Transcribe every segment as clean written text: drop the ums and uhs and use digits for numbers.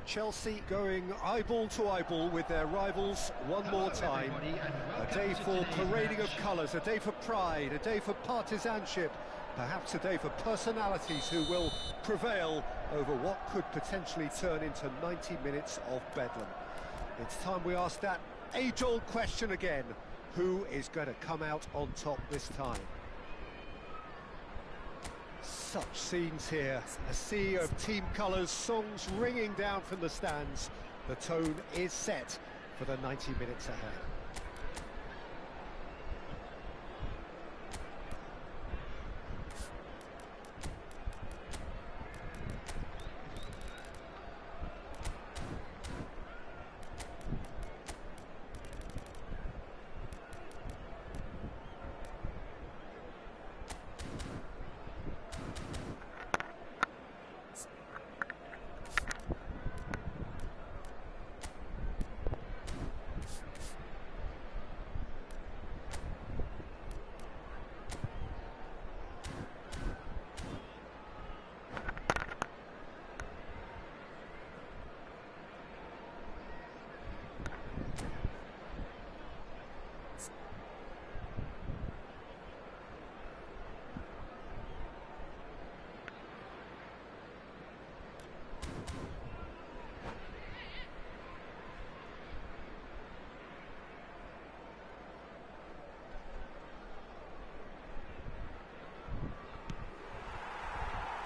Chelsea going eyeball to eyeball with their rivals one more time. A day for parading of colours, a day for pride, a day for partisanship, perhaps a day for personalities who will prevail over what could potentially turn into 90 minutes of bedlam. It's time we ask that age-old question again. Who is going to come out on top this time? Such scenes here, a sea of team colours, songs ringing down from the stands. The tone is set for the 90 minutes ahead.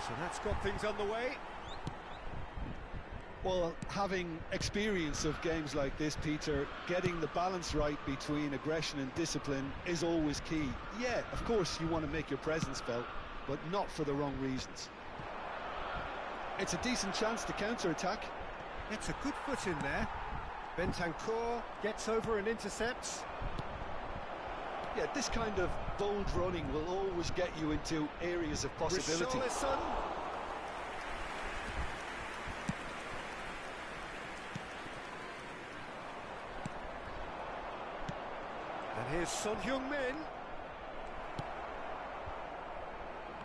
So that's got things underway. Well, having experience of games like this, Peter, getting the balance right between aggression and discipline is always key. Yeah, of course you want to make your presence felt, but not for the wrong reasons. It's a decent chance to counter-attack. It's a good foot in there. Bentancur gets over and intercepts. Yeah, this kind of bold running will always get you into areas of possibility. Richarlison. And here's Son Heung-min.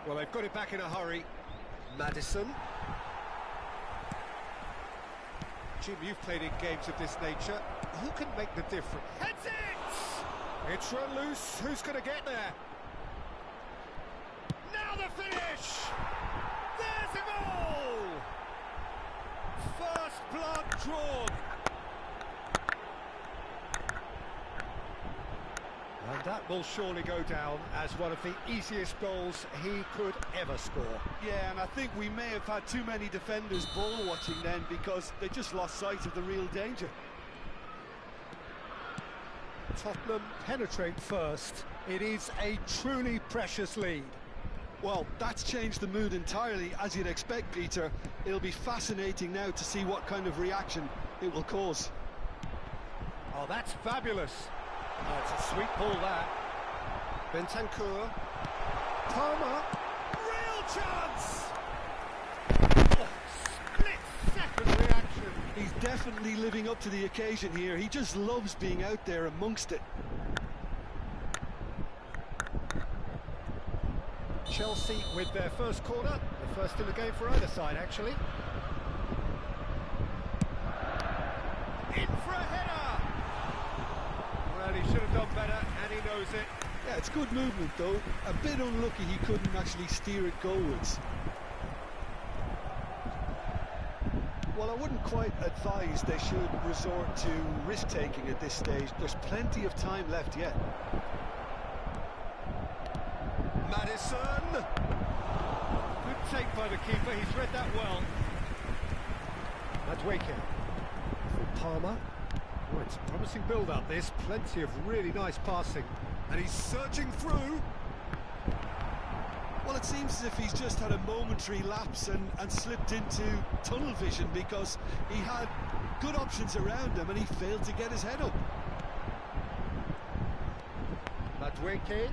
Well, they've got it back in a hurry. Maddison. Jim, you've played in games of this nature. Who can make the difference? Heads it! It's run loose. Who's going to get there? Now the finish! There's a goal! First blood drawn. And that will surely go down as one of the easiest goals he could ever score. Yeah, and I think we may have had too many defenders ball watching then because they just lost sight of the real danger. Tottenham penetrate first. It is a truly precious lead. Well, that's changed the mood entirely, as you'd expect, Peter. It'll be fascinating now to see what kind of reaction it will cause. Oh, that's fabulous. Oh, it's a sweet ball, that. Bentancur. Palmer. Real chance! Oh, split-second reaction. He's definitely living up to the occasion here. He just loves being out there amongst it. Chelsea with their first corner. The first in the game for either side, actually. In for a header! Well, he should have done better, and he knows it. Yeah, it's good movement, though. A bit unlucky he couldn't actually steer it goalwards. Well, I wouldn't quite advise they should resort to risk-taking at this stage. There's plenty of time left yet. Maddison! Good take by the keeper, he's read that well. Matkhet for Palmer. Oh, it's a promising build-up this, plenty of really nice passing. And he's surging through. Well, it seems as if he's just had a momentary lapse and slipped into tunnel vision because he had good options around him and he failed to get his head up. Matkhet.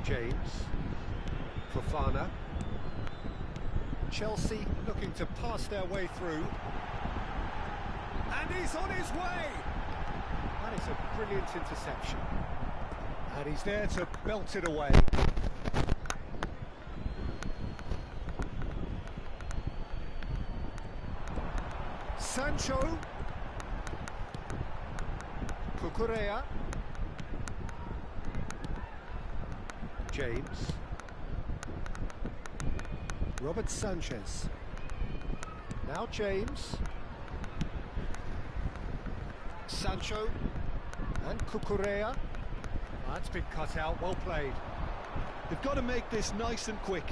James. Fofana. Chelsea looking to pass their way through. And he's on his way! That is a brilliant interception. And he's there to belt it away. Sancho. Cucurella. James. Robert Sanchez. Now James. Sancho. And Cucurella. That's been cut out, well played. They've got to make this nice and quick.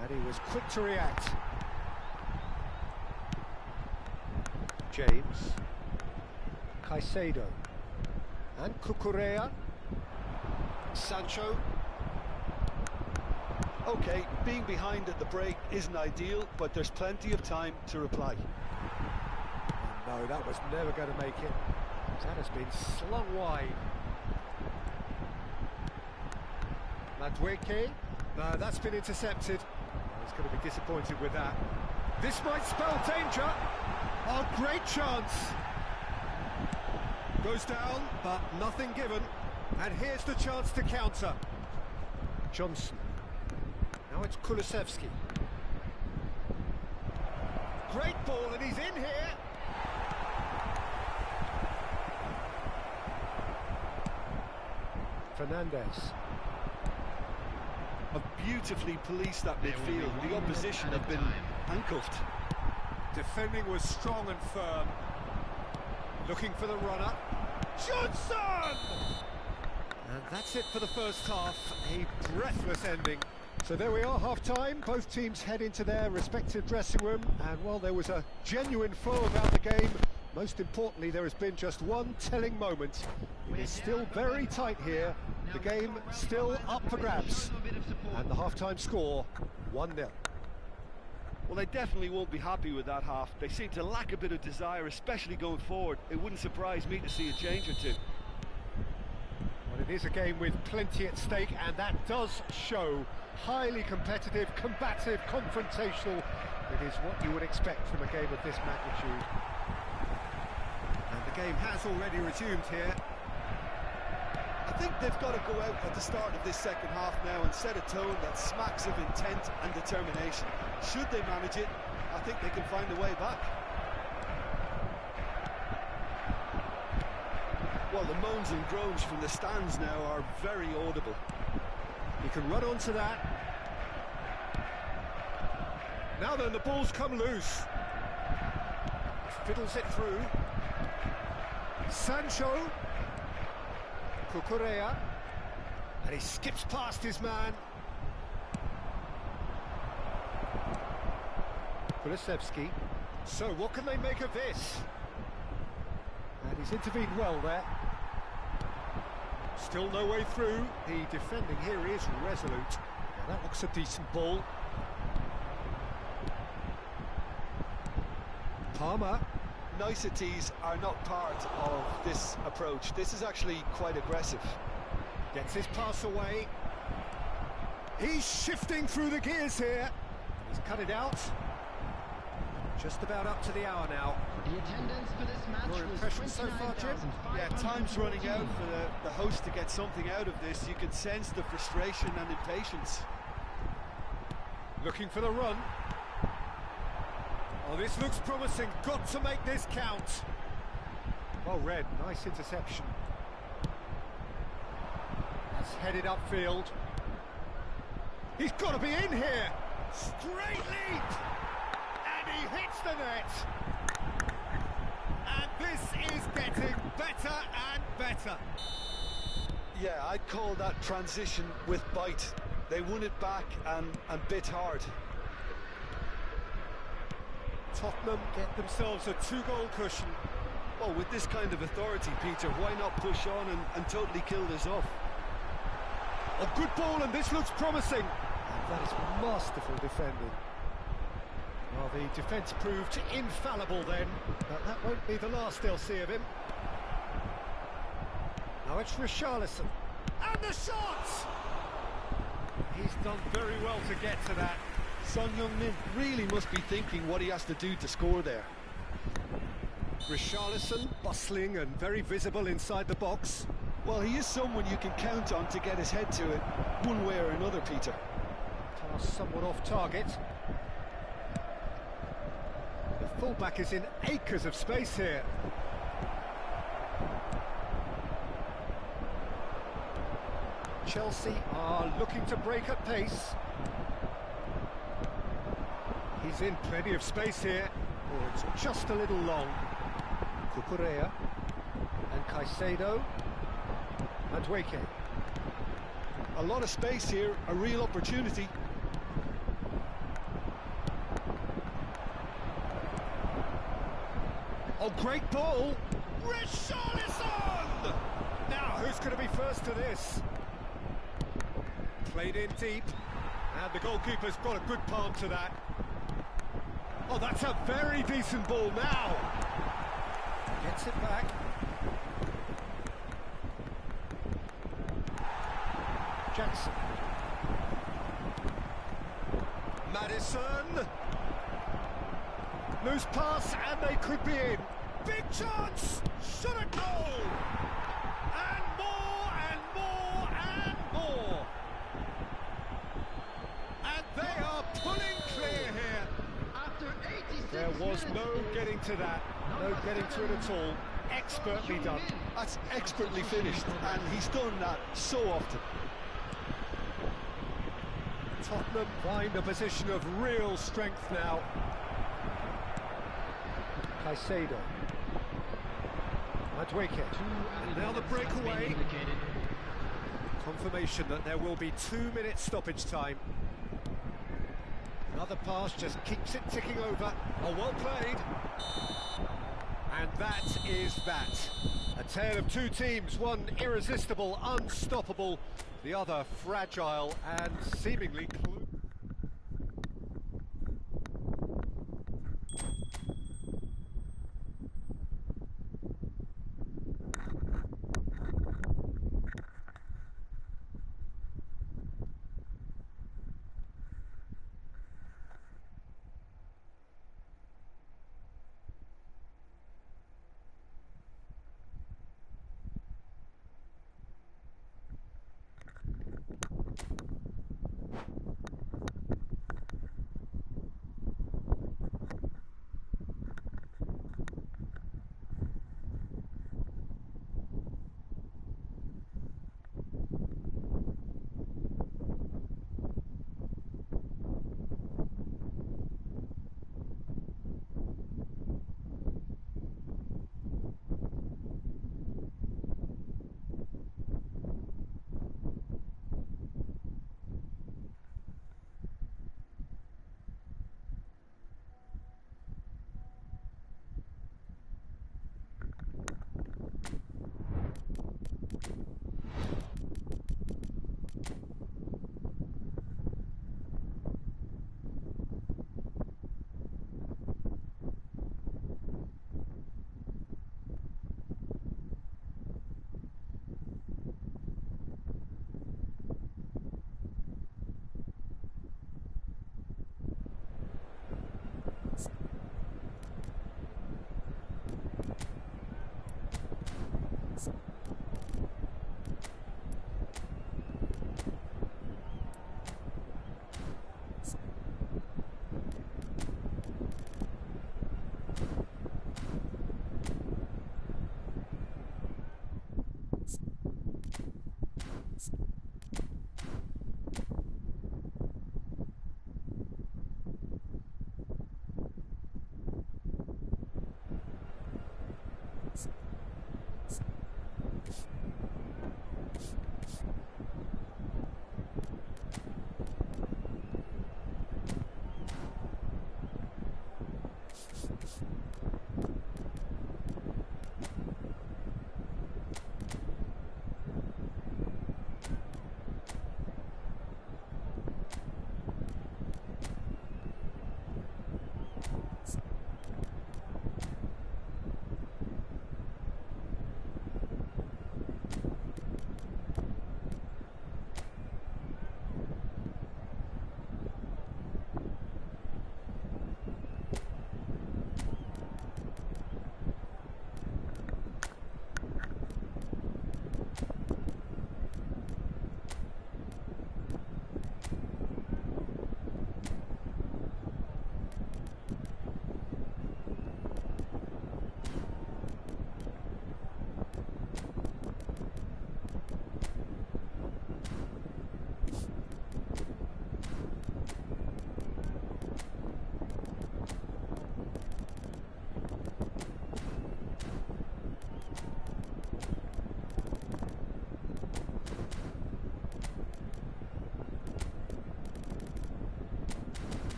And he was quick to react. James. Caicedo. And Cucurella. Sancho. Okay, being behind at the break isn't ideal, but there's plenty of time to reply. Oh, no, that was never going to make it. That has been slung wide. Matkhet. No, that's been intercepted. He's going to be disappointed with that. This might spell danger. Oh, great chance. Goes down, but nothing given. And here's the chance to counter. Johnson. Now it's Kulusevski. Great ball, and he's in here. Fernandez. Have beautifully policed that midfield. The opposition have been handcuffed. Defending was strong and firm. Looking for the runner. Johnson! And that's it for the first half. A breathless ending. So there we are, half-time. Both teams head into their respective dressing room. And while there was a genuine flow about the game, most importantly, there has been just one telling moment. It is still very tight here. The game still up for grabs. And the half-time score, 1-0. Well, they definitely won't be happy with that half. They seem to lack a bit of desire, especially going forward. It wouldn't surprise me to see a change or two. Well, it is a game with plenty at stake, and that does show. Highly competitive, combative, confrontational. It is what you would expect from a game of this magnitude. And the game has already resumed here. I think they've got to go out at the start of this second half now and set a tone that smacks of intent and determination. Should they manage it, I think they can find a way back. Well, the moans and groans from the stands now are very audible. He can run onto that. Now then, the ball's come loose. Fiddles it through. Sancho. Cucurella. And he skips past his man. Kulusevski. So, what can they make of this? And he's intervened well there. Still no way through. The defending here is resolute. Now that looks a decent ball. Palmer. Niceties are not part of this approach. This is actually quite aggressive. Gets his pass away. He's shifting through the gears here. He's cut it out. Just about up to the hour now. The attendance for this match Your was impressions so far, Jim? Yeah, time's running out for the host to get something out of this. You can sense the frustration and impatience. Looking for the run. Oh, this looks promising. Got to make this count. Well read, nice interception. That's headed upfield. He's got to be in here. Straight leap. And he hits the net. And this is getting better and better. Yeah, I'd call that transition with bite. They won it back and bit hard. Tottenham get themselves a 2-goal cushion. Well, with this kind of authority, Peter, why not push on and totally kill this off? A good ball, and this looks promising. And that is masterful defending. Well, the defence proved infallible then, but that won't be the last they'll see of him. Now it's Richarlison. And the shot! He's done very well to get to that. Son Heung-min really must be thinking what he has to do to score there. Richarlison, bustling and very visible inside the box. Well, he is someone you can count on to get his head to it, one way or another, Peter. Pass somewhat off target. The fullback is in acres of space here. Chelsea are looking to break at pace. He's in plenty of space here. Oh, it's just a little long. Cucurella and Caicedo and Wake. A lot of space here, a real opportunity. Oh, great ball! Richarlison! Now, who's going to be first to this? Played in deep, and the goalkeeper's got a good palm to that. Oh, that's a very decent ball now. Gets it back. Jackson. Maddison. Loose pass, and they could be in. Big chance! Shot a goal! And more, and more, and more! And they are pulling clear here. After 86 There was no getting to that, no getting to it at all. Expertly done. That's expertly finished, and he's done that so often. Tottenham find a position of real strength now. Caicedo. Madueke. Now the breakaway. Confirmation that there will be 2 minutes stoppage time. Another pass just keeps it ticking over. Oh, well played. And that is that. A tale of two teams, one irresistible, unstoppable, the other fragile and seemingly clueless.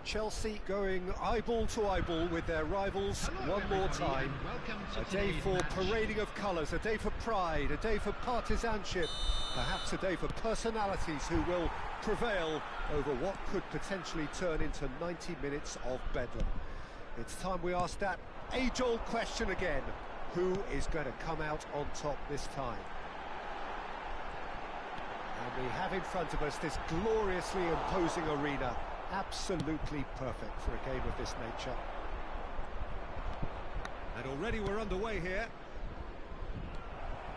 Chelsea going eyeball to eyeball with their rivals one more time. A day for parading of colours, a day for pride, a day for partisanship, perhaps a day for personalities who will prevail over what could potentially turn into 90 minutes of bedlam. It's time we ask that age-old question again: who is going to come out on top this time? And we have in front of us this gloriously imposing arena. Absolutely perfect for a game of this nature. And already we're underway here.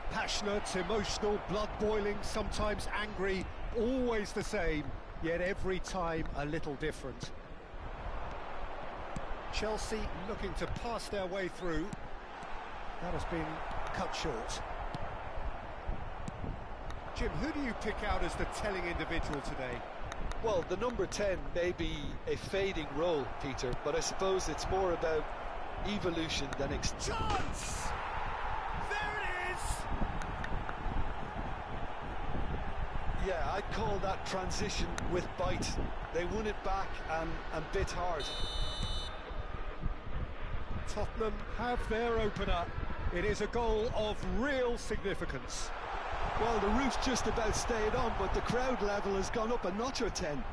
Passionate, emotional, blood-boiling, sometimes angry, always the same, yet every time a little different. Chelsea looking to pass their way through. That has been cut short. Jim, who do you pick out as the telling individual today? Well, the number 10 may be a fading role, Peter, but I suppose it's more about evolution than chance! There it is! Yeah, I'd call that transition with bite. They won it back and bit hard. Tottenham have their opener. It is a goal of real significance. Well, the roof's just about stayed on, but the crowd level has gone up a notch or 10.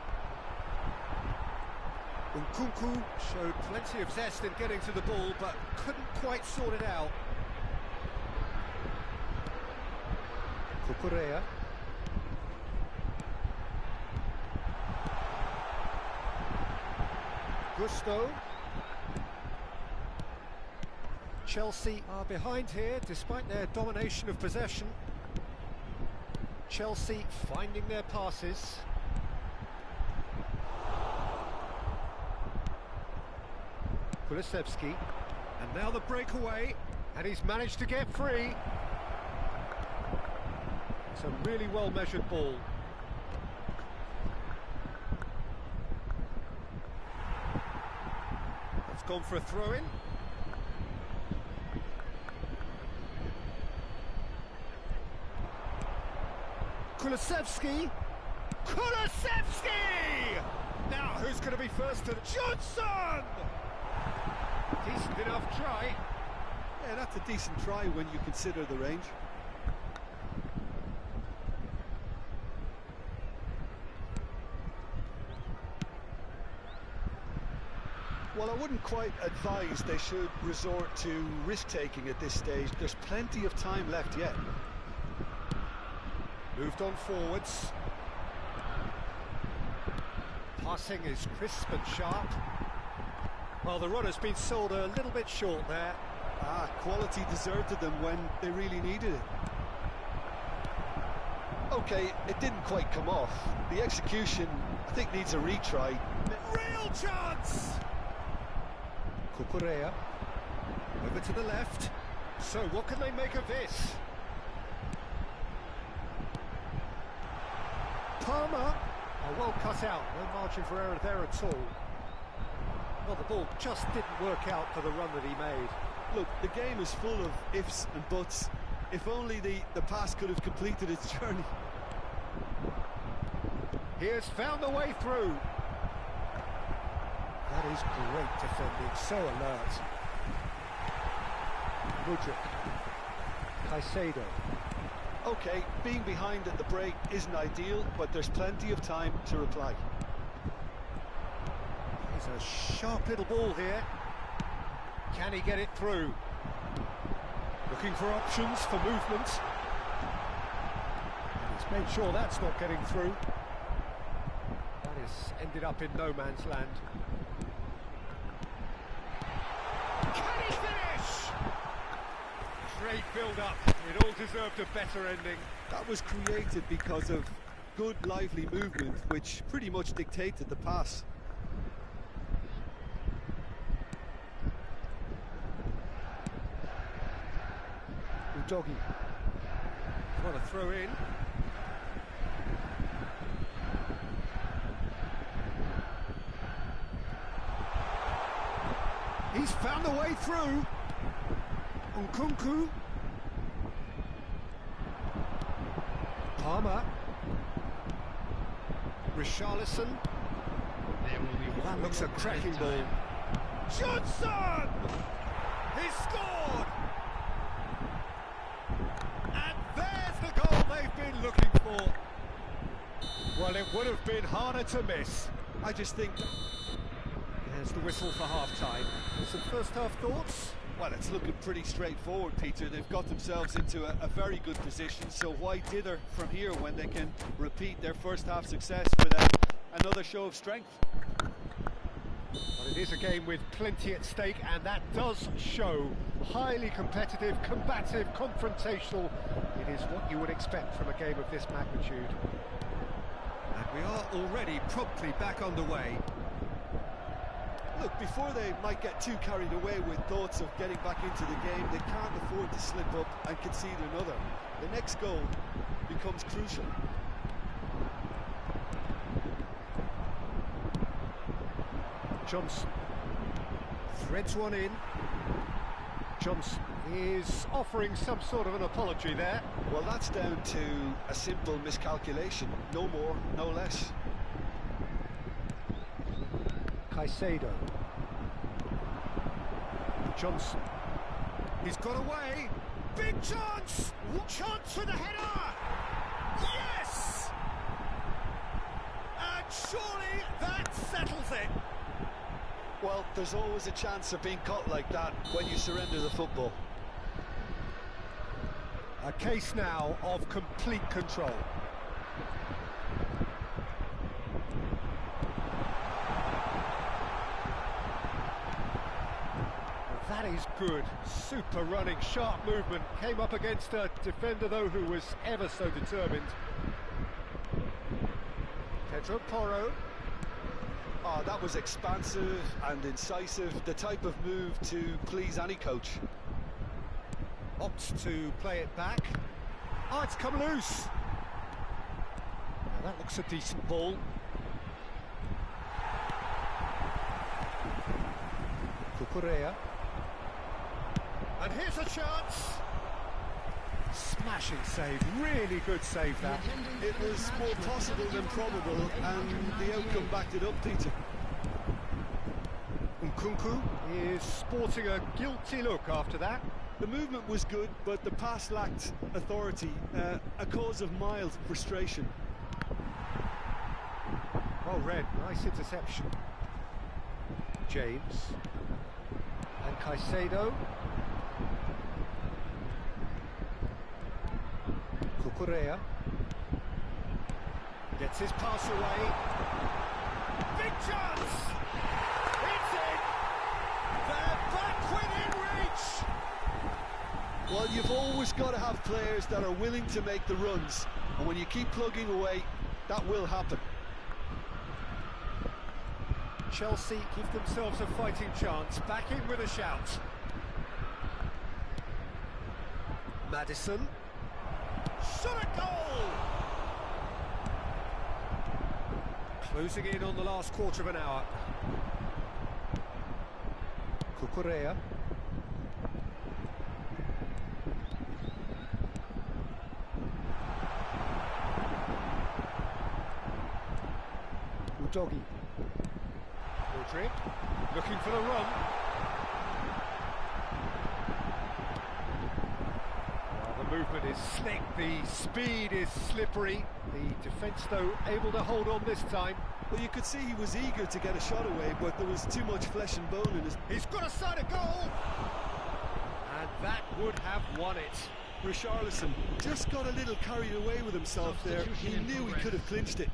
Nkunku showed plenty of zest in getting to the ball, but couldn't quite sort it out. Cucurella. Gusto. Chelsea are behind here, despite their domination of possession. Chelsea finding their passes. Kulusevski, and now the breakaway, and he's managed to get free. It's a really well-measured ball. It's gone for a throw-in. Kulusevski! Kulusevski! Now, who's going to be first to Johnson? Decent enough try. Yeah, that's a decent try when you consider the range. Well, I wouldn't quite advise they should resort to risk-taking at this stage. There's plenty of time left yet. Moved on forwards. Passing is crisp and sharp. Well, the run has been sold a little bit short there. Quality deserted them when they really needed it. Okay, it didn't quite come off. The execution, I think, needs a retry. Real chance! Cucurella. Over to the left. So, what can they make of this? Palmer, well cut out, no margin for error there at all. Well, the ball just didn't work out for the run that he made. Look, the game is full of ifs and buts. If only the pass could have completed its journey. He has found a way through. That is great defending, so alert. Mudryk. Caicedo. Okay, being behind at the break isn't ideal, but there's plenty of time to reply. He's a sharp little ball here. Can he get it through? Looking for options for movement. And he's made sure that's not getting through. That has ended up in no man's land. Can he finish? Great build-up. It all deserved a better ending. That was created because of good, lively movement, which pretty much dictated the pass. Udogi. What a throw in. He's found a way through. Nkunku. Palmer. Richarlison. That looks a cracking ball. Johnson! He's scored! And there's the goal they've been looking for. Well, it would have been harder to miss. I just think... There's the whistle for half-time. Some first-half thoughts? Well, it's looking pretty straightforward, Peter. They've got themselves into a very good position, so why dither from here when they can repeat their first-half success with another show of strength? Well, it is a game with plenty at stake, and that does show. Highly competitive, combative, confrontational. It is what you would expect from a game of this magnitude. And we are already promptly back underway. Look, before they might get too carried away with thoughts of getting back into the game, they can't afford to slip up and concede another. The next goal becomes crucial. Johnson threads one in. Johnson is offering some sort of an apology there. Well, that's down to a simple miscalculation. No more, no less. Caicedo. Johnson. He's got away. Big chance! Chance for the header! Yes! And surely that settles it. Well, there's always a chance of being caught like that when you surrender the football. A case now of complete control. That is good. Super running, sharp movement. Came up against a defender, though, who was ever so determined. Pedro Porro. Oh, that was expansive and incisive, the type of move to please any coach. Opts to play it back. Oh, it's come loose. Now that looks a decent ball. Cucurella. And here's a chance. Smashing save, really good save that. It was more possible than probable, and the outcome backed it up, Peter. Nkunku is sporting a guilty look after that. The movement was good, but the pass lacked authority, a cause of mild frustration. Well read, nice interception. James. And Caicedo. Cucurella gets his pass away. Big chance! It's in! They're back within reach! Well, you've always got to have players that are willing to make the runs, and when you keep plugging away, that will happen. Chelsea give themselves a fighting chance, back in with a shout. Maddison. Shot a goal! Closing in on the last quarter of an hour. Cucurella. Udogi. Rodri, looking for the run. The movement is slick, the speed is slippery. The defence, though, able to hold on this time. Well, you could see he was eager to get a shot away, but there was too much flesh and bone in his... He's got a side of goal! And that would have won it. Richarlison just got a little carried away with himself there. He knew he could have clinched it.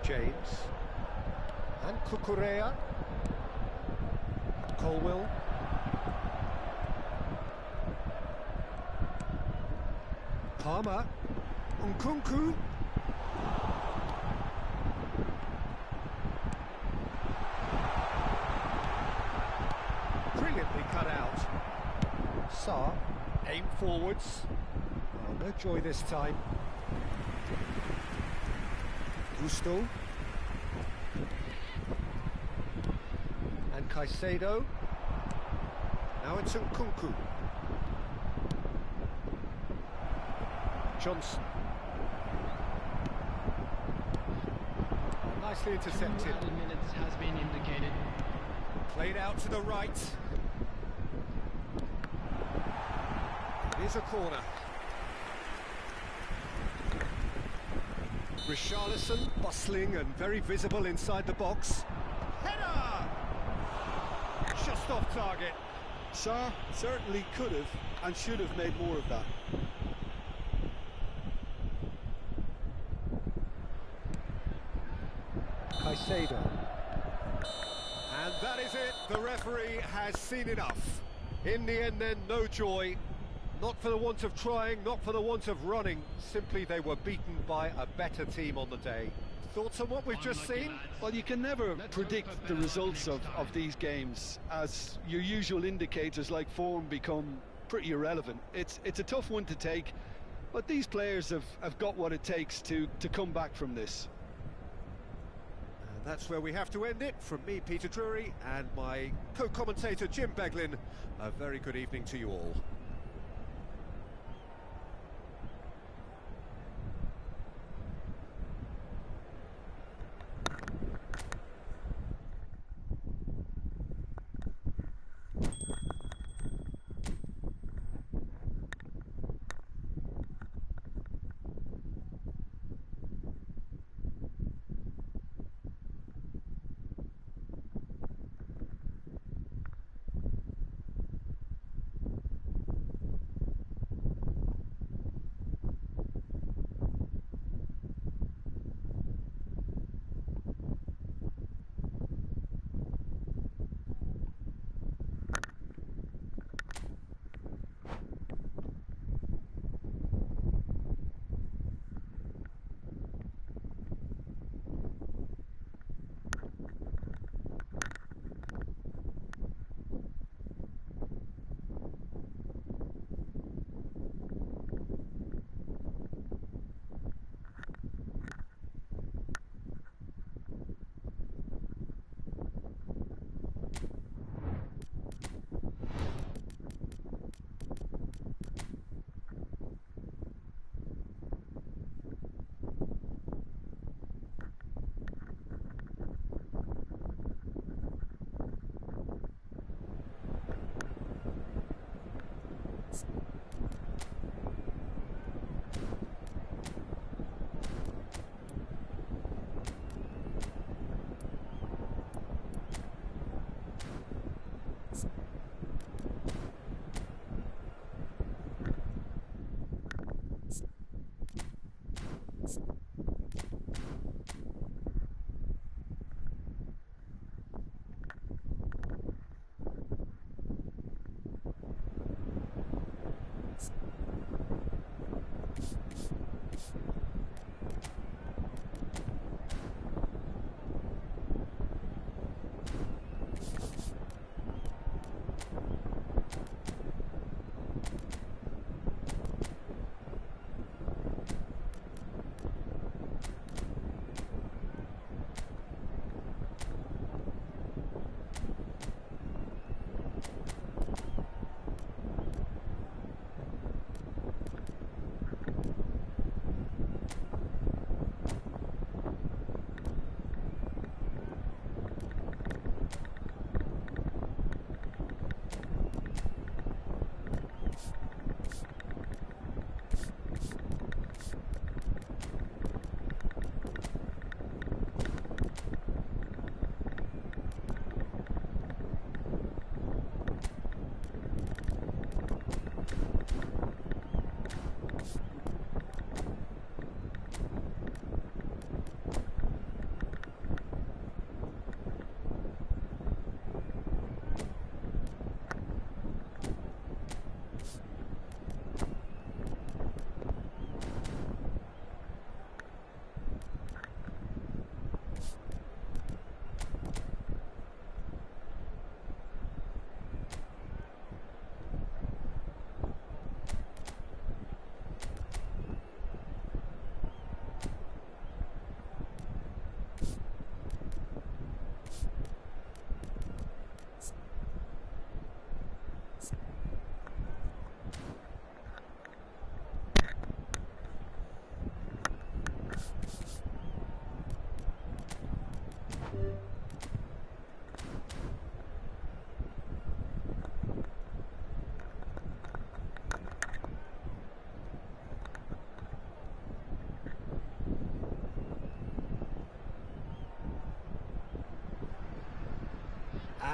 James. And Cucurella. Colwill. Palmer. Nkunku. Brilliantly cut out. Sarr, aim forwards. Well, No joy this time. Gusto. And Caicedo. Now it's Nkunku. Johnson. Nicely intercepted. 2 added minutes has been indicated. Played out to the right. Here's a corner. Richarlison, bustling and very visible inside the box. Header! Just off target. Sarr certainly could have and should have made more of that. Caicedo. And that is it. The referee has seen enough. In the end then, no joy. Not for the want of trying, not for the want of running. Simply they were beaten by a better team on the day. Thoughts on what we've just seen? Well, you can never predict the results of these games, as your usual indicators like form become pretty irrelevant. It's a tough one to take, but these players have got what it takes to come back from this. And that's where we have to end it. From me, Peter Drury, and my co-commentator, Jim Beglin, a very good evening to you all.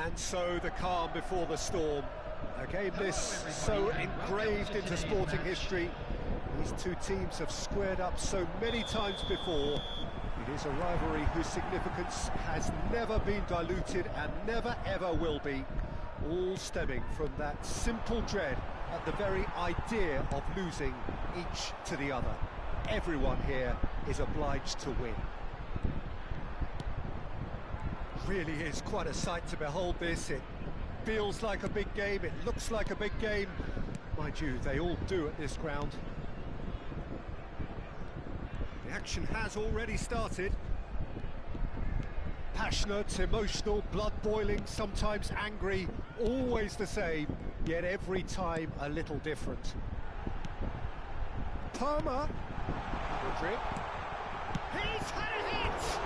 And so the calm before the storm. A game this so engraved into sporting history. These two teams have squared up so many times before. It is a rivalry whose significance has never been diluted and never ever will be. All stemming from that simple dread at the very idea of losing each to the other. Everyone here is obliged to win. Really is quite a sight to behold this. It feels like a big game, it looks like a big game. Mind you, they all do at this ground. The action has already started. Passionate, emotional, blood-boiling, sometimes angry, always the same, yet every time a little different. Palmer. Rodrick. He's had it!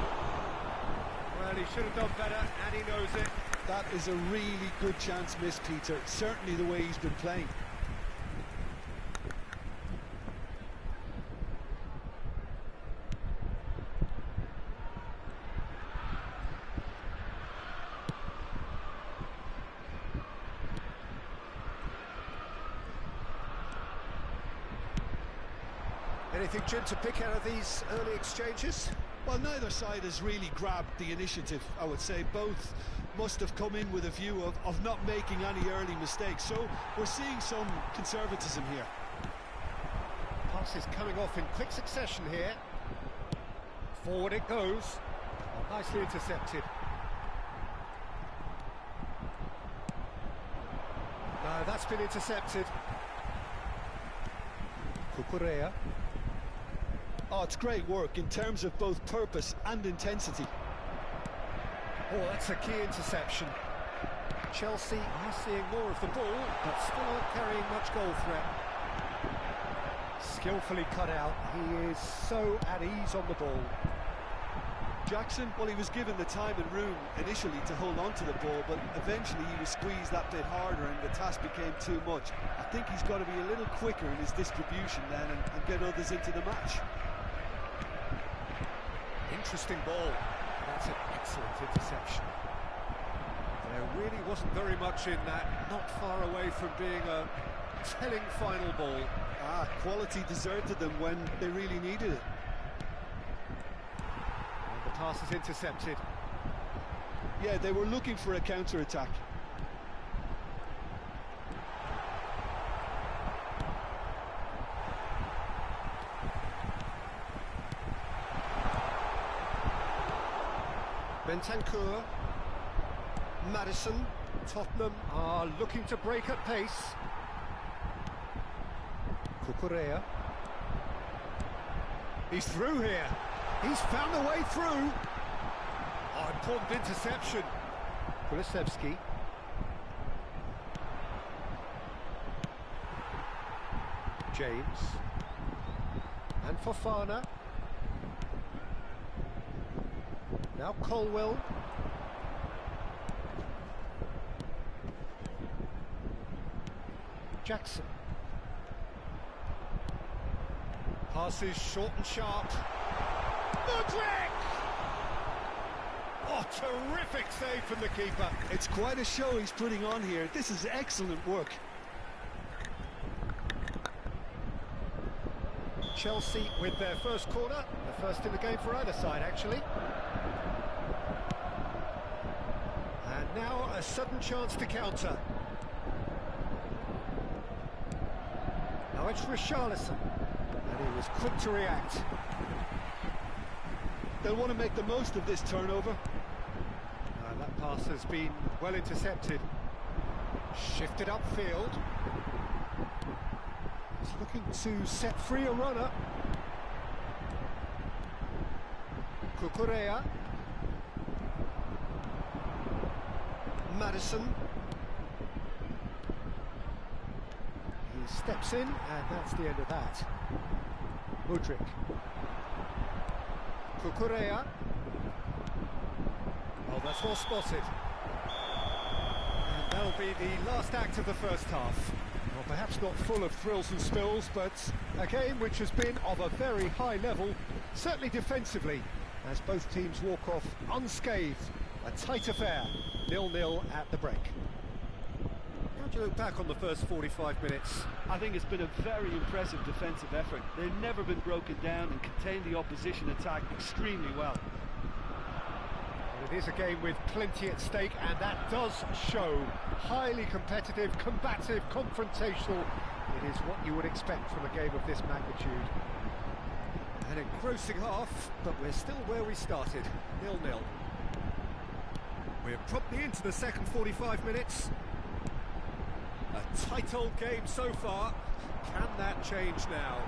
Well, he should have done better, and he knows it. That is a really good chance missed, Peter. Certainly the way he's been playing. Anything, Jim, to pick out of these early exchanges? Well, neither side has really grabbed the initiative, I would say. Both must have come in with a view of not making any early mistakes. So we're seeing some conservatism here. Pass is coming off in quick succession here. Forward it goes. Oh, nicely intercepted. No, that's been intercepted. Cucurella. Oh, it's great work in terms of both purpose and intensity. Oh, that's a key interception. Chelsea are seeing more of the ball, but still not carrying much goal threat. Skillfully cut out. He is so at ease on the ball. Jackson, well, he was given the time and room initially to hold on to the ball, but eventually he was squeezed that bit harder and the task became too much. I think he's got to be a little quicker in his distribution then and get others into the match. Interesting ball. That's an excellent interception. There really wasn't very much in that, not far away from being a telling final ball. Quality deserted them when they really needed it. And the pass is intercepted. Yeah, they were looking for a counter-attack. Bentancur, Madison, Tottenham are looking to break at pace. Cucurella. He's through here. He's found a way through. Oh, important interception. Kulusevski. James. And Fofana. Now Colwell. Jackson. Passes short and sharp. Modric! Oh, terrific save from the keeper. It's quite a show he's putting on here. This is excellent work. Chelsea with their first corner, the first in the game for either side, actually. And now a sudden chance to counter. Now it's Richarlison, and he was quick to react. They'll want to make the most of this turnover. That pass has been well intercepted. Shifted upfield. He's looking to set free a runner. Cucurella. Madison. He steps in, and that's the end of that. Modric. Cucurella. Oh, that's well spotted. And that'll be the last act of the first half. Well, perhaps not full of thrills and spills, but a game which has been of a very high level, certainly defensively, as both teams walk off unscathed A tight affair, 0-0 at the break. How do you look back on the first 45 minutes? I think it's been a very impressive defensive effort. They've never been broken down and contained the opposition attack extremely well. Well, it is a game with plenty at stake, and that does show. Highly competitive, combative, confrontational. It is what you would expect from a game of this magnitude. An engrossing half, but we're still where we started, 0-0. We're promptly into the second 45 minutes. A tight old game so far. Can that change now?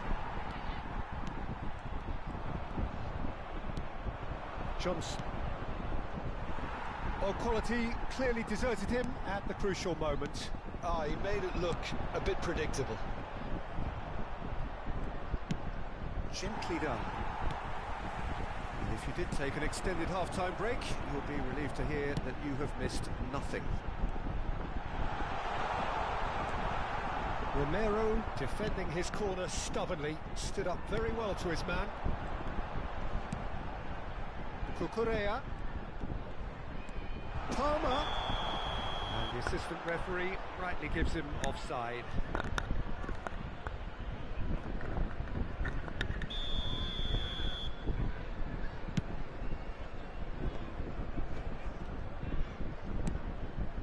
Johnson. Oh, quality clearly deserted him at the crucial moment. He made it look a bit predictable. Gently done. And if you did take an extended half-time break, you'll be relieved to hear that you have missed nothing. Romero, defending his corner stubbornly, stood up very well to his man. Cucurella. Palmer. And the assistant referee rightly gives him offside.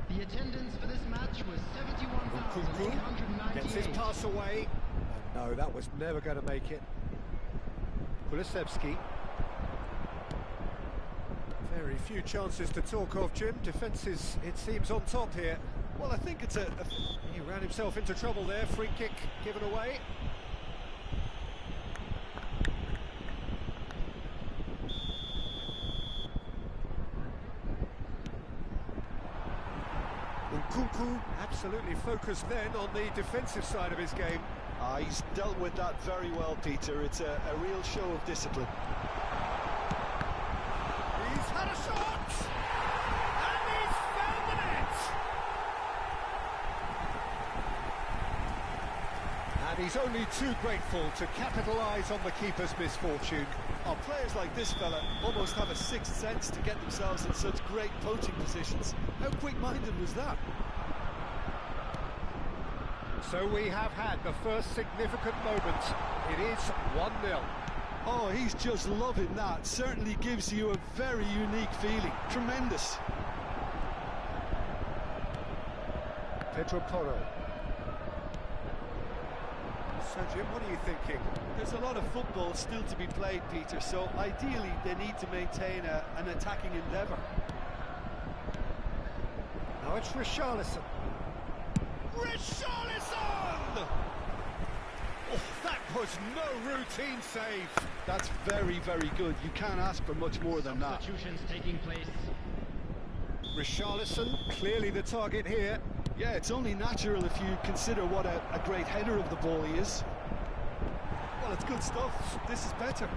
The attendance for this match was 71,898. Gets his pass away. And no, that was never going to make it. Kulusevski. Very few chances to talk of, Jim. Defence is, it seems, on top here. Well, I think it's He ran himself into trouble there. Free kick given away. Nkunku absolutely focused then on the defensive side of his game. He's dealt with that very well, Peter. It's a real show of discipline. He's had a shot! And he's found the net! And he's only too grateful to capitalise on the keeper's misfortune. Oh, players like this fella almost have a sixth sense to get themselves in such great poaching positions. How quick-minded was that? So we have had the first significant moment. It is 1-0. Oh, he's just loving that. Certainly gives you a very unique feeling. Tremendous. Pedro Porro. So, Jim, what are you thinking? There's a lot of football still to be played, Peter, so ideally they need to maintain an attacking endeavour. Now it's Richarlison. Richarlison! Oh, that was no routine save. That's very, very good. You can't ask for much more than that. Substitutions taking place. Richarlison, clearly the target here. Yeah, it's only natural if you consider what a great header of the ball he is. Well, it's good stuff. This is better.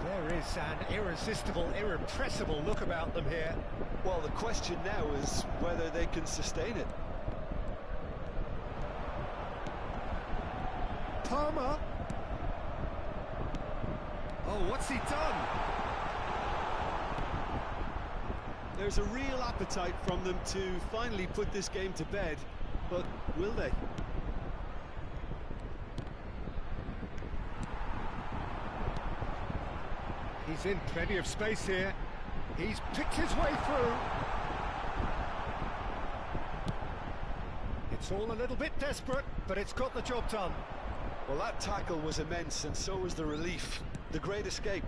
There is an irresistible, irrepressible look about them here. Well, the question now is whether they can sustain it. Palmer. Oh, what's he done? There's a real appetite from them to finally put this game to bed, but will they? He's in plenty of space here. He's picked his way through. It's all a little bit desperate, but it's got the job done. Well, that tackle was immense, and so was the relief. The great escape.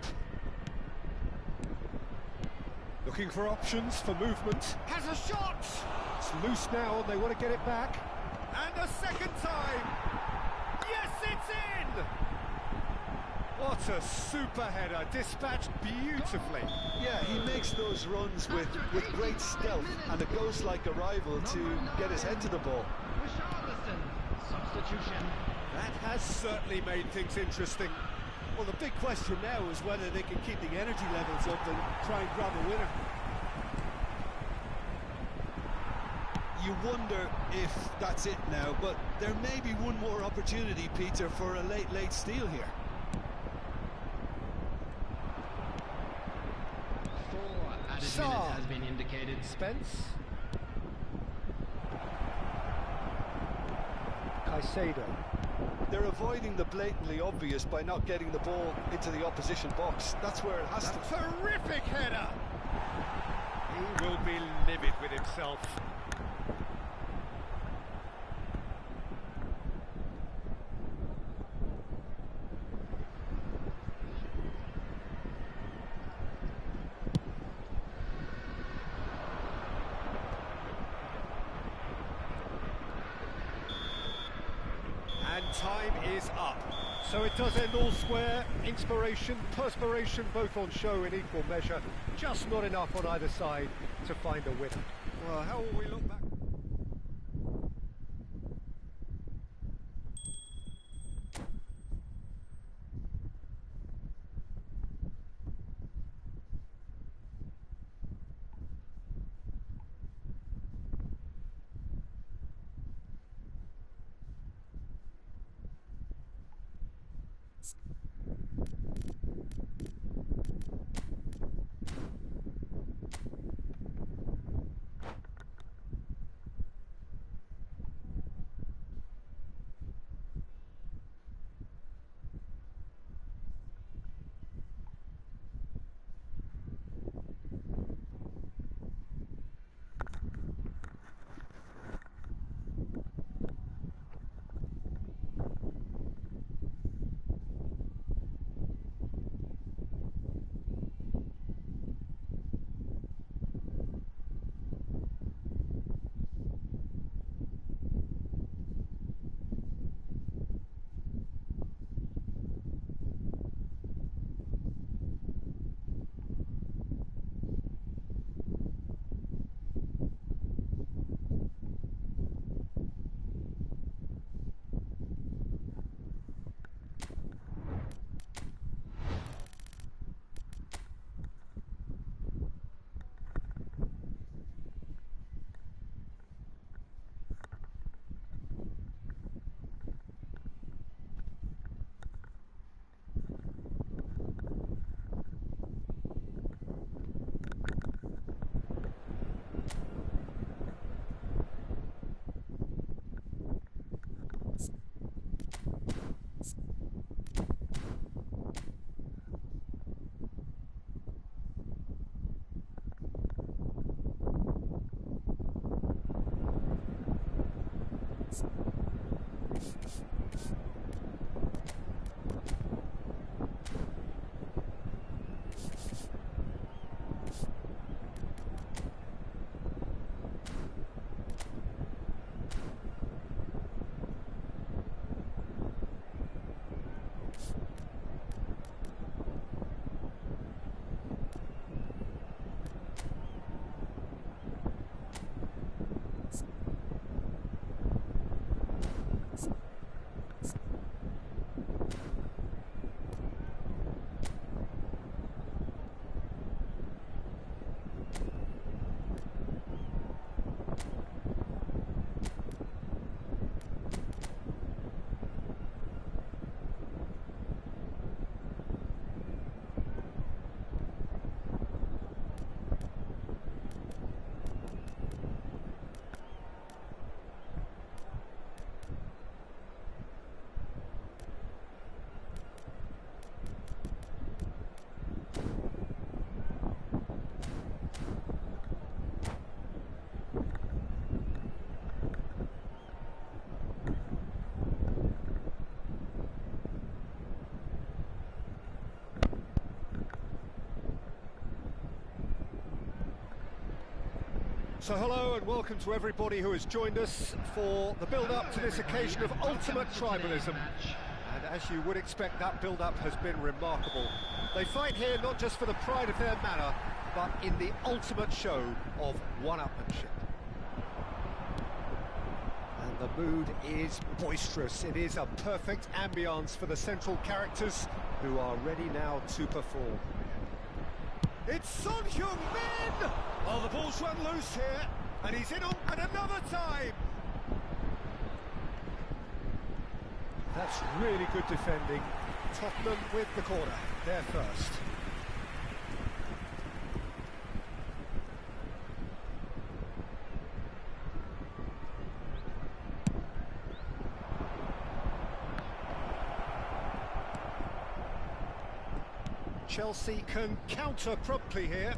Looking for options, for movement. Has a shot! It's loose now, and they want to get it back. And a second time! Yes, it's in! What a super header, dispatched beautifully. Yeah, he makes those runs with great stealth and a ghost-like arrival to get his head to the ball. Richarlison, substitution. That has certainly made things interesting. Well, the big question now is whether they can keep the energy levels up and try and grab a winner. You wonder if that's it now, but there may be one more opportunity, Peter, for a late steal here. 4 added Saar. minutes has been indicated. Spence. Caicedo. They're avoiding the blatantly obvious by not getting the ball into the opposition box. That's where it has to... Terrific header! He will be livid with himself. And time is up. So it does end all square. Inspiration, perspiration, both on show in equal measure. Just not enough on either side to find a winner. Well, how will we look back? So hello and welcome to everybody who has joined us for the build-up to this occasion of ultimate tribalism. And as you would expect, that build-up has been remarkable. They fight here not just for the pride of their manor, but in the ultimate show of one-upmanship. And the mood is boisterous. It is a perfect ambience for the central characters who are ready now to perform. It's Son Heung-min! Oh, the ball's run loose here, and he's in on at another time! That's really good defending. Tottenham with the corner, they're first. Chelsea can counter promptly here.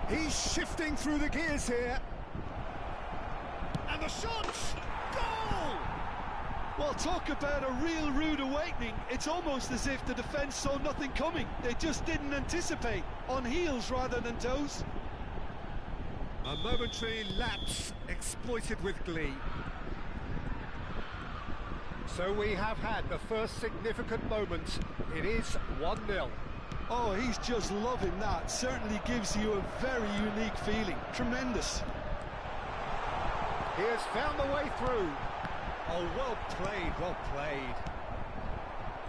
He's shifting through the gears here. And the shot! Goal! Well, talk about a real rude awakening. It's almost as if the defence saw nothing coming. They just didn't anticipate. On heels rather than toes. A momentary lapse exploited with glee. So we have had the first significant moment. It is 1-0. Oh, he's just loving that. Certainly gives you a very unique feeling. Tremendous. He has found the way through. Oh, well played, well played.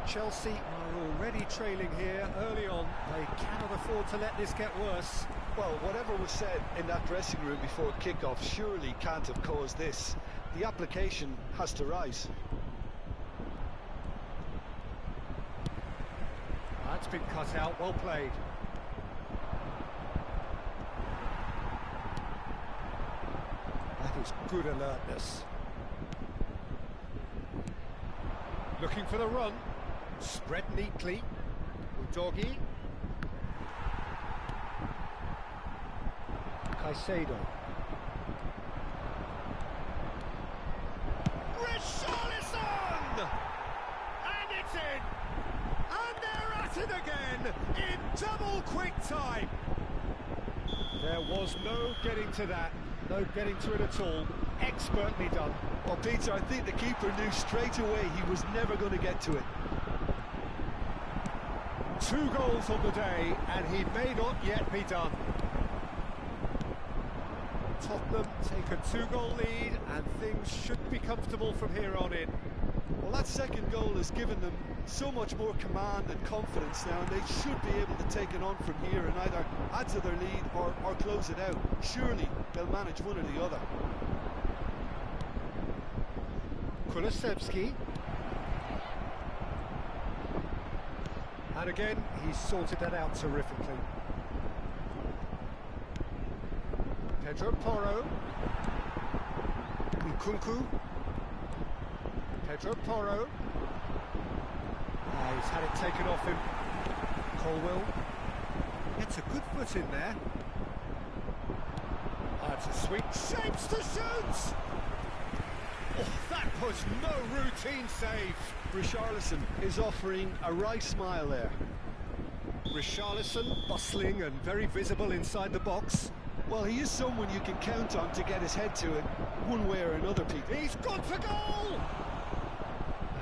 Chelsea are already trailing here early on. They cannot afford to let this get worse. Well, whatever was said in that dressing room before kick-off surely can't have caused this. The application has to rise. That's been cut out, well played. That is good alertness. Looking for the run. Spread neatly. Udogi. Caicedo. Richarlison! And it's in! And they're at it again in double quick time. There was no getting to that, no getting to it at all. Expertly done. Well, Peter, I think the keeper knew straight away he was never going to get to it. 2 goals on the day, and he may not yet be done. Tottenham take a 2-goal lead, and things should be comfortable from here on in. Well, that second goal has given them so much more command and confidence now, and they should be able to take it on from here and either add to their lead or close it out. Surely they'll manage one or the other. Kulusevski. And again, he's sorted that out terrifically. Pedro Porro. Nkunku. Pedro Porro. He's had it taken off him. Colwell. Gets a good foot in there. That's a sweet shapes to shoot! Oh, that was no routine save. Richarlison is offering a wry smile there. Richarlison bustling and very visible inside the box. Well, he is someone you can count on to get his head to it one way or another, Pete. He's gone for goal!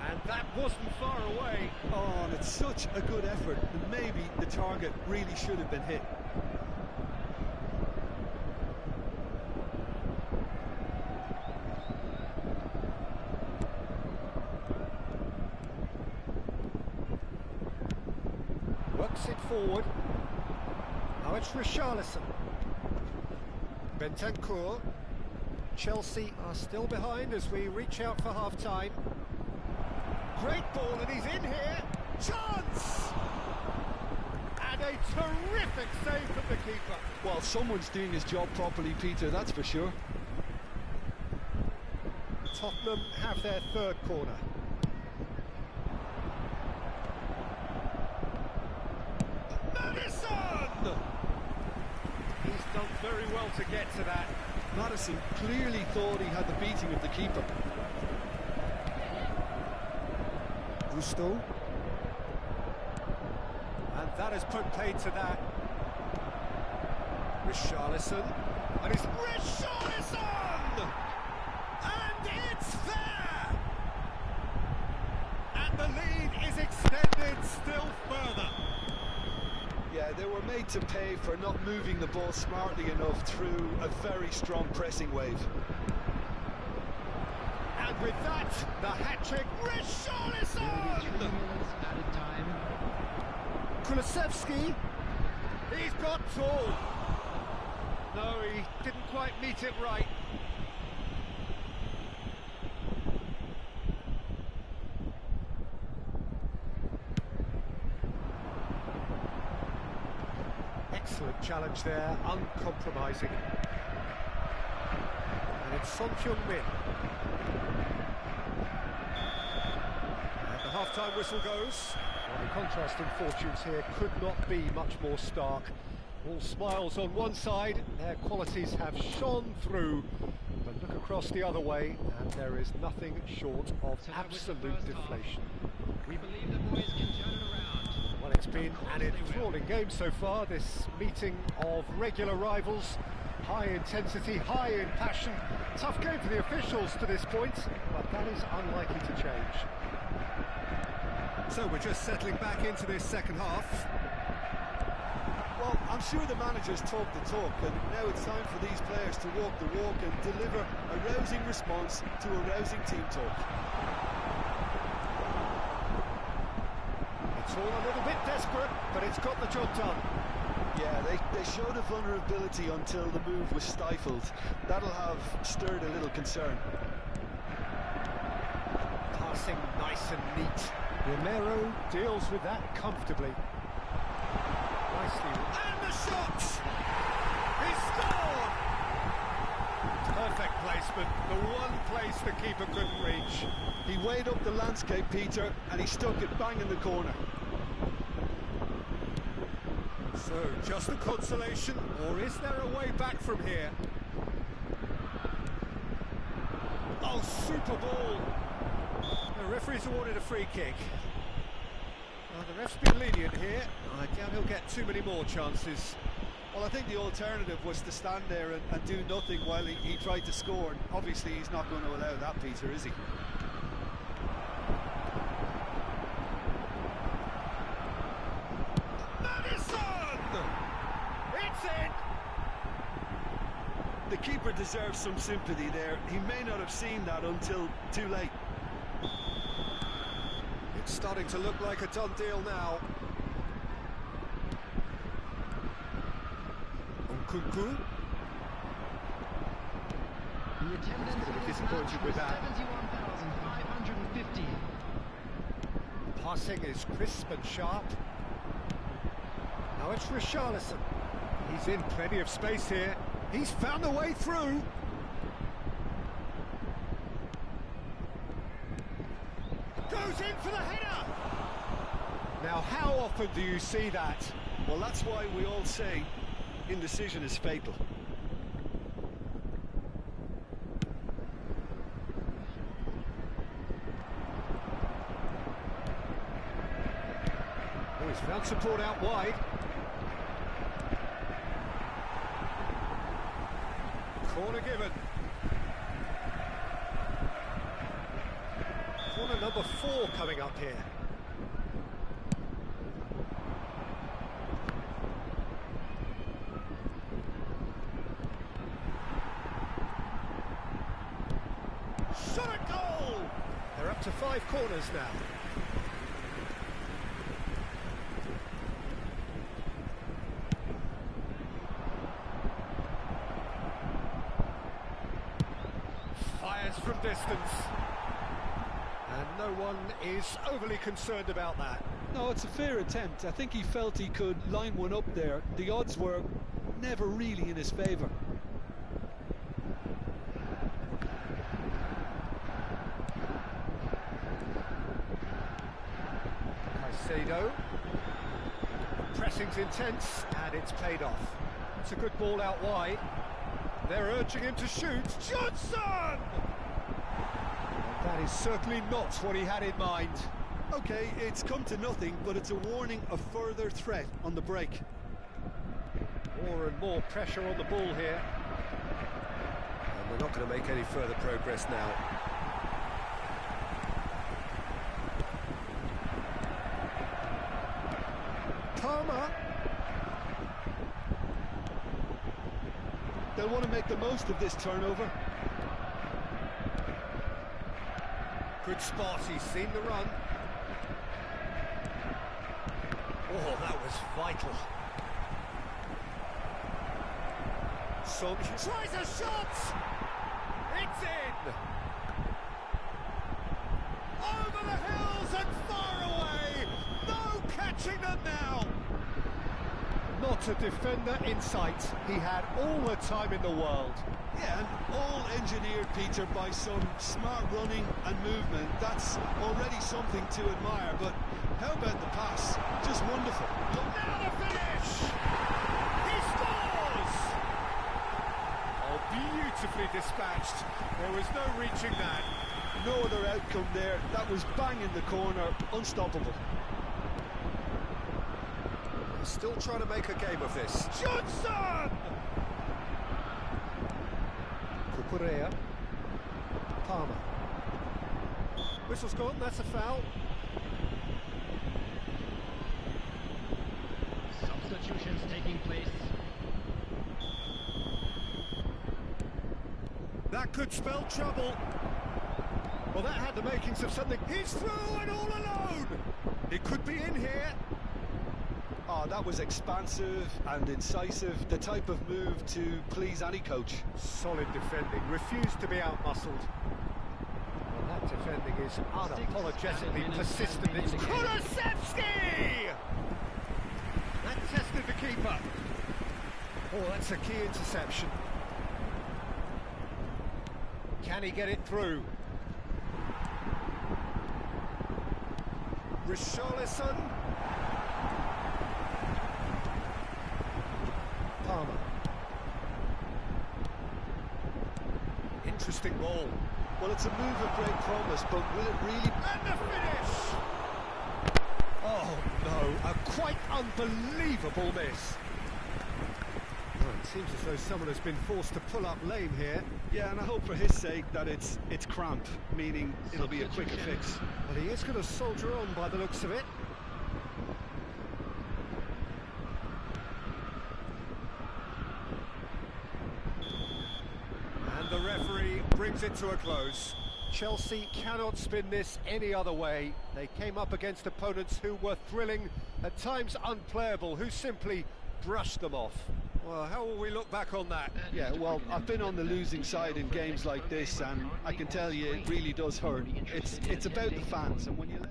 And that wasn't far away. Oh, and it's such a good effort, and maybe the target really should have been hit. Works it forward. Now it's Richarlison. Bentancur. Chelsea are still behind as we reach out for half-time. Great ball, and he's in here. Chance! And a terrific save from the keeper. Well, someone's doing his job properly, Peter, that's for sure. Tottenham have their third corner. Madison! He's done very well to get to that. Madison clearly thought he had the beating of the keeper. Gusto. And that has put paid to that. Richarlison. And it's Richarlison! And it's there! And the lead is extended still further. Yeah, they were made to pay for not moving the ball smartly enough through a very strong pressing wave. And with that, the hat-trick, Richarlison! 3 minutes added time. Kulusevski, he's got tall. No, he didn't quite meet it right. Excellent challenge there, uncompromising. Son Heung-min. And the half-time whistle goes. Well, the contrasting fortunes here could not be much more stark. All smiles on one side, their qualities have shone through. But look across the other way, and there is nothing short of absolute deflation. We believe the boys can turn it around. Well, it's been an enthralling game so far, this meeting of regular rivals. High intensity, high in passion. Tough game for the officials to this point, but that is unlikely to change. So we're just settling back into this second half. Well, I'm sure the managers talk the talk, and now it's time for these players to walk the walk and deliver a rousing response to a rousing team talk. It's all a little bit desperate, but it's got the job done. Yeah, they showed a vulnerability until the move was stifled. That'll have stirred a little concern. Passing nice and neat. Romero deals with that comfortably. Nicely. And the shot! He scored! Perfect placement, the one place the keeper couldn't reach. He weighed up the landscape, Peter, and he stuck it bang in the corner. So, just a consolation, or is there a way back from here? Oh, super ball! The referee's awarded a free kick. The ref's been lenient here. I doubt he'll get too many more chances. Well, I think the alternative was to stand there and do nothing while he tried to score. And obviously, he's not going to allow that, Peter, is he? The keeper deserves some sympathy there. He may not have seen that until too late. It's starting to look like a done deal now. Nkunku. The attendance Going to be for this disappointed match with was that. 71,550. Passing is crisp and sharp. Now it's Richarlison. He's in plenty of space here. He's found a way through. Goes in for the header. Now, how often do you see that? Well, that's why we all say indecision is fatal. Oh, he's found support out wide. Corner given. Corner number 4 coming up here. Shot at goal! They're up to 5 corners now. From distance, and no one is overly concerned about that. No, it's a fair attempt. I think he felt he could line one up there. The odds were never really in his favour. Caicedo. Pressing's intense, and it's paid off. It's a good ball out wide. They're urging him to shoot. Johnson! That is certainly not what he had in mind. OK, it's come to nothing, but it's a warning of further threat on the break. More and more pressure on the ball here. And they're not going to make any further progress now. Palmer. They'll want to make the most of this turnover. Good spot, he's seen the run. Oh, that was vital. Son tries a shot! It's in! Over the hills and far away! No catching them now! Not a defender in sight. He had all the time in the world. Yeah, and all engineered, Peter, by some smart running and movement. That's already something to admire, but how about the pass? Just wonderful. Now the finish! He scores! Oh, beautifully dispatched. There was no reaching that. No other outcome there. That was bang in the corner, unstoppable. Still trying to make a game of this. Johnson! Cucurella. Palmer. Whistle's gone, that's a foul. Substitutions taking place. That could spell trouble. Well, that had the makings of something. He's through and all alone. It could be in here. Oh, that was expansive and incisive, the type of move to please any coach. Solid defending, refused to be outmuscled. Well, that defending is unapologetically persistent. It's Kulusevski! That tested the keeper. Oh, that's a key interception. Can he get it through? Richarlison. Palmer. Interesting ball. Well, it's a move of great promise, but will it really... And the finish! Oh, no, a quite unbelievable miss. Well, it seems as though someone has been forced to pull up lame here. Yeah, and I hope for his sake that it's cramp, meaning it'll be a quicker fix. But he is going to soldier on by the looks of it. And the referee brings it to a close. Chelsea cannot spin this any other way. They came up against opponents who were thrilling, at times unplayable, who simply brushed them off. Well, how will we look back on that? Yeah, well, I've been on the losing side in games like this, and I can tell you it really does hurt. It's about the fans, and when you let...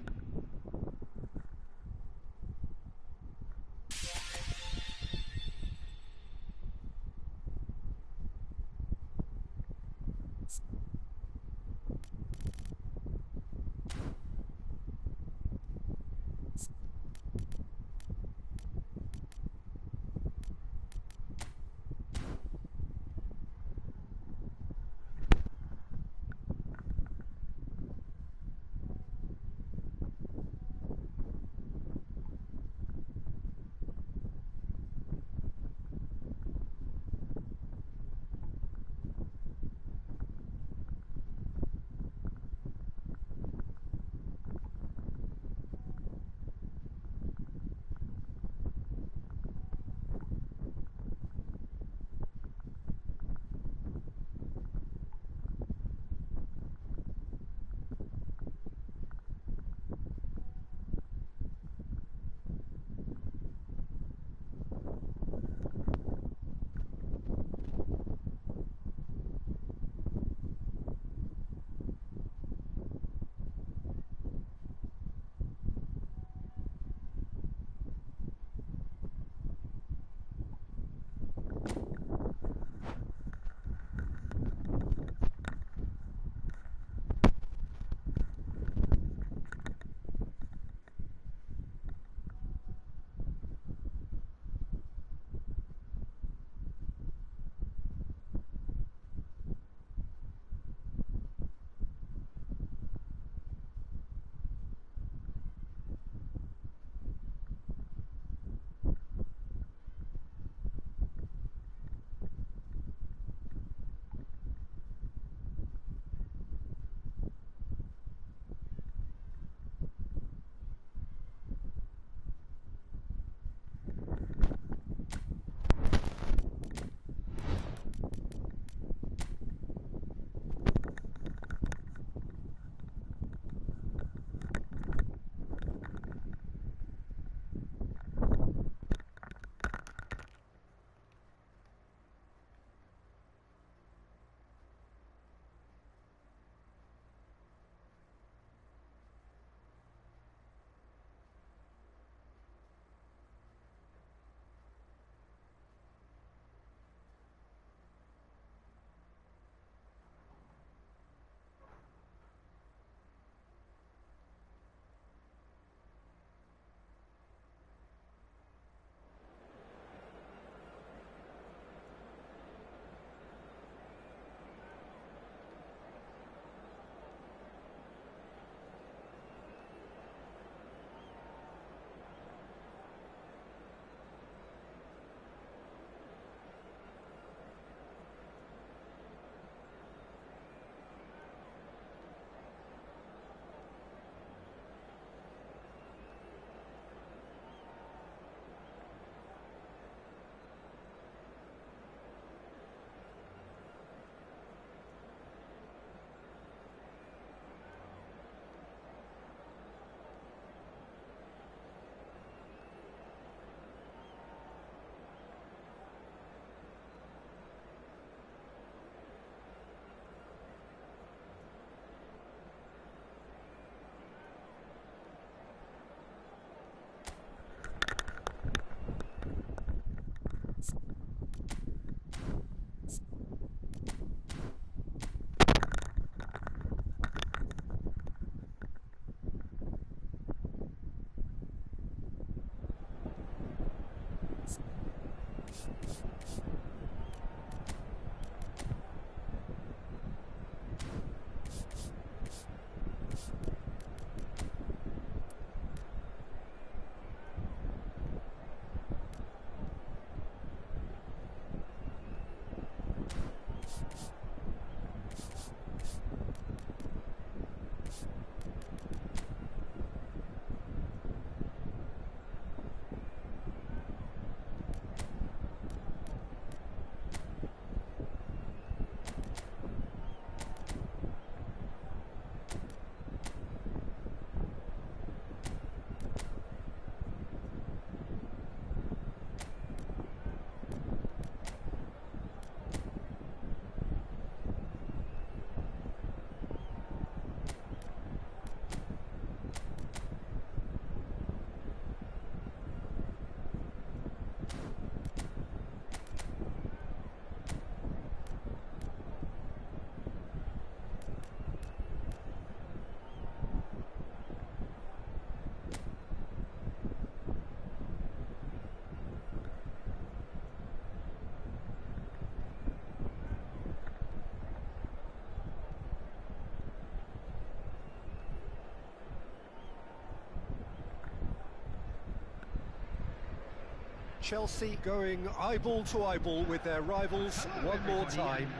Chelsea going eyeball to eyeball with their rivals one more time.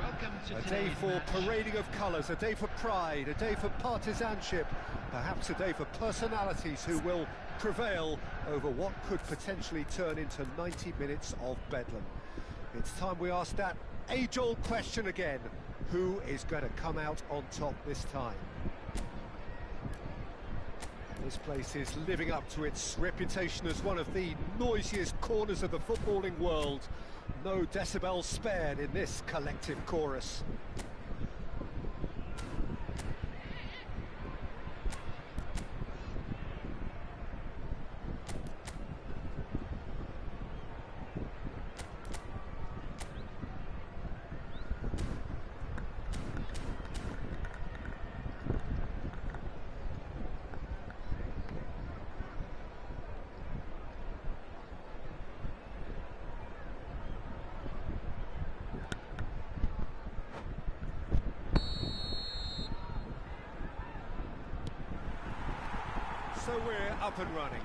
A day for parading of colours, a day for pride, a day for partisanship, perhaps a day for personalities who will prevail over what could potentially turn into 90 minutes of bedlam. It's time we ask that age-old question again. Who is going to come out on top this time? This place is living up to its reputation as one of the noisiest corners of the footballing world. No decibels spared in this collective chorus. So we're up and running.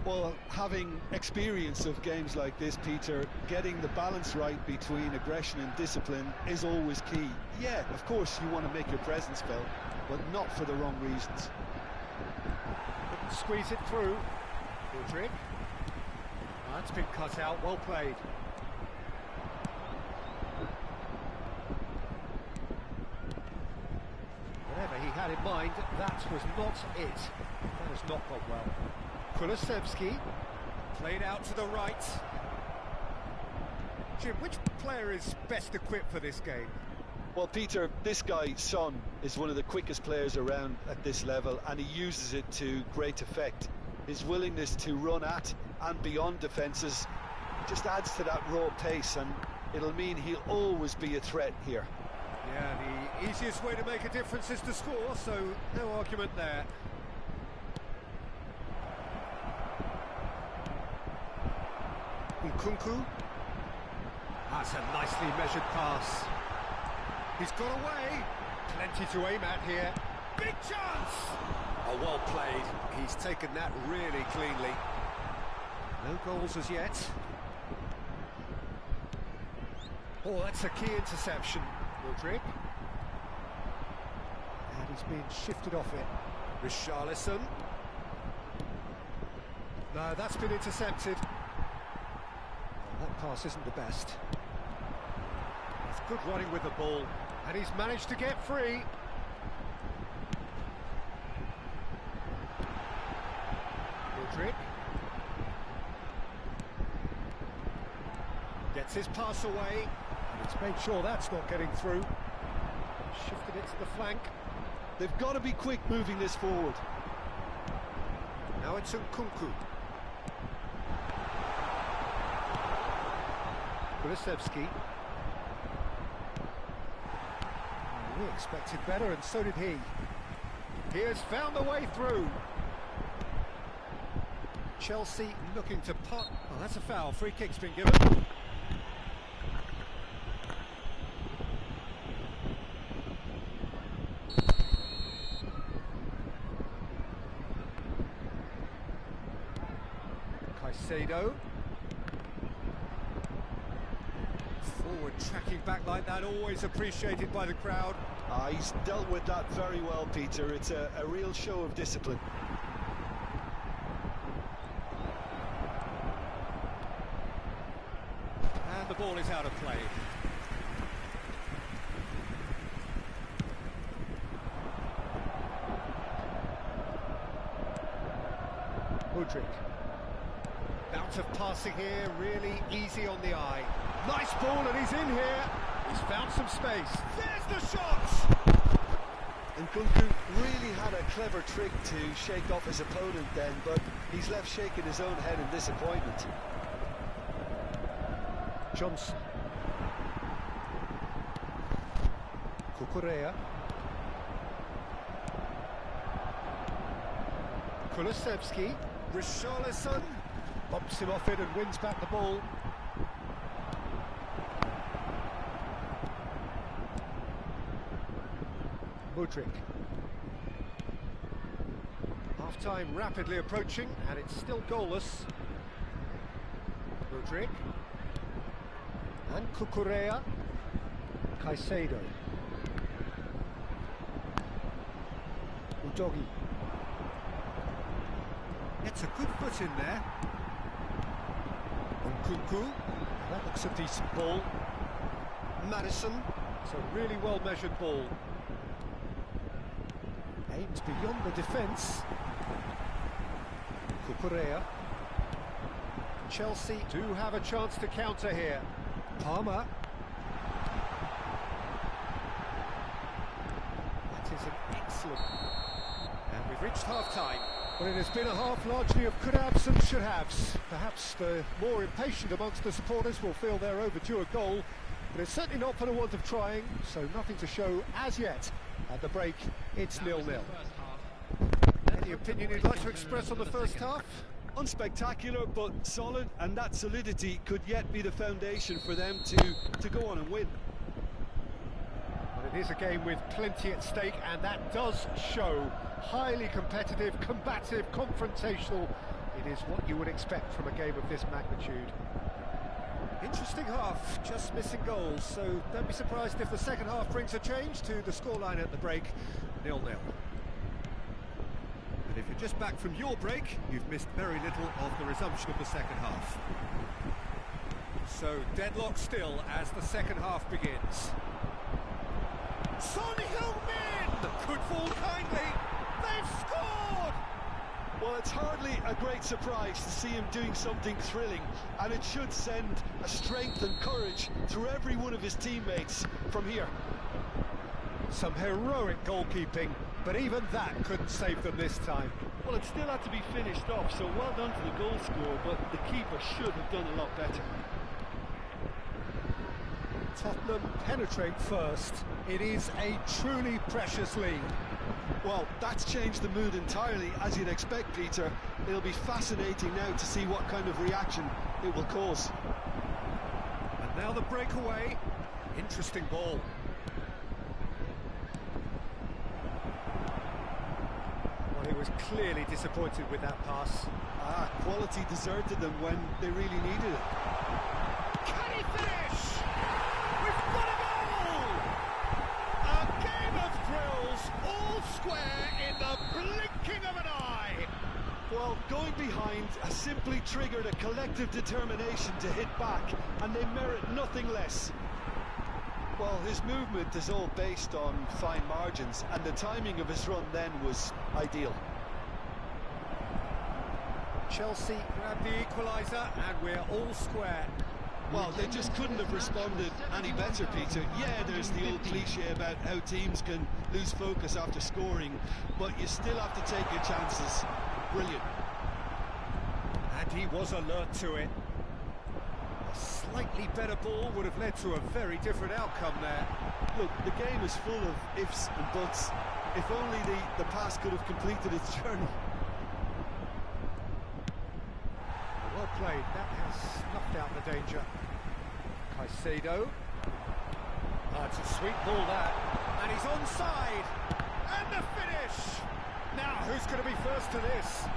Well, having experience of games like this, Peter, getting the balance right between aggression and discipline is always key. Yeah, of course you want to make your presence felt, but not for the wrong reasons. Couldn't squeeze it through. Mudryk. That's been cut out, well played. Whatever he had in mind, that was not it. That has not gone well. Kulusevski, played out to the right. Jim, which player is best equipped for this game? Well, Peter, this guy, Son, is one of the quickest players around at this level, and he uses it to great effect. His willingness to run at and beyond defences just adds to that raw pace, and it'll mean he'll always be a threat here. Yeah, the easiest way to make a difference is to score, so no argument there. Nkunku. That's a nicely measured pass. He's got away. Plenty to aim at here. Big chance! Oh, well played. He's taken that really cleanly. No goals as yet. Oh, that's a key interception. Mudryk. And he's been shifted off it. Richarlison. No, that's been intercepted. That pass isn't the best. It's good running with the ball, and he's managed to get free. Mudryk gets his pass away, and it's made sure that's not getting through. Shifted it to the flank. They've got to be quick moving this forward. Now it's Nkunku. Kulusevski. We expected better, and so did he. He has found the way through. Chelsea looking to putt. Oh, that's a foul. Free kick's been given. Caicedo. Forward tracking back like that, always appreciated by the crowd. He's dealt with that very well, Peter. It's a real show of discipline. And the ball is out of play. Mudryk. Bout of passing here, really easy on the eye. Nice ball, and he's in here. He's found some space. There's the shot! And Nkunku really had a clever trick to shake off his opponent then, but he's left shaking his own head in disappointment. Johnson. Cucurella. Kulusevski. Richarlison bumps him off it and wins back the ball. Mudryk. Half-time rapidly approaching, and it's still goalless. Rodrigue. And Cucurella. Caicedo. Udogi. Gets a good foot in there. Nkunku. That looks a decent ball. Madison. It's a really well-measured ball. Aims beyond the defence. Cucurella. Chelsea do have a chance to counter here. Palmer. That is an excellent... And we've reached half-time. Well, it has been a half largely of could-haves and should-haves. Perhaps the more impatient amongst the supporters will feel they're overdue a goal, but it's certainly not for the want of trying, so nothing to show as yet. At the break, it's 0-0. Any opinion you'd like to express on the first half? Unspectacular, but solid, and that solidity could yet be the foundation for them to go on and win. Well, it is a game with plenty at stake, and that does show. Highly competitive, combative, confrontational. It is what you would expect from a game of this magnitude. Interesting half, just missing goals, so don't be surprised if the second half brings a change to the scoreline at the break, 0-0. And if you're just back from your break, you've missed very little of the resumption of the second half. So, deadlock still as the second half begins. Son Heung-min could fall kindly. They've scored! Well, it's hardly a great surprise to see him doing something thrilling, and it should send a strength and courage through every one of his teammates from here. Some heroic goalkeeping, but even that couldn't save them this time. Well, it still had to be finished off, so well done to the goal scorer, but the keeper should have done a lot better. Tottenham penetrate first. It is a truly precious lead. Well, that's changed the mood entirely, as you'd expect, Peter. It'll be fascinating now to see what kind of reaction it will cause. And now the breakaway. Interesting ball. Well, he was clearly disappointed with that pass. Quality deserted them when they really needed it. Can he finish? We've got a goal! A game of thrills, all square in the blinking of an eye. Well, going behind has simply triggered a collective determination to hit back, and they merit nothing less. Well, his movement is all based on fine margins, and the timing of his run then was ideal. Chelsea grab the equaliser, and we're all square. Well, they just couldn't have responded any better, Peter. Yeah, there's the old cliche about how teams can lose focus after scoring, but you still have to take your chances. Brilliant. And he was alert to it. A slightly better ball would have led to a very different outcome there. Look, the game is full of ifs and buts. If only the pass could have completed its journey. Well played, that has snuffed out the danger. Caicedo. It's a sweet ball that. And he's onside. And the finish! Now, who's going to be first to this?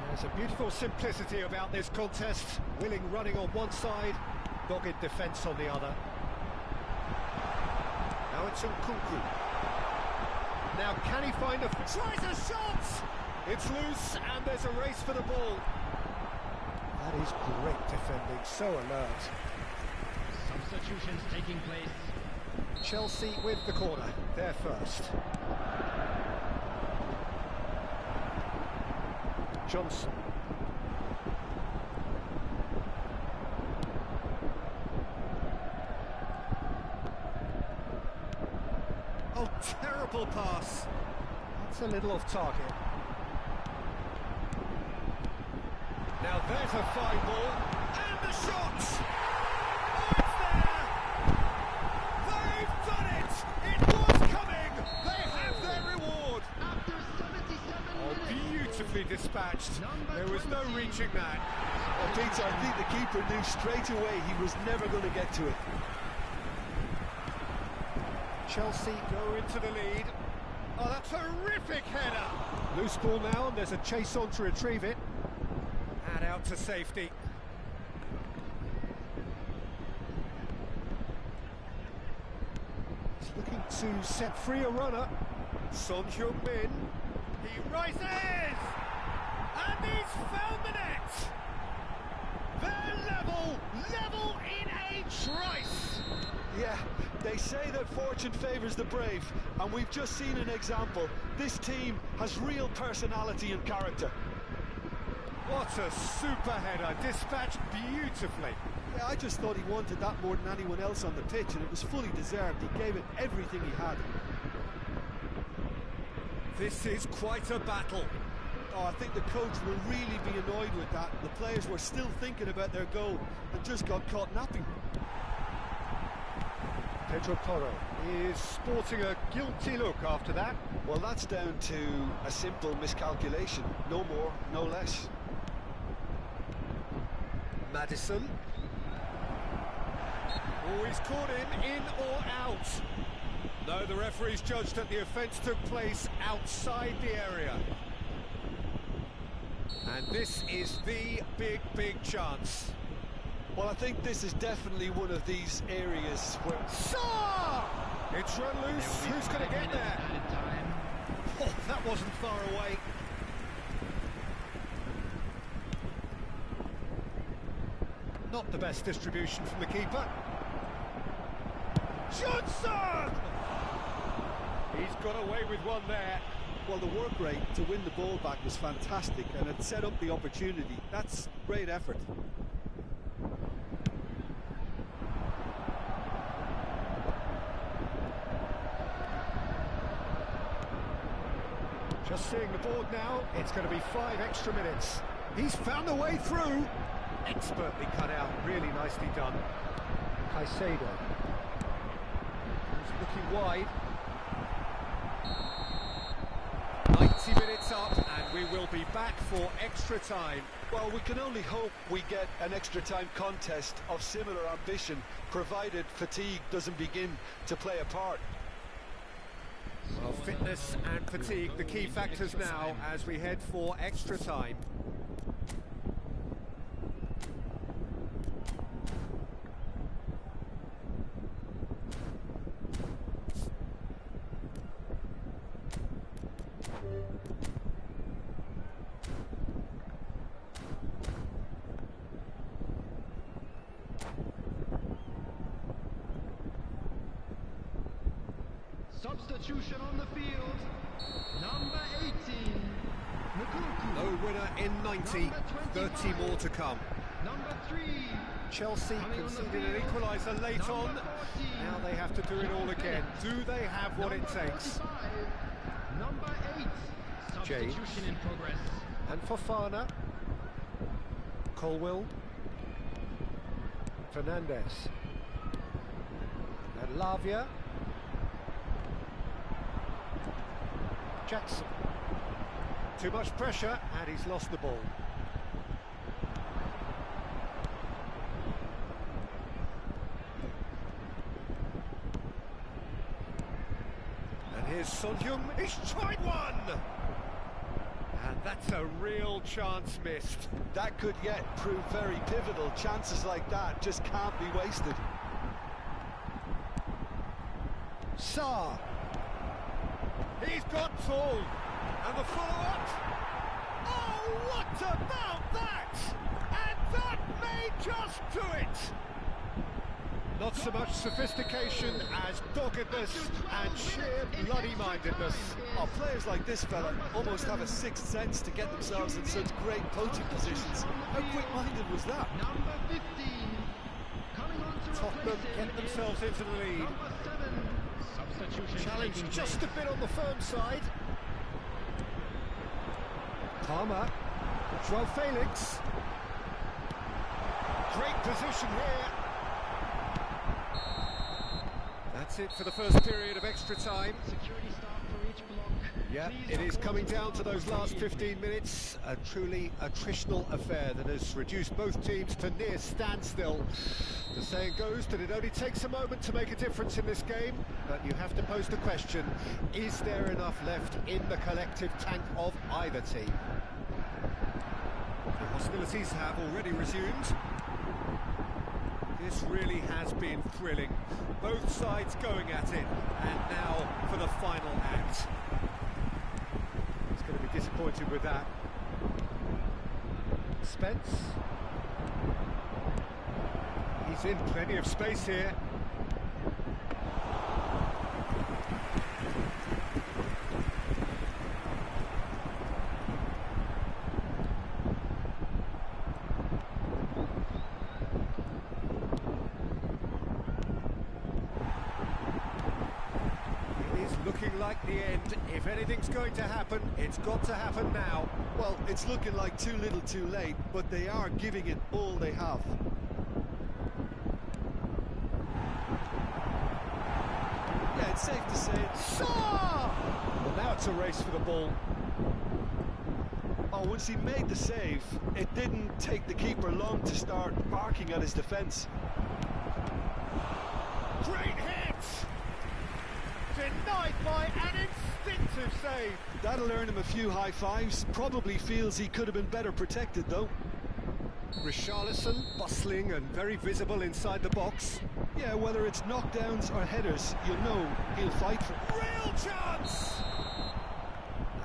There's a beautiful simplicity about this contest. Willing running on one side, dogged defence on the other. Now it's Nkunku. Now can he find a... Tries a shot! It's loose and there's a race for the ball. That is great defending, so alert. Substitutions taking place. Chelsea with the corner, they're first. Johnson. Oh, terrible pass. That's a little off target. Now there's a fine ball, and the shot! Oh, it's there! They've done it! It was coming! They have their reward! After 77 Oh, beautifully dispatched. There was no reaching that. Well, Peter, I think the keeper knew straight away he was never going to get to it. Chelsea go into the lead. Oh, that terrific header! Loose ball now, and there's a chase on to retrieve it. And out to safety. He's looking to set free a runner. Son Heung-min. He rises! And he's found the net! They're level in a trice! Yeah, they say that fortune favours the brave, and we've just seen an example. This team has real personality and character. What a super header, dispatched beautifully. Yeah, I just thought he wanted that more than anyone else on the pitch, and it was fully deserved. He gave it everything he had. This is quite a battle. Oh, I think the coach will really be annoyed with that. The players were still thinking about their goal and just got caught napping. Pedro Porro is sporting a guilty look after that. Well, that's down to a simple miscalculation. No more, no less. Madison. Oh, he's caught him in or out. No, the referee's judged that the offence took place outside the area. And this is the big chance. Well, I think this is definitely one of these areas where... Saw! It's run loose. Who's going to get there? Oh, that wasn't far away. Not the best distribution from the keeper. Johnson! He's got away with one there. Well, the work rate to win the ball back was fantastic, and it set up the opportunity. That's great effort. Just seeing the board now, it's going to be 5 extra minutes. He's found a way through. Expertly cut out, really nicely done. Caicedo. He's looking wide. 90 minutes up, and we will be back for extra time. Well, we can only hope we get an extra time contest of similar ambition, provided fatigue doesn't begin to play a part. Well, fitness and fatigue, the key factors now as we head for extra time. Substitution on the field. Number 18, Nkunku. No winner in 90, 30 more to come. Number 3. Chelsea conceded an equaliser late on. Now they have to do it all again. Do they have what it takes? Number 8. Substitution James. in progress. And Fofana. Colwill. Fernandez. And Lavia. Jackson. Too much pressure, and he's lost the ball. And here's Son Heung. He's tried one! And that's a real chance missed. That could yet prove very pivotal. Chances like that just can't be wasted. Sarr. He's got tall. And the follow-up. Oh, what about that? And that may just do it. Not so much sophistication as doggedness and sheer bloody-mindedness. Oh, players like this fella almost have a sixth sense to get themselves in such great poaching positions. How quick-minded was that? Number 15. Coming on to Tottenham replace him get is themselves into the lead. Number 7. Substitution Challenge taking just place. a bit on the firm side. Palmer. Joao Felix. Great position here. That's it for the first period of extra time. Security staff for each block. Yeah, it is coming down to those last 15 minutes. A truly attritional affair that has reduced both teams to near standstill. The saying goes that it only takes a moment to make a difference in this game, but you have to pose the question, is there enough left in the collective tank of either team? The hostilities have already resumed. This really has been thrilling. Both sides going at it, and now for the final act. He's going to be disappointed with that. Spence. He's in plenty of space here. Looking like the end. If anything's going to happen, it's got to happen now. Well, it's looking like too little too late, but they are giving it all they have. Yeah, it's safe to say it. Well, now it's a race for the ball. Oh, once he made the save, it didn't take the keeper long to start barking at his defence. Great hit! Denied by an instinctive save. That'll earn him a few high fives. Probably feels he could have been better protected, though. Richarlison bustling and very visible inside the box. Yeah, whether it's knockdowns or headers, you'll know he'll fight for it. Real chance!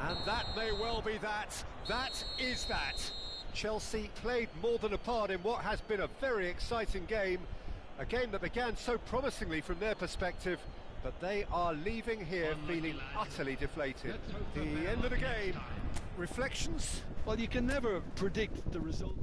And that may well be that. That is that. Chelsea played more than a part in what has been a very exciting game. A game that began so promisingly from their perspective, but they are leaving here feeling utterly deflated. The end of the game. Reflections? Well, you can never predict the result.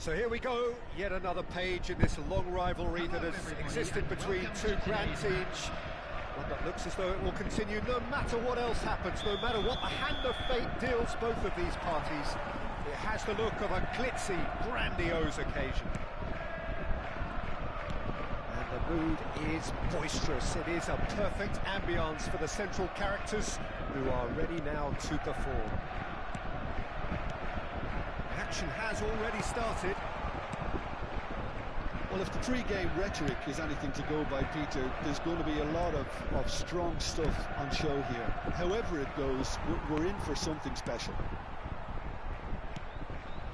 So here we go, yet another page in this long rivalry that has existed between two grand teams. One that looks as though it will continue no matter what else happens, no matter what the hand of fate deals both of these parties. It has the look of a glitzy, grandiose occasion. And the mood is boisterous. It is a perfect ambience for the central characters who are ready now to perform. Action has already started. Well, if the pre-game rhetoric is anything to go by, Peter, there's going to be a lot of strong stuff on show here. However it goes, we're in for something special.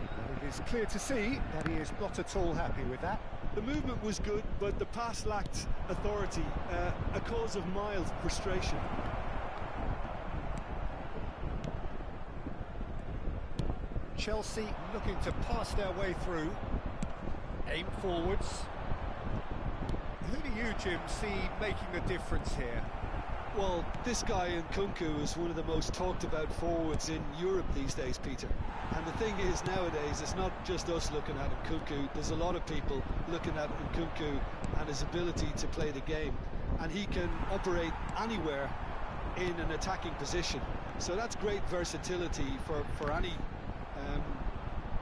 And it is clear to see that he is not at all happy with that. The movement was good, but the pass lacked authority, a cause of mild frustration. Chelsea looking to pass their way through. Aim forwards. Who do you, Jim, see making the difference here? Well, this guy Nkunku is one of the most talked about forwards in Europe these days, Peter. And the thing is, nowadays, it's not just us looking at Nkunku. There's a lot of people looking at Nkunku and his ability to play the game. And he can operate anywhere in an attacking position. So that's great versatility for any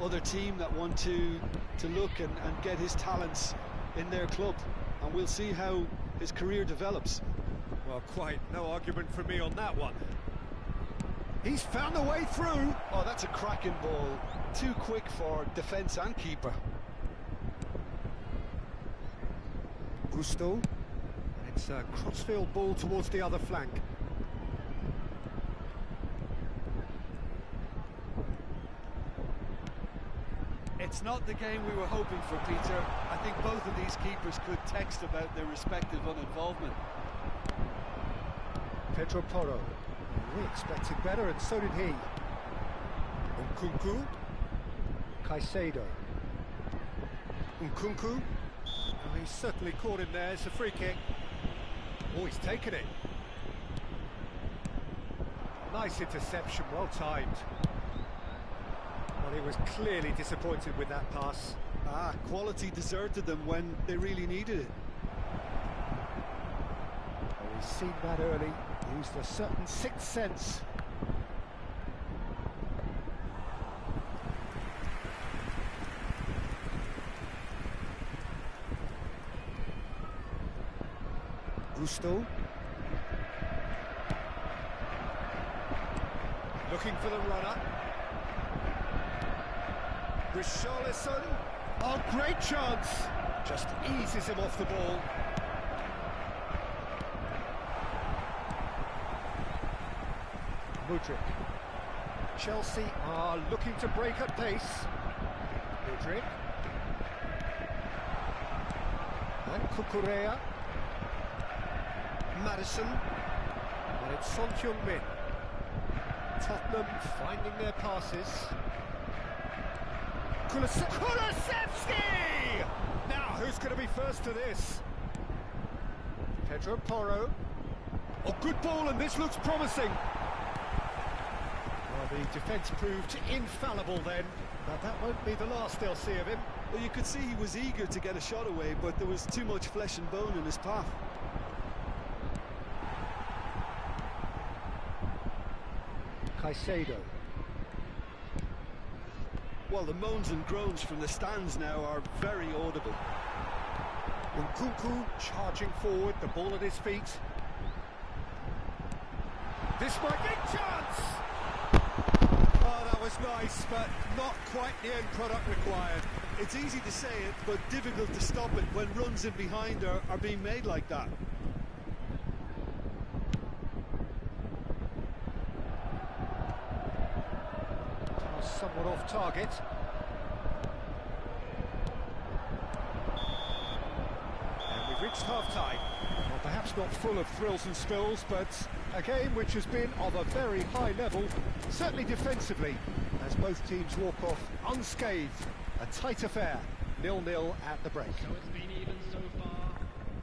other team that want to look and get his talents in their club. And we'll see how his career develops. Well, quite no argument from me on that one. He's found a way through. Oh, that's a cracking ball. Too quick for defence and keeper. Gusto. And it's a crossfield ball towards the other flank. It's not the game we were hoping for, Peter. I think both of these keepers could text about their respective uninvolvement. Pedro Porro. We expected better, and so did he. Nkunku. Caicedo. Nkunku. Oh, he's certainly caught him there. It's a free kick. Oh, he's taken it. Nice interception, well timed. Well, he was clearly disappointed with that pass. Quality deserted them when they really needed it. Oh, he's seen that early. Used a certain sixth sense. Gusto. Looking for the runner. Richarlison. Oh, great chance. Just eases him off the ball. Mudryk. Chelsea are looking to break at pace. Mudryk. And Cucurella. Madison. And it's Son Heung-min. Tottenham finding their passes. Kulusevski! Now, who's going to be first to this? Pedro Porro. Oh, good ball, and this looks promising. Well, the defence proved infallible then, but that won't be the last they'll see of him. Well, you could see he was eager to get a shot away, but there was too much flesh and bone in his path. Caicedo. Well, the moans and groans from the stands now are very audible. Nkunku charging forward, the ball at his feet. This might be a chance! Oh, that was nice, but not quite the end product required. It's easy to say it, but difficult to stop it when runs in behind are being made like that. Somewhat off target. And we've reached half-time. Well, perhaps not full of thrills and spills, but a game which has been of a very high level, certainly defensively, as both teams walk off unscathed. A tight affair, 0-0 at the break. So it's been even so far.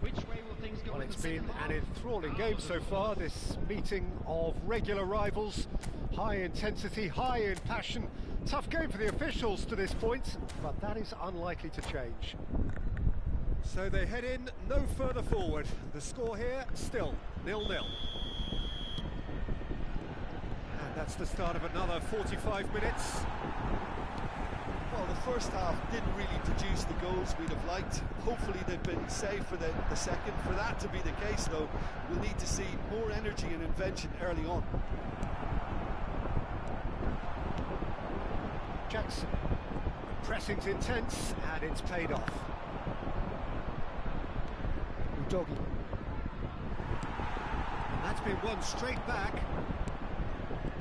Which way will things go? Well, it's been an enthralling game so far, this meeting of regular rivals. High intensity, high in passion, Tough game for the officials to this point, but that is unlikely to change. So they head in no further forward. The score here still 0-0. And that's the start of another 45 minutes. Well, the first half didn't really produce the goals we'd have liked. Hopefully they've been saved for the second. For that to be the case, though, we'll need to see more energy and invention early on. Jackson. Pressing's intense, and it's paid off. Udogi. That's been won straight back.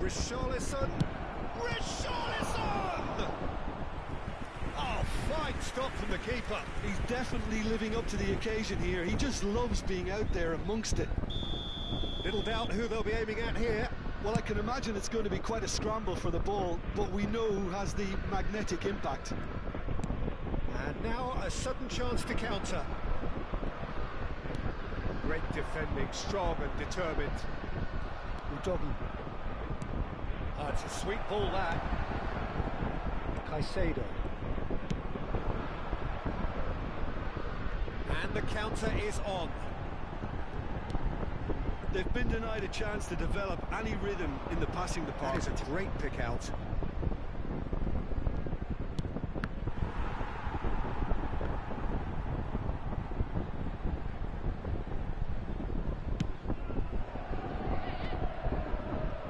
Richarlison! Richarlison! Oh, fine stop from the keeper. He's definitely living up to the occasion here. He just loves being out there amongst it. Little doubt who they'll be aiming at here. Well, I can imagine it's going to be quite a scramble for the ball, but we know who has the magnetic impact. And now a sudden chance to counter. Great defending, strong and determined. Udogi. Oh, it's a sweet ball, that. Caicedo. And the counter is on. They've been denied a chance to develop any rhythm in the passing department. That is a great pick out.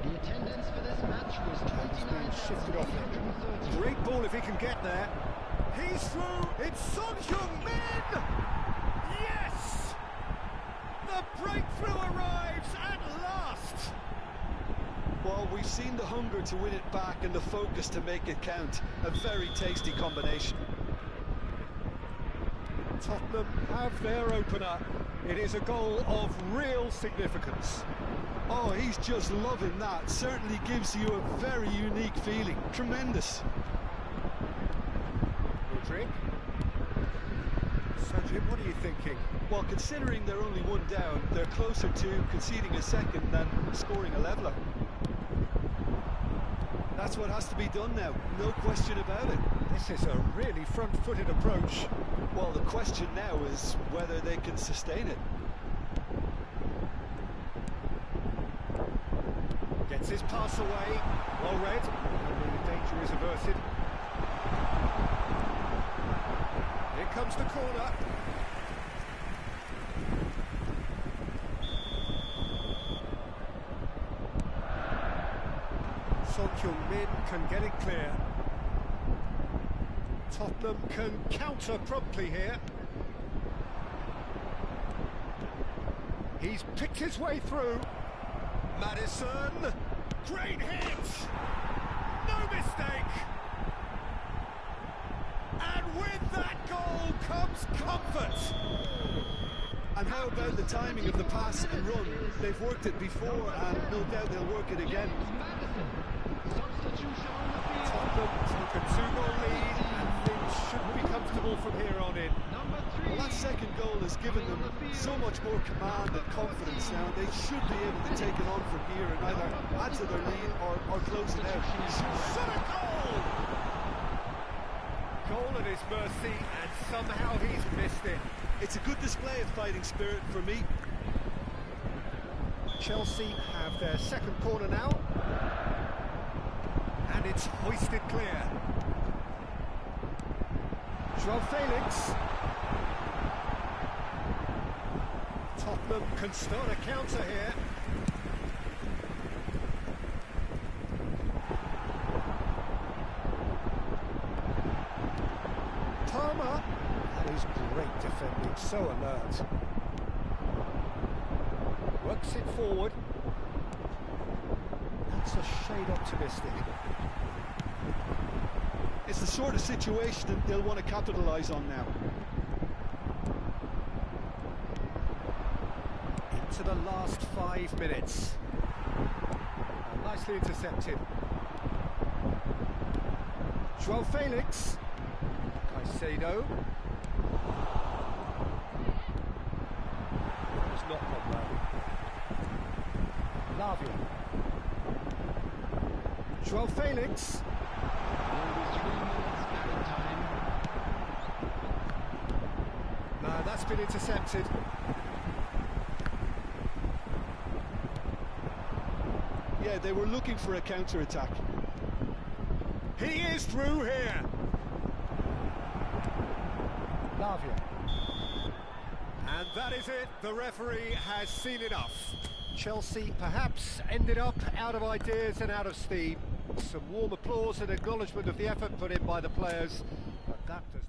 The attendance for this match was 29,830. Great ball if he can get there. He's through. It's Son Heung-min. Yes! The breakthrough arrives at last. Well, we've seen the hunger to win it back and the focus to make it count. A very tasty combination. Tottenham have their opener. It is a goal of real significance. Oh, he's just loving that. Certainly gives you a very unique feeling. Tremendous. Rodrigue. So, Jim, what are you thinking? Well, considering they're only one down, they're closer to conceding a second than scoring a leveller. That's what has to be done now, no question about it. This is a really front-footed approach. Well, the question now is whether they can sustain it. Gets his pass away. Well read. And the danger is averted. Here comes the corner. Son Heung-min can get it clear. Tottenham can counter promptly here. He's picked his way through. Maddison, great hit! No mistake! And with that goal comes comfort! And how about the timing of the pass and run? They've worked it before and no doubt they'll work it again. Tottenham took a 2-goal lead and things should be comfortable from here on in. Well, that second goal has given them so much more command and confidence now, and they should be able to take it on from here and either add to their lead or close it out. Shot a goal! Goal at his mercy, and somehow he's missed it. It's a good display of fighting spirit for me. Chelsea have their second corner now. And it's hoisted clear. João Felix. Tottenham can start a counter here. Palmer. That is great defending, so alert. Works it forward. That's a shade optimistic. It's the sort of situation that they'll want to capitalise on now. Into the last 5 minutes. Oh, nicely intercepted. João Felix. Caicedo. It's not gone well. Lavia. João Felix. been intercepted. Yeah, they were looking for a counter-attack. He is through here. Lavia. And that is it. The referee has seen enough. Chelsea perhaps ended up out of ideas and out of steam. Some warm applause and acknowledgement of the effort put in by the players, but that does...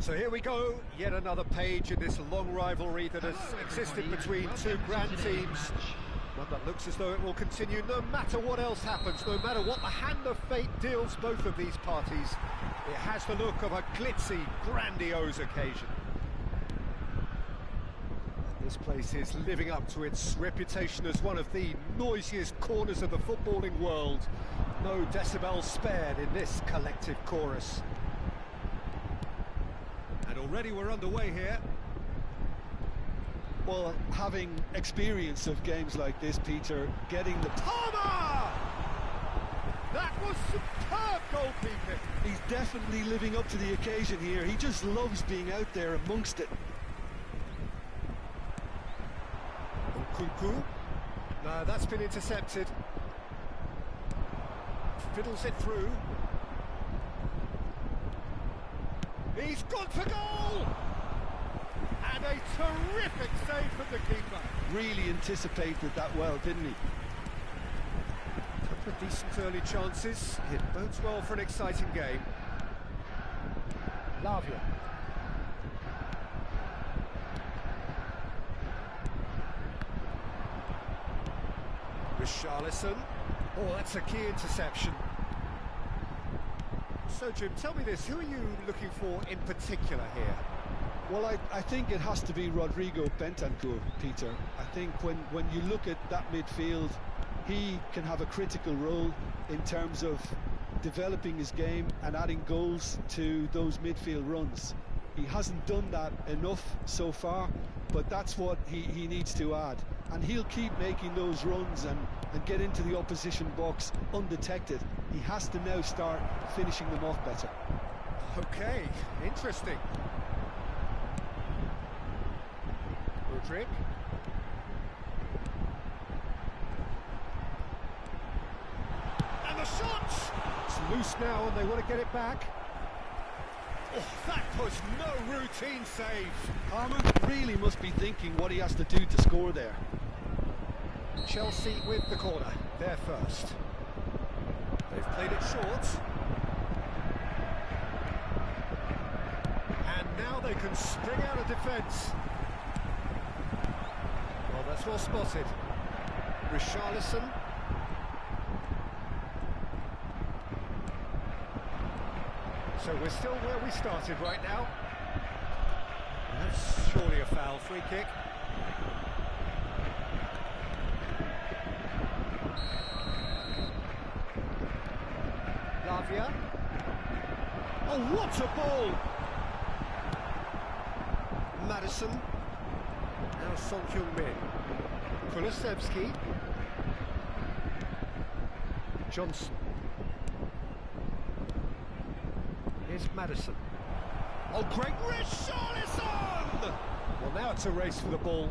So here we go, yet another page in this long rivalry that has existed between two grand teams. One that looks as though it will continue no matter what else happens, no matter what the hand of fate deals both of these parties. It has the look of a glitzy, grandiose occasion. This place is living up to its reputation as one of the noisiest corners of the footballing world. No decibels spared in this collective chorus. And already we're underway here. Well, having experience of games like this, Peter, getting the... Palmer! That was superb goalkeeping. He's definitely living up to the occasion here. He just loves being out there amongst it. Nkunku. No, that's been intercepted. Fiddles it through. He's gone for goal! And a terrific save from the keeper. Really anticipated that well, didn't he? Couple of decent early chances. It bodes well for an exciting game. Lavia. Richarlison. Oh, that's a key interception. So, Jim, tell me this, who are you looking for in particular here? Well, I think it has to be Rodrigo Bentancur, Peter. I think when you look at that midfield, he can have a critical role in terms of developing his game and adding goals to those midfield runs. He hasn't done that enough so far, but that's what he needs to add. And he'll keep making those runs and get into the opposition box undetected. He has to now start finishing them off better. Okay, interesting. Rodrigo. And the shot! It's loose now and they want to get it back. Oh, that was no routine save. Harman really must be thinking what he has to do to score there. Chelsea with the corner, they're first. They've played it short. And now they can spring out of defence. Well, that's well spotted. Richarlison. So we're still where we started right now. That's surely a foul, free kick. Lavia. Oh, what a ball! Madison. Now Son Heung-min. Kulusevski. Johnson. Here's Madison. Oh, great Richarlison! Well, now it's a race for the ball.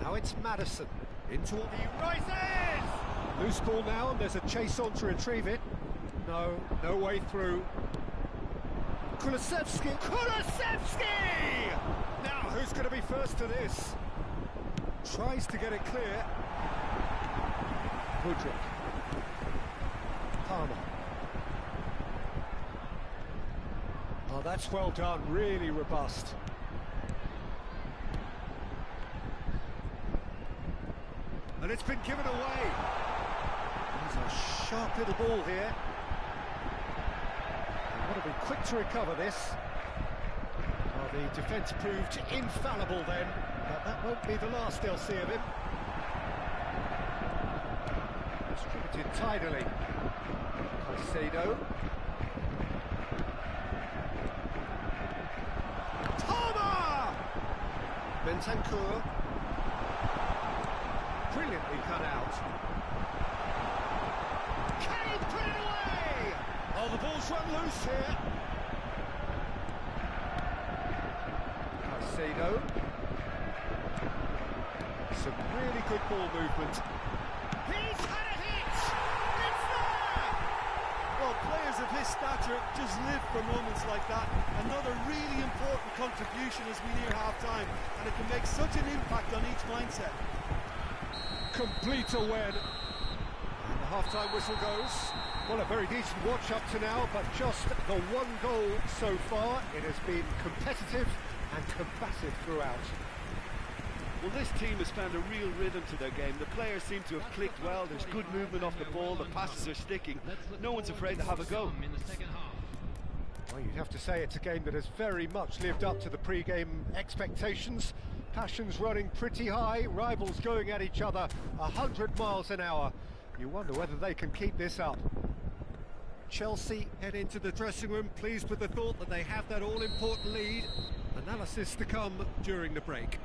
Now it's Madison. Into all the rises! Loose ball now, and there's a chase on to retrieve it. No way through. Kulusevski! Kulusevski! Now, who's going to be first to this? Tries to get it clear. Woodrick. Palmer. Oh, that's well done, really robust. And it's been given away. There's a sharp little ball here. They want to be quick to recover this. Well, the defence proved infallible then, but that won't be the last they'll see of him. Distributed tidily. Caicedo. Bentancur. Brilliantly cut out. Can he put it away? Oh, the ball's run loose here. Caicedo. Some really good ball movement. He's had a hit! It's there! Well, players of his stature just live for moments like that. Another really important contribution as we near half-time, and it can make such an impact on each mindset. Complete awareness. And the half-time whistle goes. Well, a very decent watch up to now, but just the one goal so far. It has been competitive and combative throughout. Well, this team has found a real rhythm to their game. The players seem to have clicked well. There's good movement off the ball. The passes are sticking. No one's afraid to have a go. Well, you'd have to say it's a game that has very much lived up to the pre-game expectations. Passions running pretty high, rivals going at each other 100 miles an hour. You wonder whether they can keep this up. Chelsea head into the dressing room pleased with the thought that they have that all-important lead. Analysis to come during the break.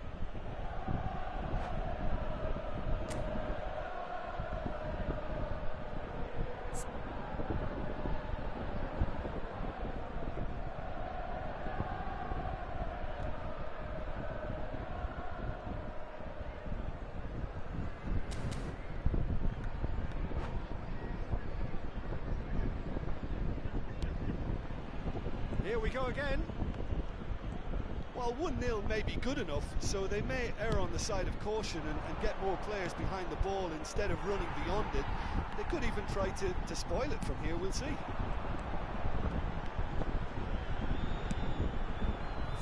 Here we go again. Well, 1-0 may be good enough, so they may err on the side of caution and get more players behind the ball instead of running beyond it. They could even try to spoil it from here, we'll see.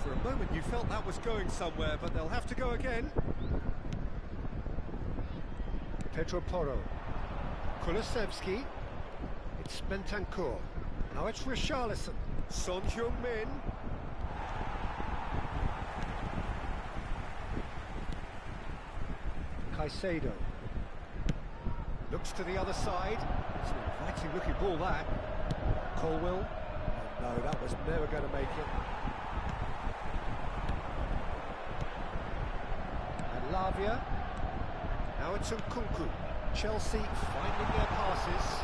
For a moment you felt that was going somewhere, but they'll have to go again. Pedro Porro. Kulusevski. It's Bentancur. Now it's Richarlison. Son Heung-min. Caicedo. Looks to the other side. It's an inviting looking ball, that. Colwill. Oh, no, that was never going to make it. And Lavia. Now it's Nkunku. Chelsea finding their passes.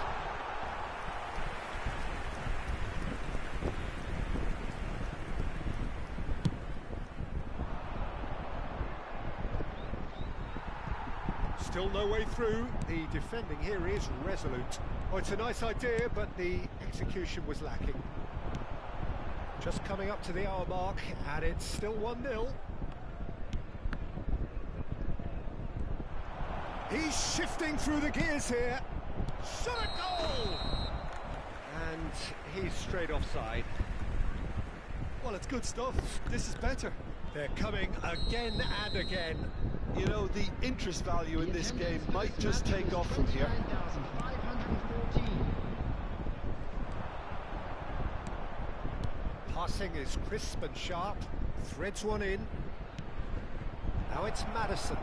Still no way through. The defending here is resolute. Oh, it's a nice idea, but the execution was lacking. Just coming up to the hour mark, and it's still 1-0. He's shifting through the gears here. Shot a goal! And he's straight offside. Well, it's good stuff. This is better. They're coming again and again. You know, the interest value in this game might just take off from here. Passing is crisp and sharp. Threads one in. Now it's Maddison.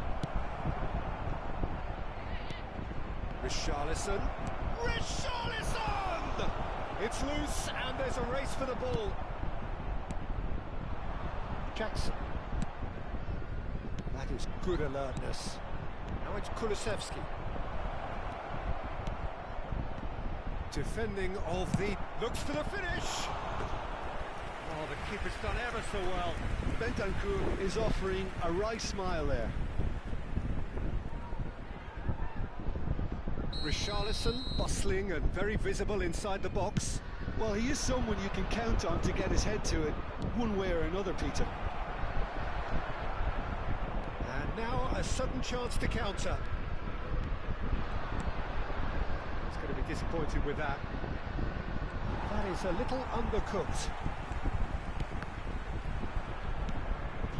Richarlison. Richarlison! It's loose and there's a race for the ball. Jackson. That is good alertness. Now it's Kulusevski. Defending of the... Looks for the finish! Oh, the keeper's done ever so well. Bentancur is offering a wry smile there. Richarlison, bustling and very visible inside the box. Well, he is someone you can count on to get his head to it, one way or another, Peter. And now a sudden chance to counter. He's going to be disappointed with that. That is a little undercooked.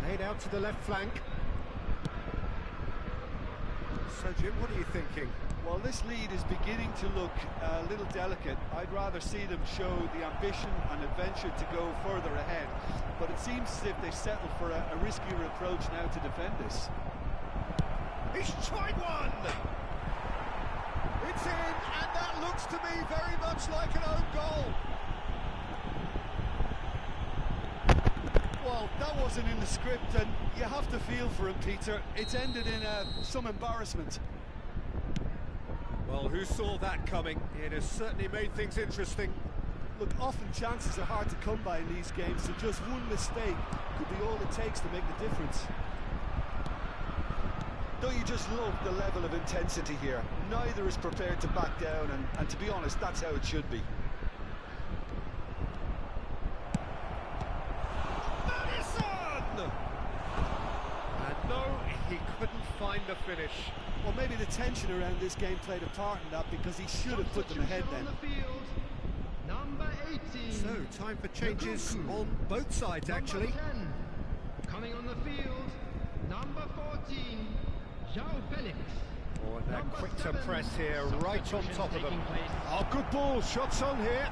Played out to the left flank. So, Jim, what are you thinking? Well, this lead is beginning to look a little delicate. I'd rather see them show the ambition and adventure to go further ahead. But it seems as if they settle for a riskier approach now to defend this. He's tried one! It's in, and that looks to me very much like an own goal. Well, that wasn't in the script, and you have to feel for him, Peter. It's ended in some embarrassment. Well, who saw that coming? It has certainly made things interesting. Look, often chances are hard to come by in these games, so just one mistake could be all it takes to make the difference. Don't you just love the level of intensity here? Neither is prepared to back down, and to be honest, that's how it should be. Maddison! And no, he couldn't find the finish. Well, maybe the tension around this game played a part in that, because he should have put them ahead then. Number 18. So, time for changes on both sides, actually. Number 10. Coming on the field, number 14, João Felix. Oh, and they're Number quick to 7. press here, right on top of them. Taking place. Oh, good ball, shots on here.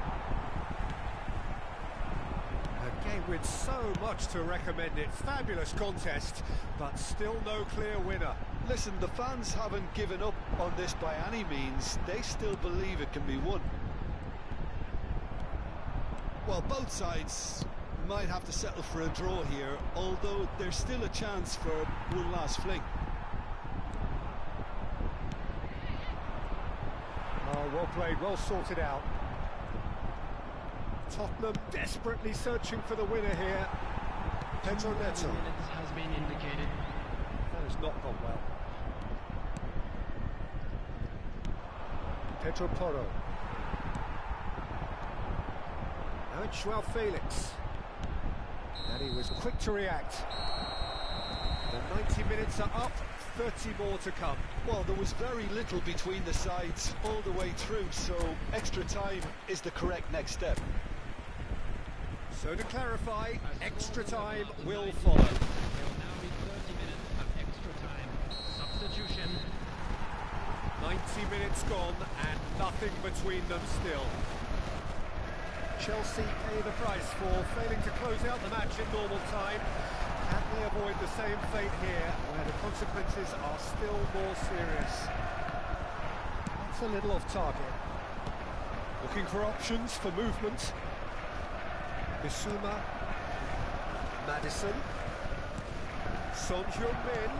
A game with so much to recommend it. Fabulous contest, but still no clear winner. Listen, the fans haven't given up on this by any means. They still believe it can be won. Well, both sides might have to settle for a draw here, although there's still a chance for one last fling. Oh, well played, well sorted out. Tottenham desperately searching for the winner here. Pedro Neto. Minutes has been indicated. That has not gone well. Pedro Porro. Now it's João Felix. And he was quick to react. The 90 minutes are up, 30 more to come. Well, there was very little between the sides all the way through, so extra time is the correct next step. So to clarify, extra time will follow. There will now be 30 minutes of extra time. Substitution. 90 minutes gone and nothing between them still. Chelsea pay the price for failing to close out the match in normal time. Can they avoid the same fate here, where the consequences are still more serious? That's a little off target. Looking for options for movement. Bissouma. Maddison. Son Heung-min.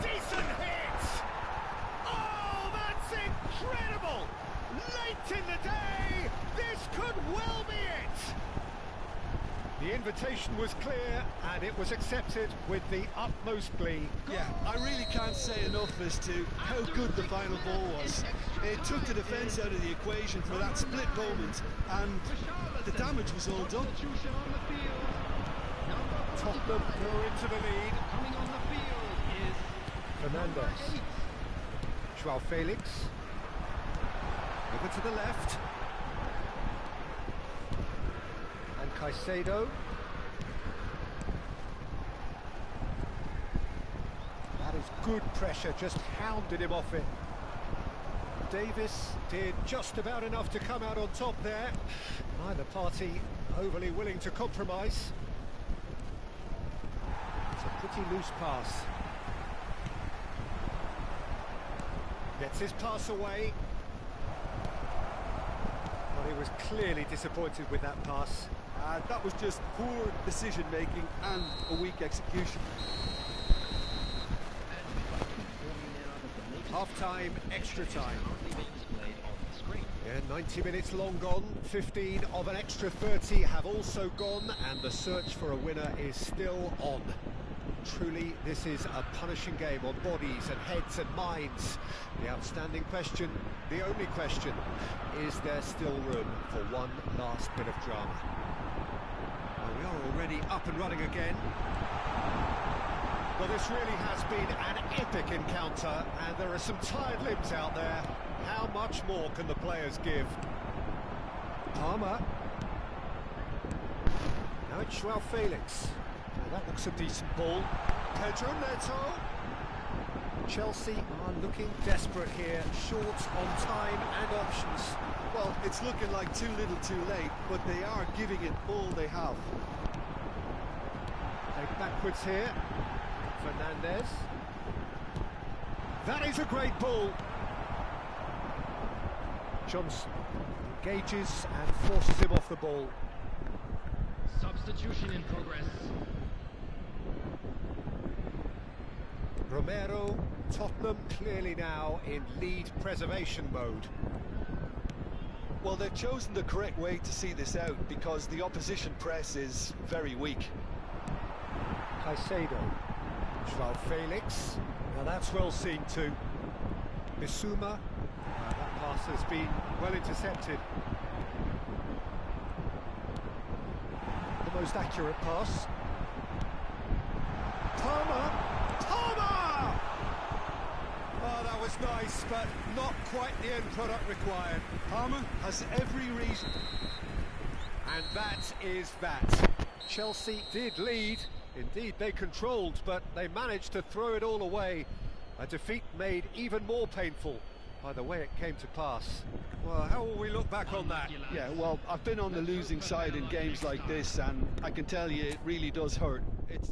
Decent hit! Oh, that's incredible! Late in the day, this could well be it! The invitation was clear, and it was accepted with the utmost glee. Yeah, I really can't say enough as to how good the final ball was. It took the defence out of the equation for that split moment, and the damage was all done. Tottenham go into the lead. Coming on the field is Fernandes. Joao Felix. Over to the left. And Caicedo. That is good pressure, just hounded him off it. Davis did just about enough to come out on top there. Neither party overly willing to compromise. It's a pretty loose pass. Gets his pass away. But he was clearly disappointed with that pass. That was just poor decision-making and a weak execution. Half-time, extra time. Yeah, 90 minutes long gone, 15 of an extra 30 have also gone, and the search for a winner is still on. Truly, this is a punishing game on bodies and heads and minds. The outstanding question, the only question, is there still room for one last bit of drama? Well, we are already up and running again. Well, this really has been an epic encounter, and there are some tired limbs out there. How much more can the players give? Palmer. Now it's Joao Felix. Well, that looks a decent ball. Pedro Neto. Chelsea are looking desperate here, short on time and options. Well, it's looking like too little too late, but they are giving it all they have. Take backwards here. Fernandes. That is a great ball. Johnson engages and forces him off the ball. substitution in progress. Romero, Tottenham clearly now in lead preservation mode. Well, they've chosen the correct way to see this out because the opposition press is very weak. Caicedo, Joao Felix, now that's well seen too. Bissouma, that pass has been well intercepted. The most accurate pass. Palmer! Palmer! Oh, that was nice, but not quite the end product required. Palmer has every reason. And that is that. Chelsea did lead. Indeed, they controlled, but they managed to throw it all away. A defeat made even more painful by the way it came to pass. Well, how will we look back on that? Yeah, well, I've been on the losing side in games like this, and I can tell you it really does hurt. It's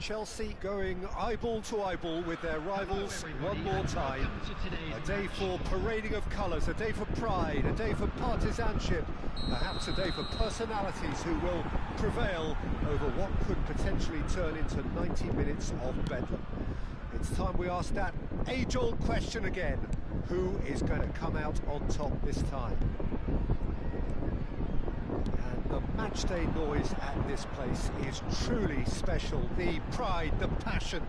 Chelsea going eyeball to eyeball with their rivals one more time. A day for parading of colours, a day for pride, a day for partisanship, perhaps a day for personalities who will prevail over what could potentially turn into 90 minutes of bedlam. It's time we ask that age-old question again. Who is going to come out on top this time? The matchday noise at this place is truly special. The pride, the passion,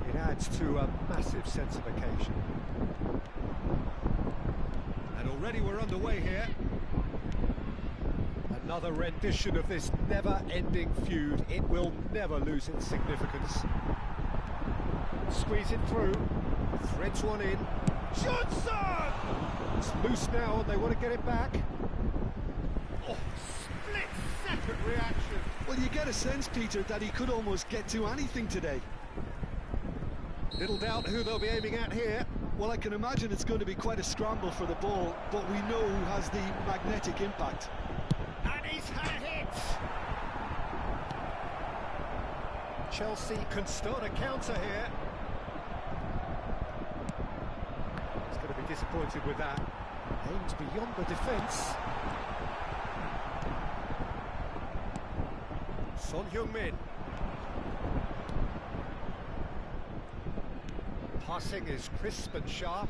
it adds to a massive sense of occasion. And already we're underway here. Another rendition of this never-ending feud. It will never lose its significance. Squeeze it through, threads one in. Johnson! It's loose now and they want to get it back. Split-second reaction. Well, you get a sense, Peter, that he could almost get to anything today. Little doubt who they'll be aiming at here. Well, I can imagine it's going to be quite a scramble for the ball, but we know who has the magnetic impact. And he's had it! Chelsea can start a counter here. He's going to be disappointed with that. Aims beyond the defence. Son Heung-min. Passing is crisp and sharp.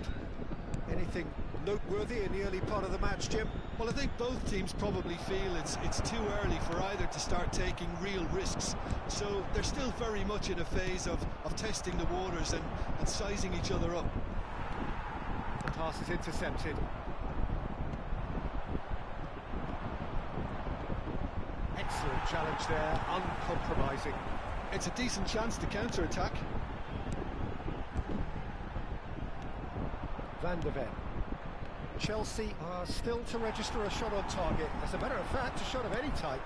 Anything noteworthy in the early part of the match, Jim? Well, I think both teams probably feel it's too early for either to start taking real risks. So they're still very much in a phase of testing the waters and sizing each other up. The pass is intercepted. Excellent challenge there, uncompromising. It's a decent chance to counter-attack. Van de Ven. Chelsea are still to register a shot on target. As a matter of fact, a shot of any type.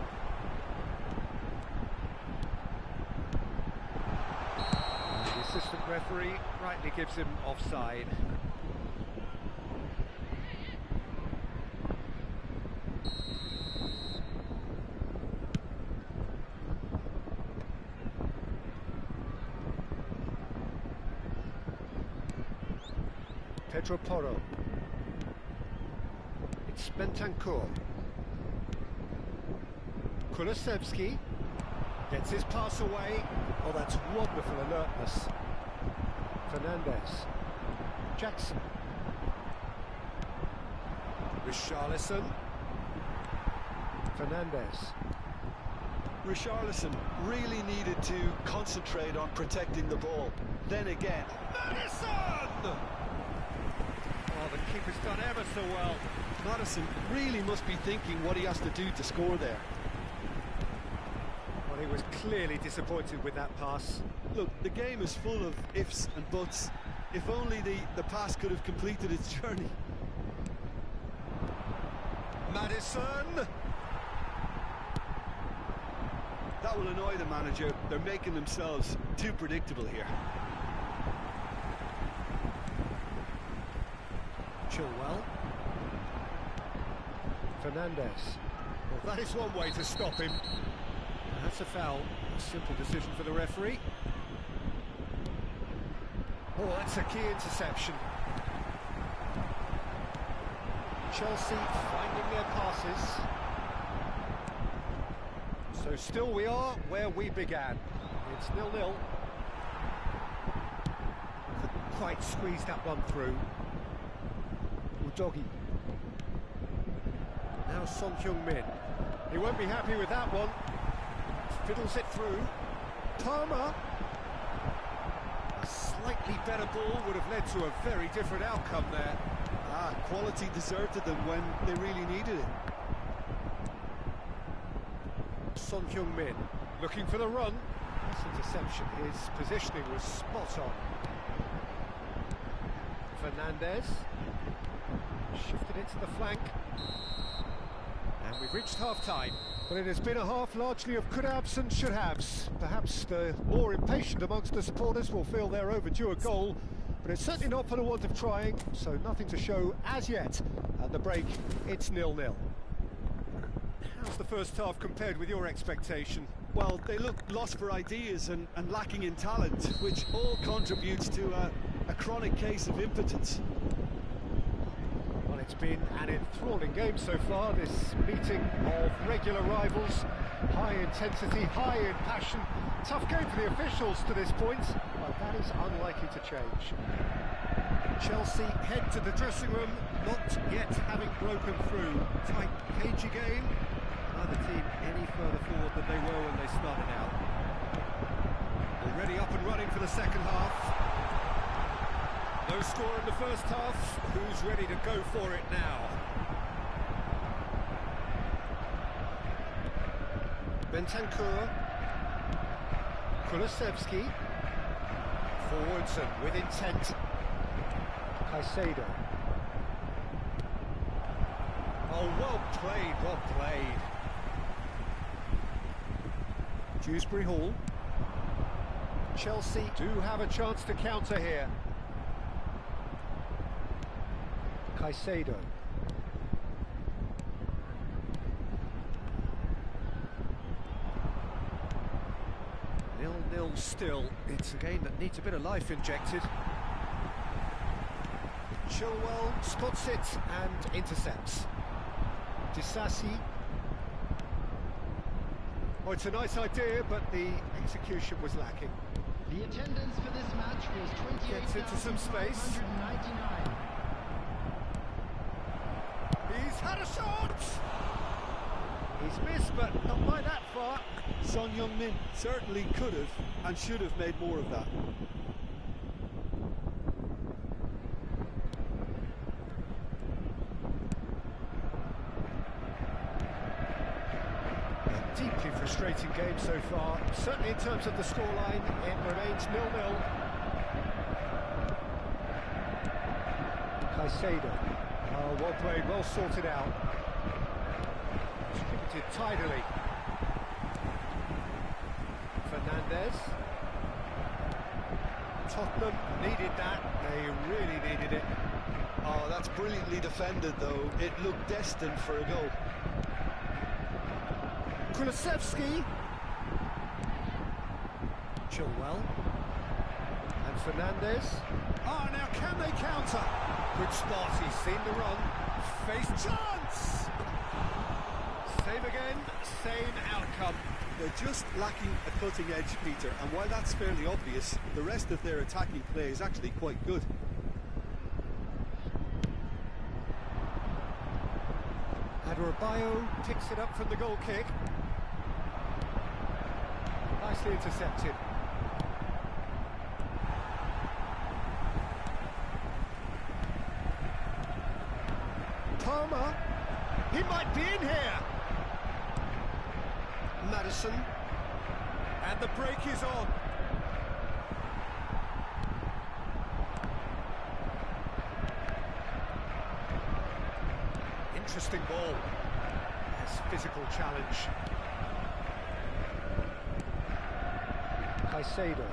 The assistant referee rightly gives him offside. Pedro Porro. It's Bentancur. Kulusevski gets his pass away. Oh, that's wonderful alertness. Fernandez. Jackson. Richarlison. Fernandez. Richarlison really needed to concentrate on protecting the ball. Then again, Madison! Oh, the keeper's done ever so well. Madison really must be thinking what he has to do to score there. Well, he was clearly disappointed with that pass. Look, the game is full of ifs and buts. If only the pass could have completed its journey. Madison! That will annoy the manager. They're making themselves too predictable here. Chilwell. Fernandez. Well, that is one way to stop him. That's a foul. A simple decision for the referee. Oh, that's a key interception. Chelsea finding their passes. So still we are where we began. It's 0-0. Couldn't quite squeeze that one through. Udogi. Now Son Heung-min. He won't be happy with that one. Fiddles it through. Palmer. A slightly better ball would have led to a very different outcome there. Quality deserted them when they really needed it. Son Heung-min looking for the run. That's interception. His positioning was spot on. Fernandez shifted it to the flank. And we've reached half-time. Well, it has been a half largely of could-haves and should-haves. Perhaps the more impatient amongst the supporters will feel they're overdue a goal, but it's certainly not for the want of trying, so nothing to show as yet. At the break, it's 0-0. How What's the first half compared with your expectation? Well, they look lost for ideas and lacking in talent, which all contributes to a chronic case of impotence. Well, it's been an enthralling game so far, this meeting of regular rivals. High intensity, high in passion. Tough game for the officials to this point, but that is unlikely to change. Chelsea head to the dressing room, not yet having broken through. Tight, cagey game. Neither team any further forward than they were when they started out. Already up and running for the second half. No score in the first half. Who's ready to go for it now? Bentancur. Kulusevski. Forwards and with intent. Caicedo. Oh, well played, well played. Dewsbury Hall. Chelsea do have a chance to counter here. Caicedo. 0-0 still. It's a game that needs a bit of life injected. Chilwell spots it and intercepts. Disasi. Oh, it's a nice idea, but the execution was lacking. The attendance for this match was 28,599. Gets into some space. He's had a shot! He's missed, but not by that far. Son Heung-min certainly could have and should have made more of that. A deeply frustrating game so far. Certainly in terms of the scoreline, it remains 0-0. Caicedo. Oh, well played, well sorted out. Distributed tidily. Fernandes. Tottenham needed that. They really needed it. Oh, that's brilliantly defended, though. It looked destined for a goal. Kulusevski. Chilwell. And Fernandes. Ah, now can they counter? Good spot, he's seen the run. Face chance! Same again, same outcome. They're just lacking a cutting edge, Peter, and while that's fairly obvious, the rest of their attacking play is actually quite good. Adebayo picks it up from the goal kick. Nicely intercepted. Palmer, he might be in here. Madison, and the break is on. Interesting ball. Yes, physical challenge. Caicedo.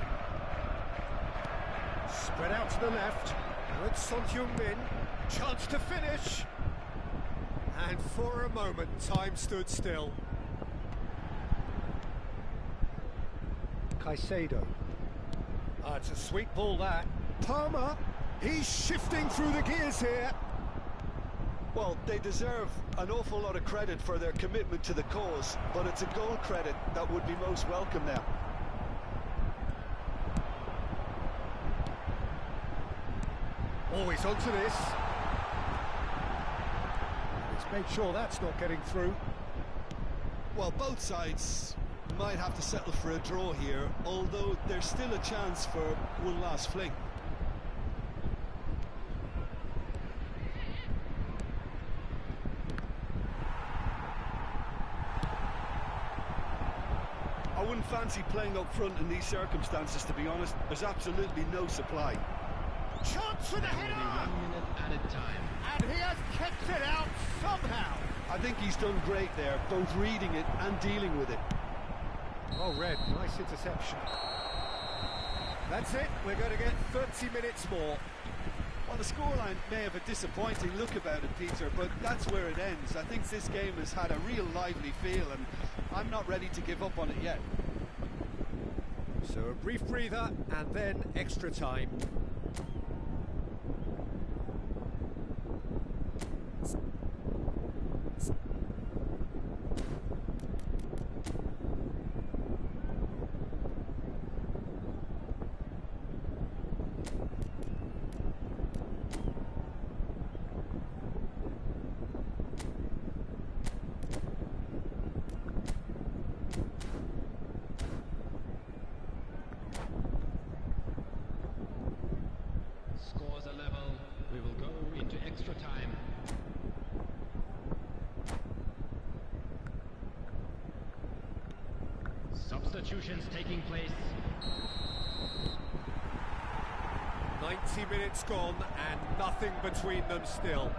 Spread out to the left. Now it's Son Heung-min. Chance to finish. And for a moment, time stood still. Caicedo. Ah, it's a sweet ball, that. Palmer, he's shifting through the gears here. Well, they deserve an awful lot of credit for their commitment to the cause, but it's a goal credit that would be most welcome now. Always onto this. Let's make sure that's not getting through. Well, both sides might have to settle for a draw here, although there's still a chance for one last fling. I wouldn't fancy playing up front in these circumstances, to be honest. There's absolutely no supply. Chance for the header! 1 minute added time. And he has kept it out somehow. I think he's done great there, both reading it and dealing with it. Oh, Red, nice interception. That's it, we're going to get 30 minutes more. Well, the scoreline may have a disappointing look about it, Peter, but that's where it ends. I think this game has had a real lively feel, and I'm not ready to give up on it yet. So a brief breather and then extra time. Scores are level. We will go into extra time. Substitutions taking place. 90 minutes gone and nothing between them still.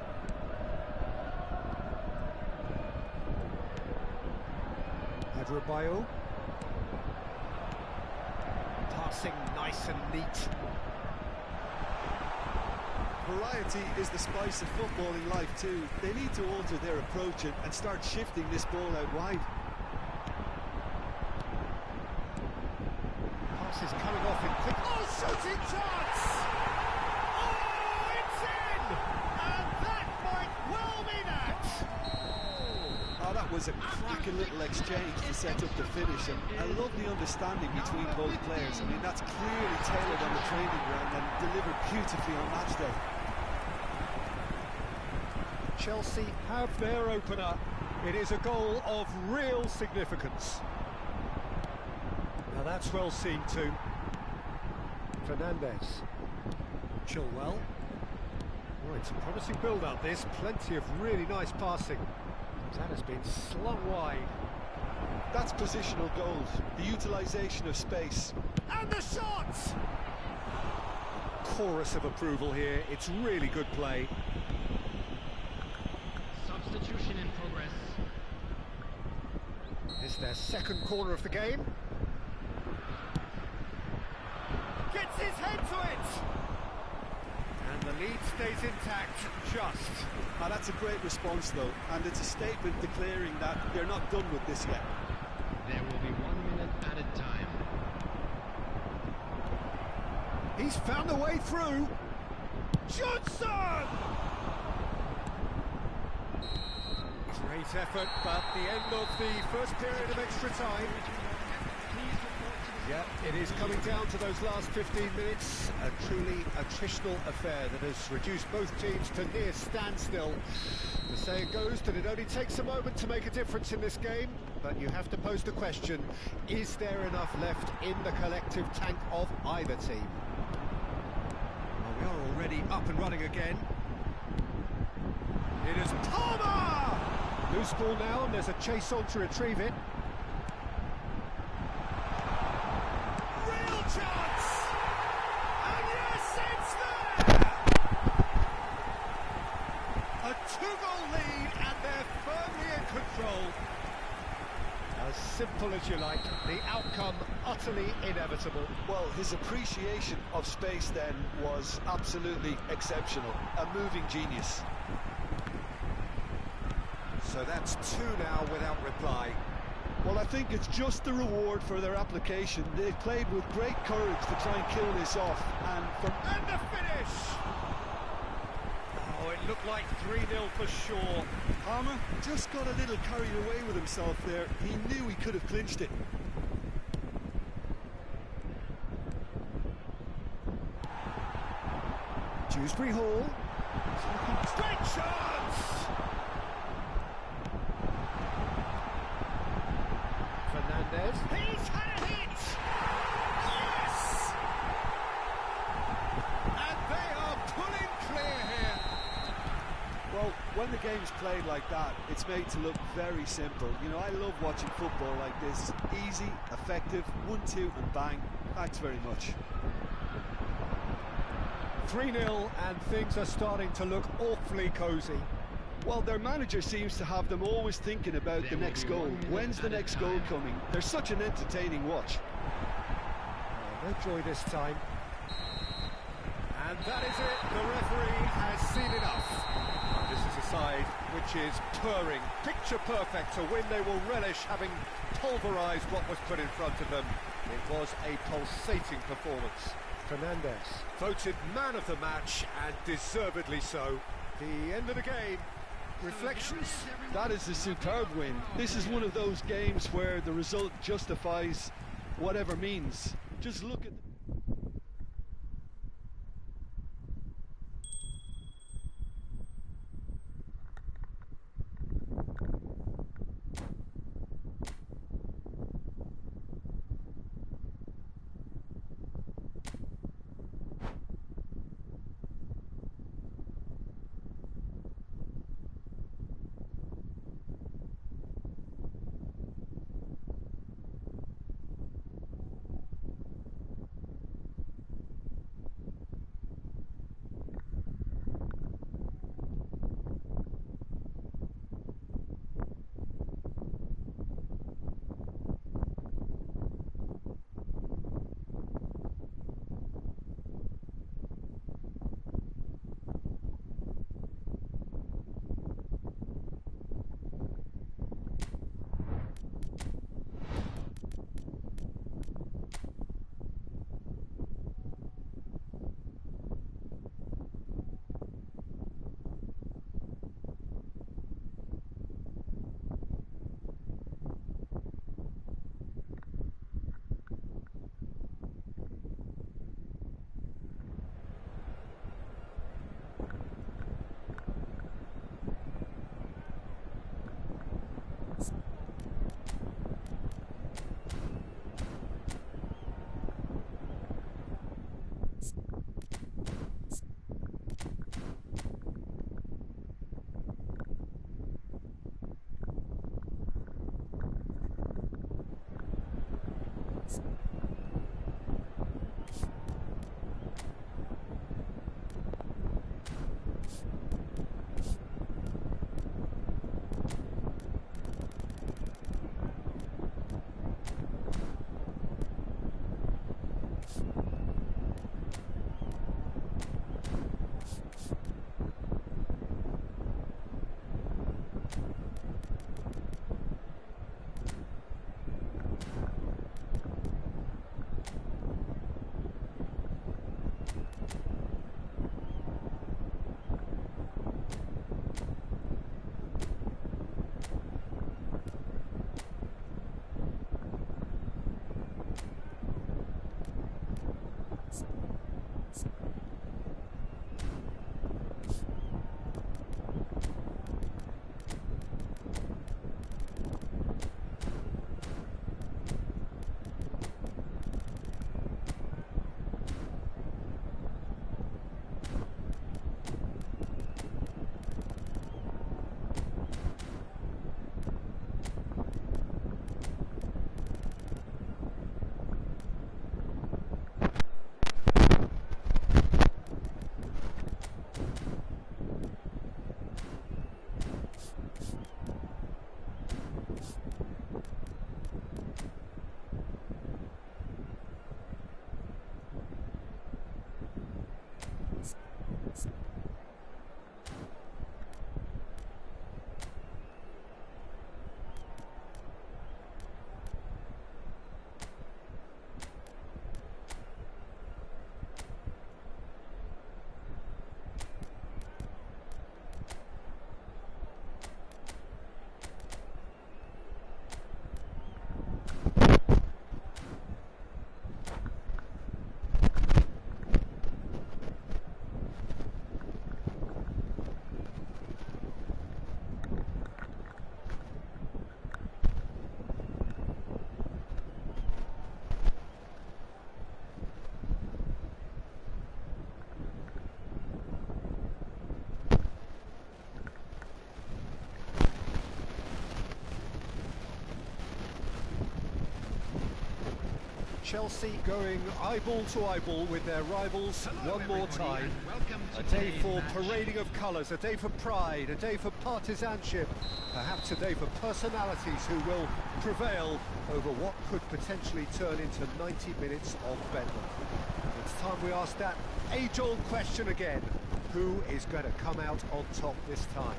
Adrabayo. Passing nice and neat. Variety is the spice of footballing life too. They need to alter their approach and start shifting this ball out wide. Pass is coming off in quick. Oh, shooting chance! Oh, it's in! And that might well be that! Oh, that was a cracking little exchange to set up the finish, and a lovely understanding between both players. I mean, that's clearly tailored on the training ground and delivered beautifully on match day. Chelsea have their opener. It is a goal of real significance. Now that's well seen too. Fernandez. Chilwell. Oh, it's a promising build-up this. Plenty of really nice passing. That has been slung wide. That's positional goals, the utilisation of space. And the shot! Chorus of approval here. It's really good play. Substitution in progress. It's their second corner of the game. Gets his head to it! And the lead stays intact, just. Ah, that's a great response though, and it's a statement declaring that they're not done with this yet. There will be 1 minute added time. He's found a way through. Johnson! Great effort, but the end of the first period of extra time. Yeah, it is coming down to those last 15 minutes. A truly attritional affair that has reduced both teams to near standstill. The saying goes that it only takes a moment to make a difference in this game, but you have to pose the question, is there enough left in the collective tank of either team? Well, we are already up and running again. It is Palmer! Loose ball now, and there's a chase on to retrieve it. Real chance! And yes, it's there! A two-goal lead, and they're firmly in control. As simple as you like, the outcome utterly inevitable. Well, his appreciation of space then was absolutely exceptional. A moving genius. So that's two now without reply. Well, I think it's just the reward for their application. They've played with great courage to try and kill this off. And the finish! Oh, it looked like 3-0 for sure. Palmer just got a little carried away with himself there. He knew he could have clinched it. Dewsbury Hall. Great chance! Fernandez. He's had a hit! Yes! And they are pulling clear here. Well, when the game's played like that, it's made to look very simple. You know, I love watching football like this. Easy, effective, 1-2 and bang. Thanks very much. 3-0 and things are starting to look awfully cosy. Well, their manager seems to have them always thinking about the next goal. When's the next goal coming? They're such an entertaining watch. No joy this time. And that is it. The referee has seen enough. This is a side which is purring, picture perfect, a win they will relish, having pulverised what was put in front of them. It was a pulsating performance. Fernandez voted man of the match, and deservedly so. The end of the game. Reflections? That is a superb win. This is one of those games where the result justifies whatever means. Just look at... Chelsea going eyeball to eyeball with their rivals one more time. A day for parading of colours, a day for pride, a day for partisanship, perhaps a day for personalities who will prevail over what could potentially turn into 90 minutes of bedlam. The it's time we ask that age-old question again. Who is going to come out on top this time?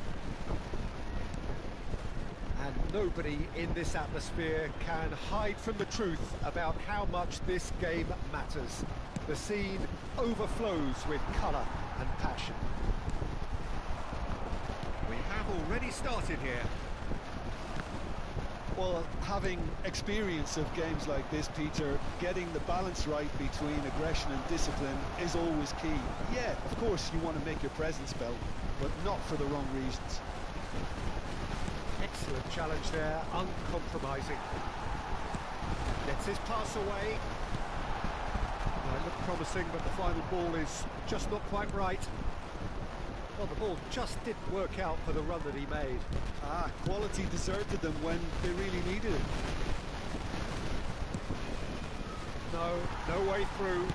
And nobody in this atmosphere can hide from the truth about how much this game matters. The scene overflows with colour and passion. We have already started here. Well, having experience of games like this, Peter, getting the balance right between aggression and discipline is always key. Yeah, of course you want to make your presence felt, but not for the wrong reasons. Excellent challenge there, uncompromising. Gets his pass away. Well, it looked promising, but the final ball is just not quite right. Well, the ball just didn't work out for the run that he made. Quality deserted them when they really needed it. No way through.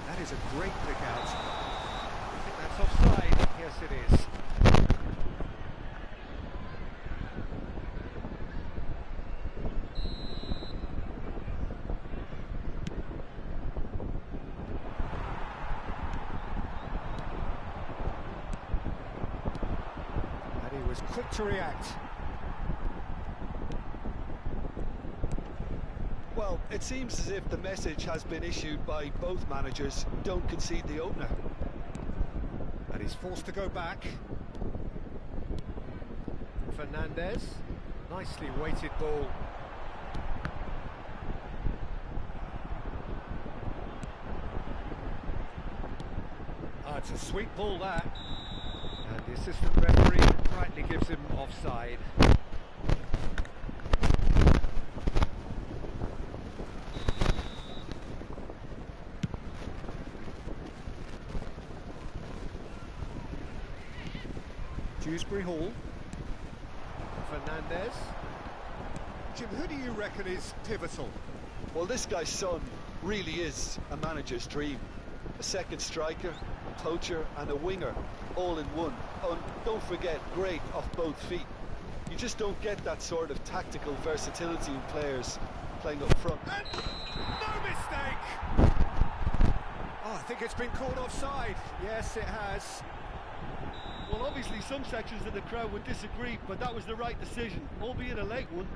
That is a great pick out. I think that's offside. Yes, it is. And he was quick to react. Well, it seems as if the message has been issued by both managers: don't concede the opener. And he's forced to go back. Fernandez, nicely weighted ball. It's a sweet ball that. And the assistant referee rightly gives him offside. Dewsbury Hall. Fernandez. Jim, who do you reckon is pivotal? Well, this guy's son really is a manager's dream. A second striker, a poacher and a winger, all in one. Oh, and don't forget, great off both feet. You just don't get that sort of tactical versatility in players playing up front. And no mistake! Oh, I think it's been called offside. Yes, it has. Well, obviously some sections of the crowd would disagree, but that was the right decision, albeit a late one.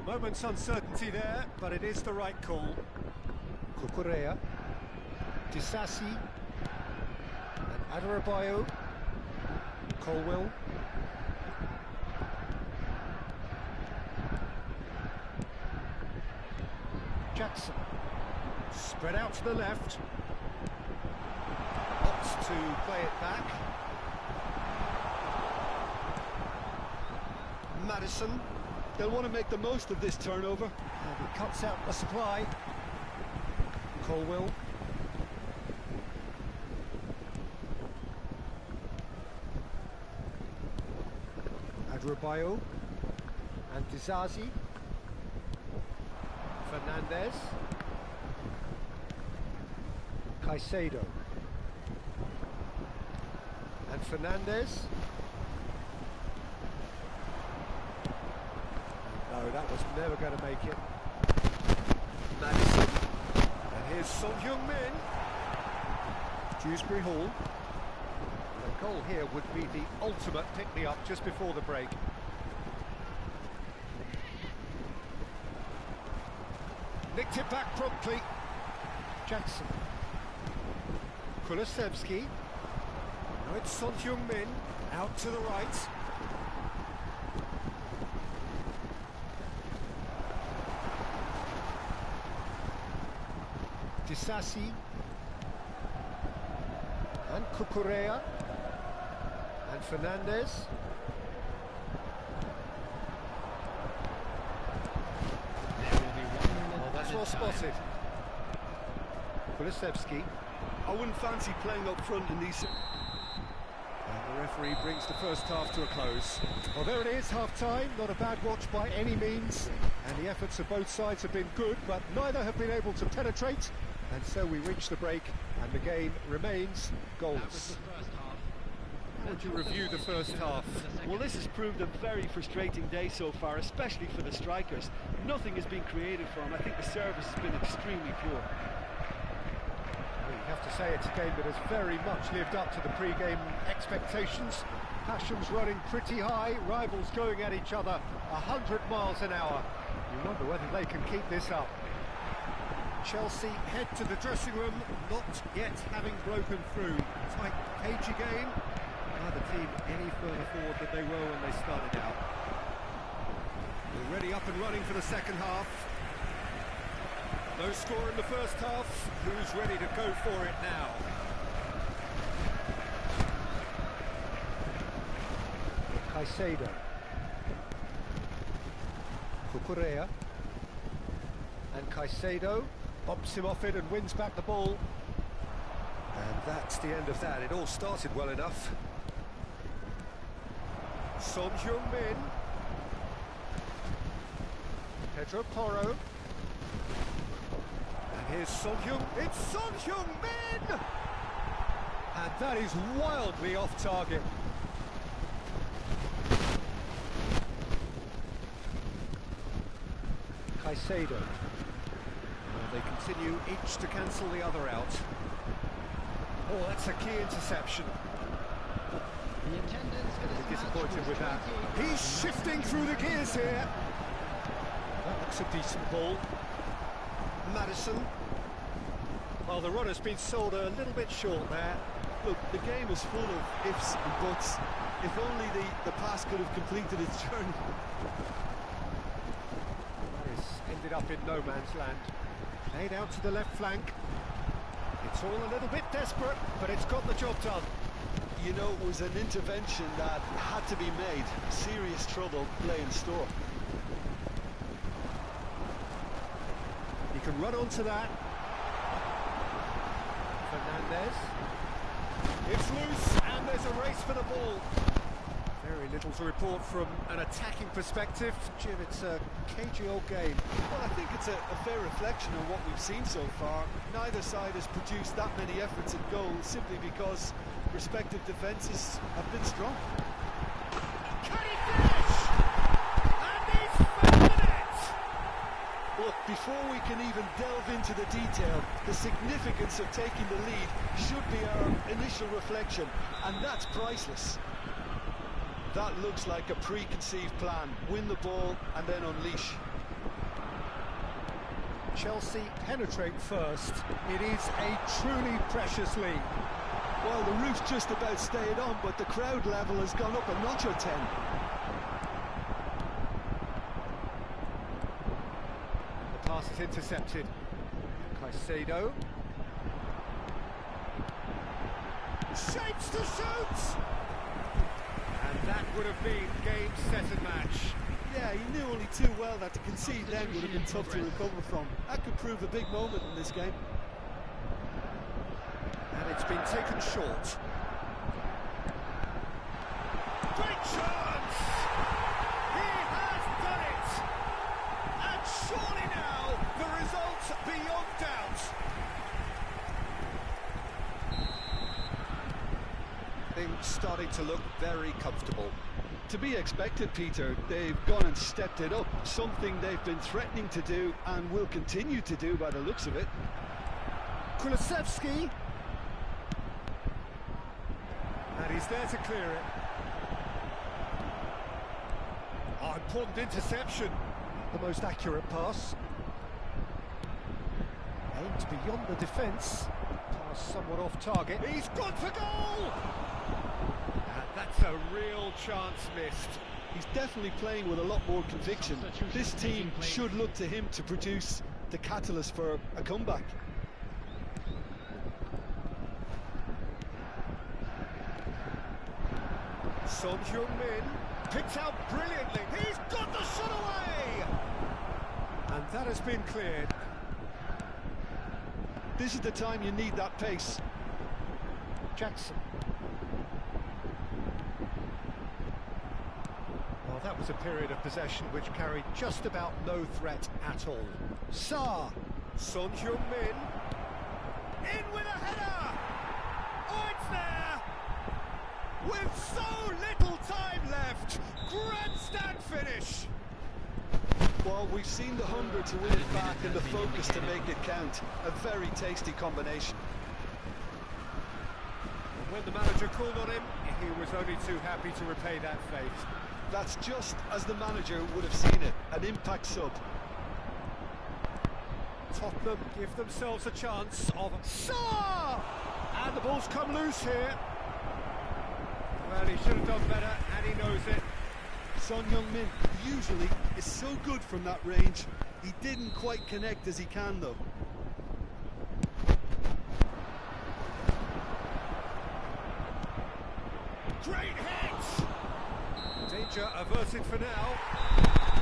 A moment's uncertainty there, but it is the right call. Cucurella, Disassi, and Adarabioyo, Colwell. Jackson, spread out to the left. Opts to play it back. Madison. They'll want to make the most of this turnover. And he cuts out the supply. Colwell. Adarabioyo and Disassi. Fernandez. Caicedo. And Fernandez. No, that was never going to make it. Madison. And here's Son Heung-min. Dewsbury Hall. A goal here would be the ultimate pick-me-up just before the break. Nicked it back promptly. Jackson. Kulusevski. Now it's Son Heung-min. Out to the right. Disassi and Cucurella and Fernandez. Well, that's well spotted. Kulusevski. I wouldn't fancy playing up front in these... And the referee brings the first half to a close. Well, there it is, half-time. Not a bad watch by any means. And the efforts of both sides have been good, but neither have been able to penetrate. And so we reach the break, and the game remains goalless. How would you review the first half? Well, this has proved a very frustrating day so far, especially for the strikers. Nothing has been created for them. I think the service has been extremely poor. have to say it's a game that has very much lived up to the pre-game expectations. Passions running pretty high, rivals going at each other 100 miles an hour. You wonder whether they can keep this up. Chelsea head to the dressing room, not yet having broken through. Tight, cagey game. Neither team any further forward than they were when they started out. Already up and running for the second half. No score in the first half. Who's ready to go for it now? Caicedo. Cucurella. And Caicedo bumps him off it and wins back the ball. And that's the end of that. It all started well enough. Son Heung-min. Pedro Porro. And here's Son Heung. It's Son Heung-min! And that is wildly off target. Caicedo. They continue each to cancel the other out. Oh, that's a key interception. The attendance for this Disappointed match with that. He's shifting through the gears here. That looks a decent ball. Maddison. Well, the run has been sold a little bit short there. Look, the game is full of ifs and buts. If only the pass could have completed its journey. That is ended up in no man's land. Laid out to the left flank. It's all a little bit desperate, but it's got the job done. You know, it was an intervention that had to be made. Serious trouble lay in store. He can run onto that. Fernandez. It's loose, and there's a race for the ball. Very little to report from an attacking perspective. Jim, it's a cagey old game. Well, I think it's a fair reflection on what we've seen so far. Neither side has produced that many efforts at goal simply because respective defences have been strong. Can he finish? And he's found it! Look, before we can even delve into the detail, the significance of taking the lead should be our initial reflection, and that's priceless. That looks like a preconceived plan. Win the ball and then unleash. Chelsea penetrate first. It is a truly precious lead. Well, the roof's just about stayed on, but the crowd level has gone up a notch or 10. The pass is intercepted. Caicedo. Shapes to shoot! And that would have been game, set and match. Yeah, he knew only too well that to concede then would have been tough to recover from. That could prove a big moment in this game. And it's been taken short. Great chance! He has done it! And surely now, the result's beyond doubt. Things starting to look very comfortable. To be expected, Peter. They've gone and stepped it up, something they've been threatening to do and will continue to do by the looks of it. Kulusevski. And he's there to clear it. Oh, important interception. The most accurate pass. Aimed beyond the defence. Pass somewhat off target. He's gone for goal! And that's a real chance missed. He's definitely playing with a lot more conviction. This team should look to him to produce the catalyst for a comeback. Son Heung-min picked out brilliantly. He's got the shot away! And that has been cleared. This is the time you need that pace. Jackson. Well, that was a period of possession which carried just about no threat at all. Sa. Son Heung-min. In with a header! Oh, it's there! With so little time left! Grandstand finish! Well, we've seen the hunger to win it back and the focus to make it count. A very tasty combination. when the manager called on him, he was only too happy to repay that fate. That's just as the manager would have seen it, an impact sub. Tottenham give themselves a chance of Saar! And the ball's come loose here. Well, he should have done better, and he knows it. Son Heung-min usually is so good from that range. He didn't quite connect as he can, though. Great hit! Danger averted for now.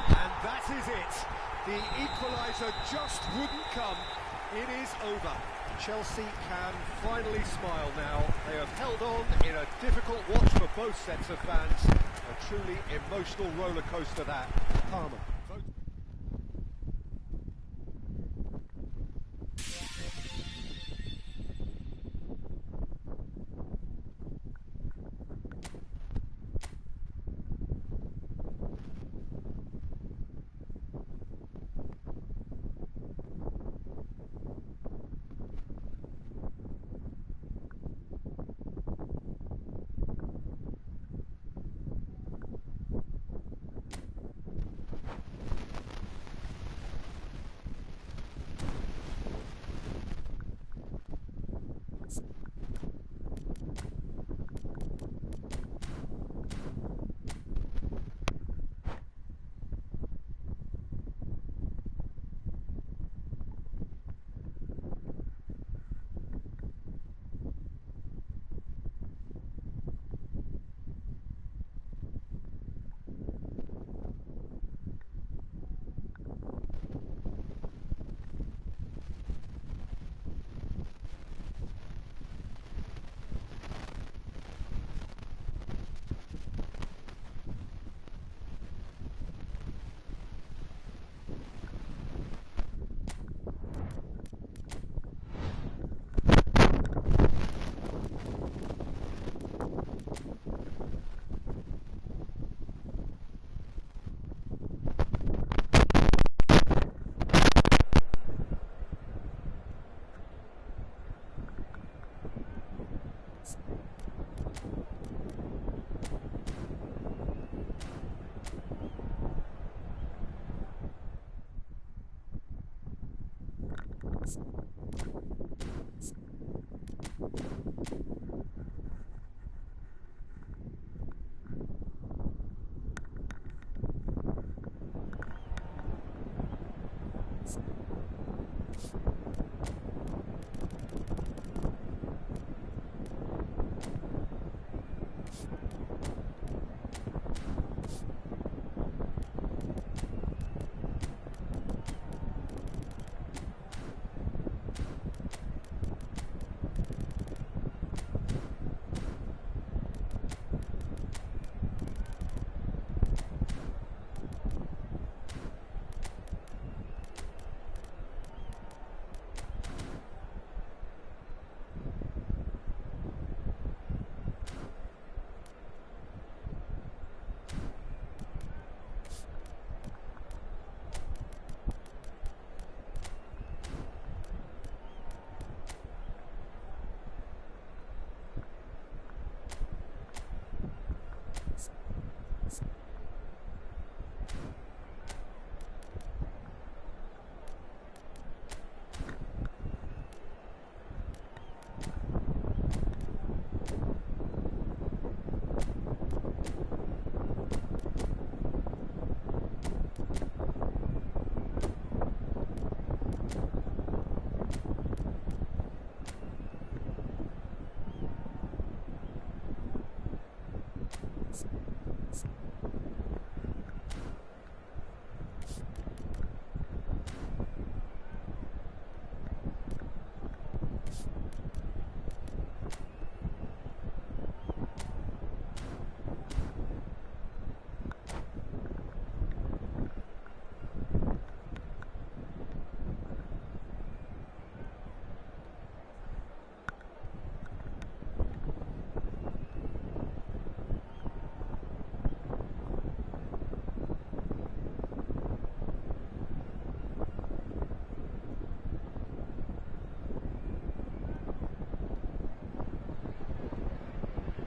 And that is it. The equaliser just wouldn't come. It is over. Chelsea can finally smile now. They have held on in a difficult watch for both sets of fans. A truly emotional roller coaster that. Palmer.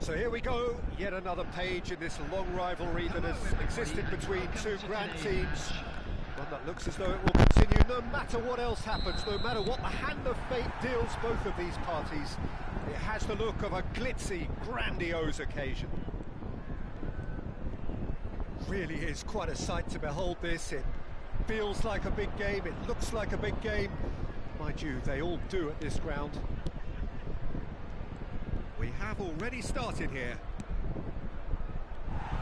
So here we go, yet another page in this long rivalry that has existed between two grand teams. One that looks as though it will continue no matter what else happens, no matter what the hand of fate deals both of these parties. It has the look of a glitzy, grandiose occasion. Really is quite a sight to behold this. It feels like a big game, it looks like a big game. Mind you, they all do at this ground. We have already started here.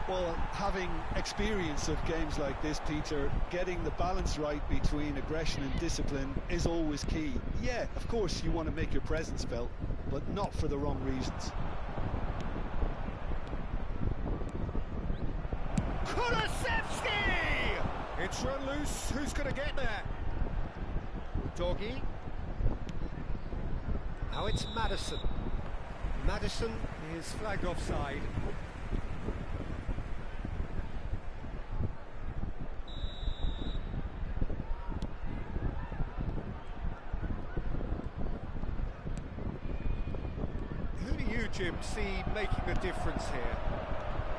Well, having experience of games like this, Peter, getting the balance right between aggression and discipline is always key. Yeah, of course you want to make your presence felt, but not for the wrong reasons. Kulusevski! It's run loose. Who's going to get there? Doggy. Now it's Madison. Madison is flagged offside. Who do you, Jim, see making a difference here?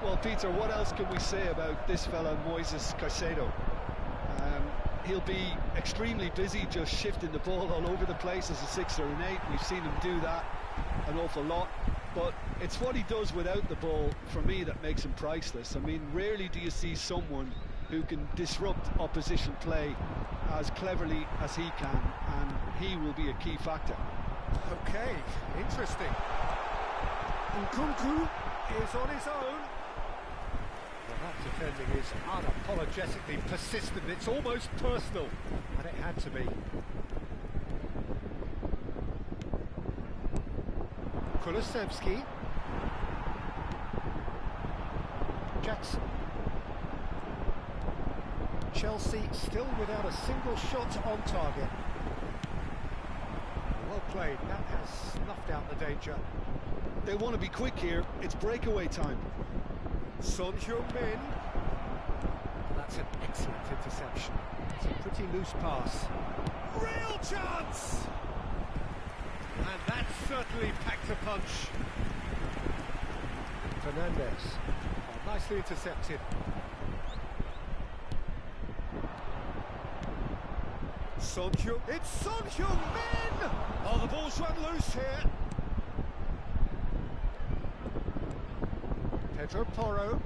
Well, Peter, what else can we say about this fella, Moises Caicedo? He'll be extremely busy just shifting the ball all over the place as a 6 or an 8. We've seen him do that an awful lot, but it's what he does without the ball, for me, that makes him priceless. I mean, rarely do you see someone who can disrupt opposition play as cleverly as he can, and he will be a key factor. Okay, interesting. Nkunku is on his own. Well, that defending is unapologetically persistent. It's almost personal, and it had to be. Kulusevski. Jackson. Chelsea still without a single shot on target. Well played, that has snuffed out the danger. They want to be quick here, it's breakaway time. Son Heung-min. That's an excellent interception. It's a pretty loose pass. Real chance! And that certainly packed a punch. Fernandez. Oh, nicely intercepted. Son Heung. It's Son Heung-min! Oh, the ball's run loose here. Pedro Porro.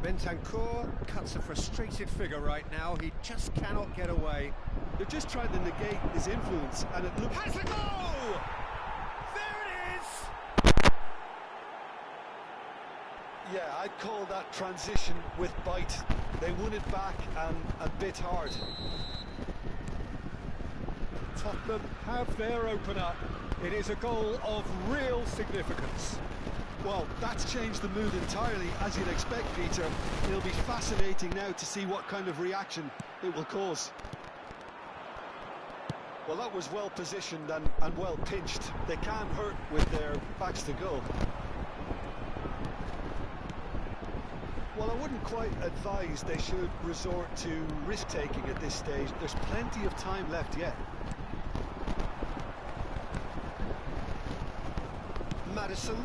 Bentancur cuts a frustrated figure right now. He just cannot get away. They're just trying to negate his influence, and it looks... Has a goal! There it is! Yeah, I'd call that transition with bite. They won it back and a bit hard. Tottenham have their opener. It is a goal of real significance. Well, that's changed the mood entirely, as you'd expect, Peter. It'll be fascinating now to see what kind of reaction it will cause. Well, that was well positioned and well pinched. They can't hurt with their backs to goal. Well, I wouldn't quite advise they should resort to risk-taking at this stage. There's plenty of time left yet. Madison.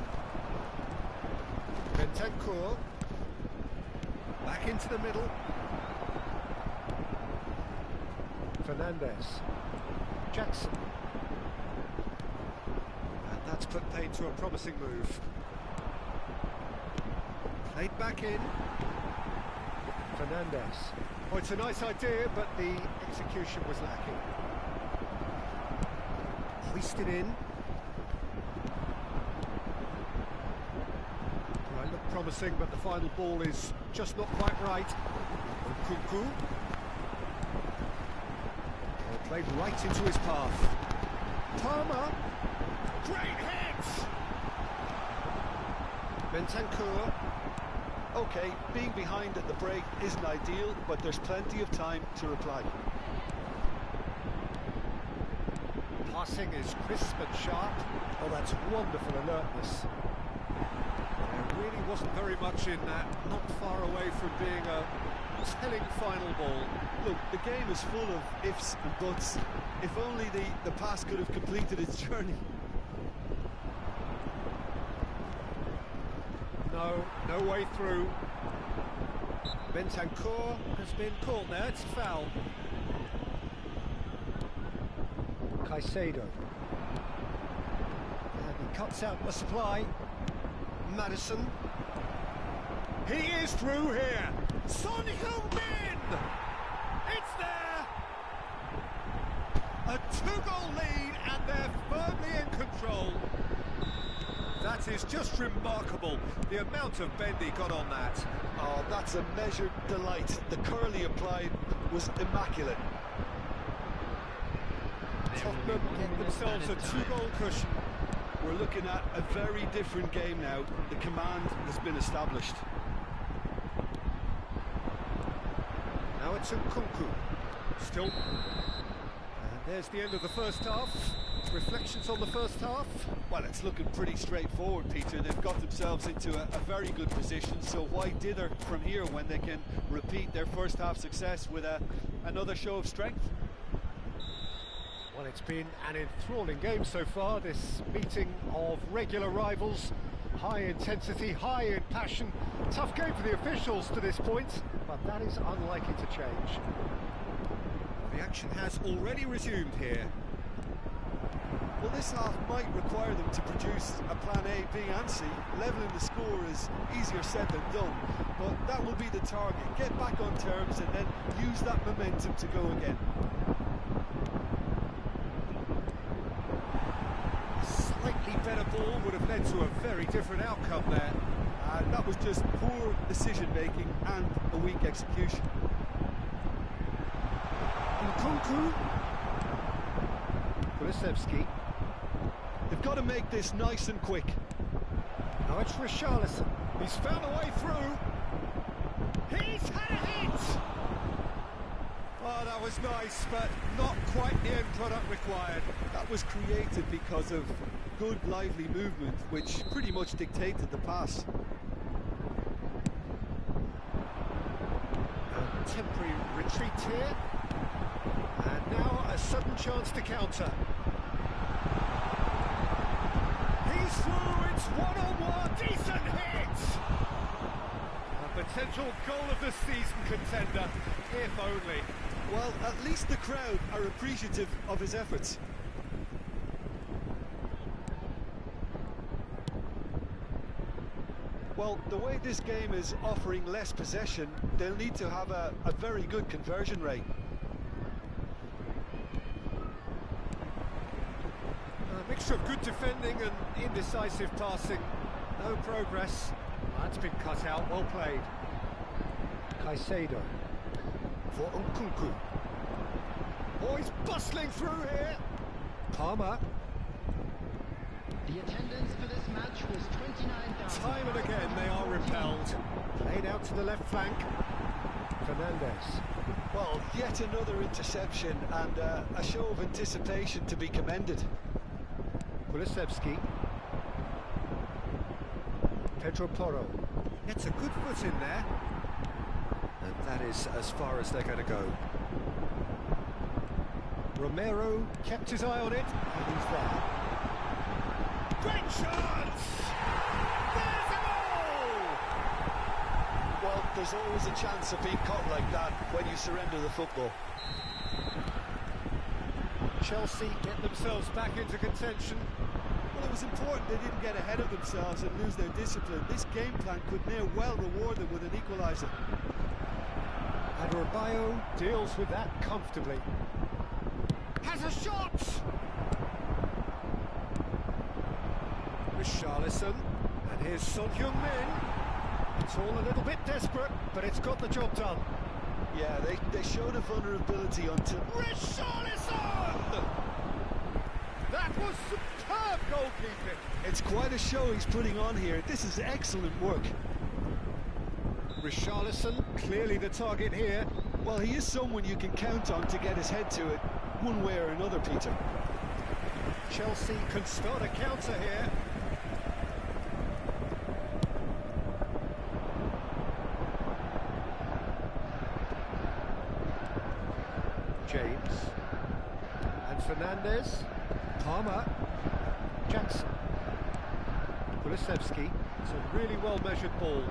Bentancur. Back into the middle. Fernandez. Jackson. And that's put paid to a promising move. Played back in. Fernandez. Oh, it's a nice idea, but the execution was lacking. Hoisted in. Well, it looked promising, but the final ball is just not quite right. Nkunku. Played right into his path. Palmer. Great hit! Bentancur. OK, being behind at the break isn't ideal, but there's plenty of time to reply. Passing is crisp and sharp. Oh, that's wonderful alertness. There really wasn't very much in that, not far away from being a telling final ball. Look, the game is full of ifs and buts. If only the pass could have completed its journey. No way through. Bentancur has been caught there, it's foul. Caicedo. And he cuts out the supply. Maddison. He is through here. Son Heung-min! It's there! A 2-goal lead and they're firmly in control. That is just remarkable, the amount of bend he got on that. Oh, that's a measured delight. The curl he applied was immaculate. Tottenham get themselves a 2-goal cushion. We're looking at a very different game now. The command has been established. Now it's Nkunku. Still. And there's the end of the first half. Reflections on the first half? Well, it's looking pretty straightforward, Peter. They've got themselves into a very good position, so why dither from here when they can repeat their first half success with another show of strength? Well, it's been an enthralling game so far, this meeting of regular rivals. High intensity, high in passion. Tough game for the officials to this point, but that is unlikely to change. The action has already resumed here. Well, this half might require them to produce a plan A, B and C. Levelling the score is easier said than done, but that will be the target. Get back on terms and then use that momentum to go again. A slightly better ball would have led to a very different outcome there. That was just poor decision-making and a weak execution. Nkunku. Kulusevski. They've got to make this nice and quick. Now it's Richarlison. He's found a way through. He's had a hit! Oh, that was nice, but not quite the end product required. That was created because of good, lively movement, which pretty much dictated the pass. A temporary retreat here. And now a sudden chance to counter. He's through, it's one-on-one, decent hit! A potential goal of the season contender, if only. Well, at least the crowd are appreciative of his efforts. Well, the way this game is offering less possession, they'll need to have a very good conversion rate. A mixture of good defending and indecisive passing. No progress. That's been cut out, well played. Caicedo for Nkunku. Oh, he's bustling through here. Palmer. The attendance for this match was 29,000. Time and again they are repelled. Played out to the left flank. Fernandez. Well, yet another interception and a show of anticipation to be commended. Kulusevski. Pedro Porro. Gets a good foot in there. And that is as far as they're going to go. Romero kept his eye on it, and he's there. Great chance! There's a goal! Well, there's always a chance of being caught like that when you surrender the football. Chelsea get themselves back into contention. Well, it was important they didn't get ahead of themselves and lose their discipline. This game plan could now well reward them with an equaliser. Adebayo deals with that comfortably. Has a shot! Richarlison, and here's Son Heung-min. It's all a little bit desperate, but it's got the job done. Yeah, they showed a vulnerability until... Richarlison! That was superb goalkeeping. It's quite a show he's putting on here. This is excellent work. Richarlison, clearly the target here. Well, he is someone you can count on to get his head to it, one way or another, Peter. Chelsea can start a counter here. James. Hernandez, Palmer, Jackson, Kulisevsky. It's a really well-measured ball.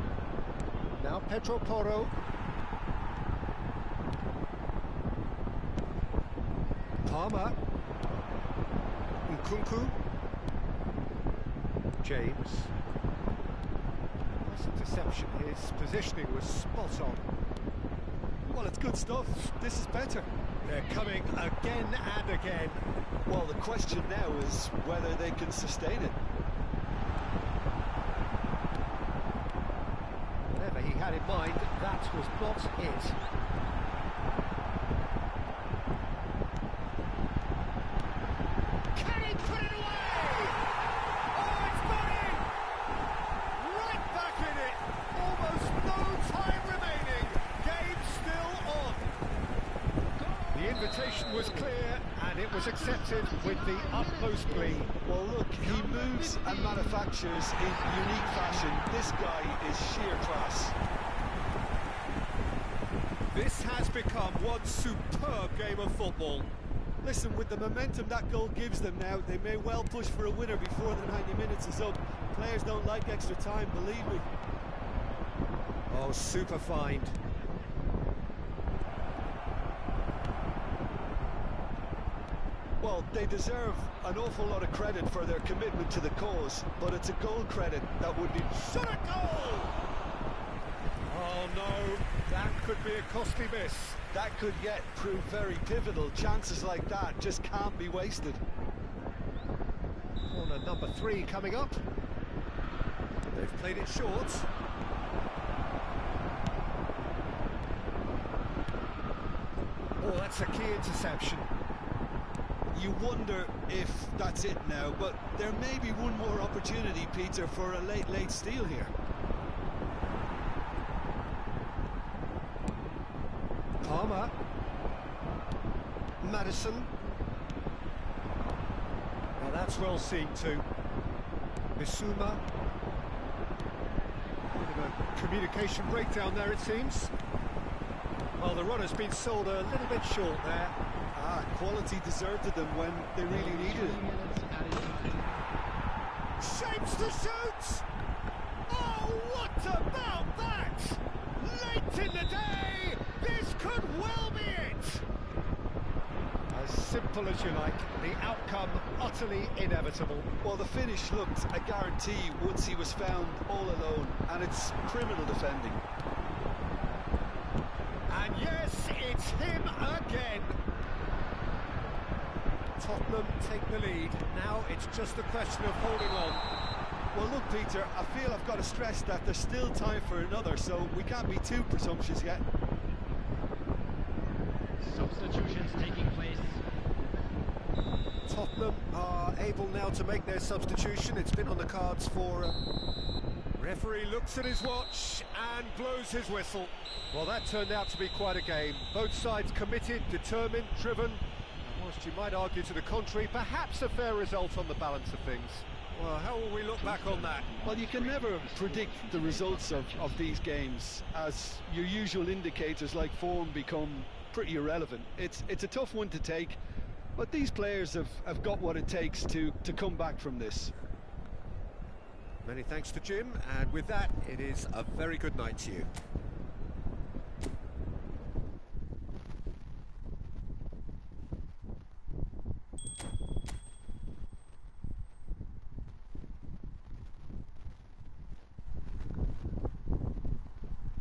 Now Pedro Porro. Palmer. Nkunku. James. Nice interception. His positioning was spot on. Well, it's good stuff. This is better. They're coming again and again. Well, the question now is whether they can sustain it. Whatever he had in mind, that was not it. Can he put it away? Oh, it's got in! Right back in it! Almost no time remaining. Game still on. The invitation was clear and it was accepted with the utmost glee. Well, look, he moves and manufactures in unique fashion. This guy is sheer class. This has become one superb game of football. Listen, with the momentum that goal gives them now, they may well push for a winner before the 90 minutes is up. Players don't like extra time, believe me. Oh, super find. Well, they deserve an awful lot of credit for their commitment to the cause, but it's a goal credit that would be... Shot a goal! Oh no, that could be a costly miss. That could yet prove very pivotal. Chances like that just can't be wasted. Corner number 3 coming up. They've played it short. Oh, that's a key interception. You wonder if that's it now, but there may be one more opportunity, Peter, for a late steal here. Palmer. Madison. Now that's well seen too. Bissouma. Bit of a communication breakdown there, it seems. Well, the runner's been sold a little bit short there. Quality deserted them when they really needed it. Shapes to shoot! Oh, what about that? Late in the day, this could well be it! As simple as you like, the outcome utterly inevitable. Well, the finish looked a guarantee once he was found all alone, and it's criminal defending. And yes, it's him again. Tottenham take the lead. Now it's just a question of holding on. Well, look, Peter, I feel I've got to stress that there's still time for another, so we can't be too presumptuous yet. Substitutions taking place. Tottenham are able now to make their substitution. It's been on the cards for... Referee looks at his watch and blows his whistle. Well, that turned out to be quite a game. Both sides committed, determined, driven. Whilst you might argue to the contrary, perhaps a fair result on the balance of things. Well, how will we look back on that? Well, you can never predict the results of these games, as your usual indicators like form become pretty irrelevant. It's a tough one to take, but these players have got what it takes to come back from this. Many thanks to Jim, and with that, it is a very good night to you.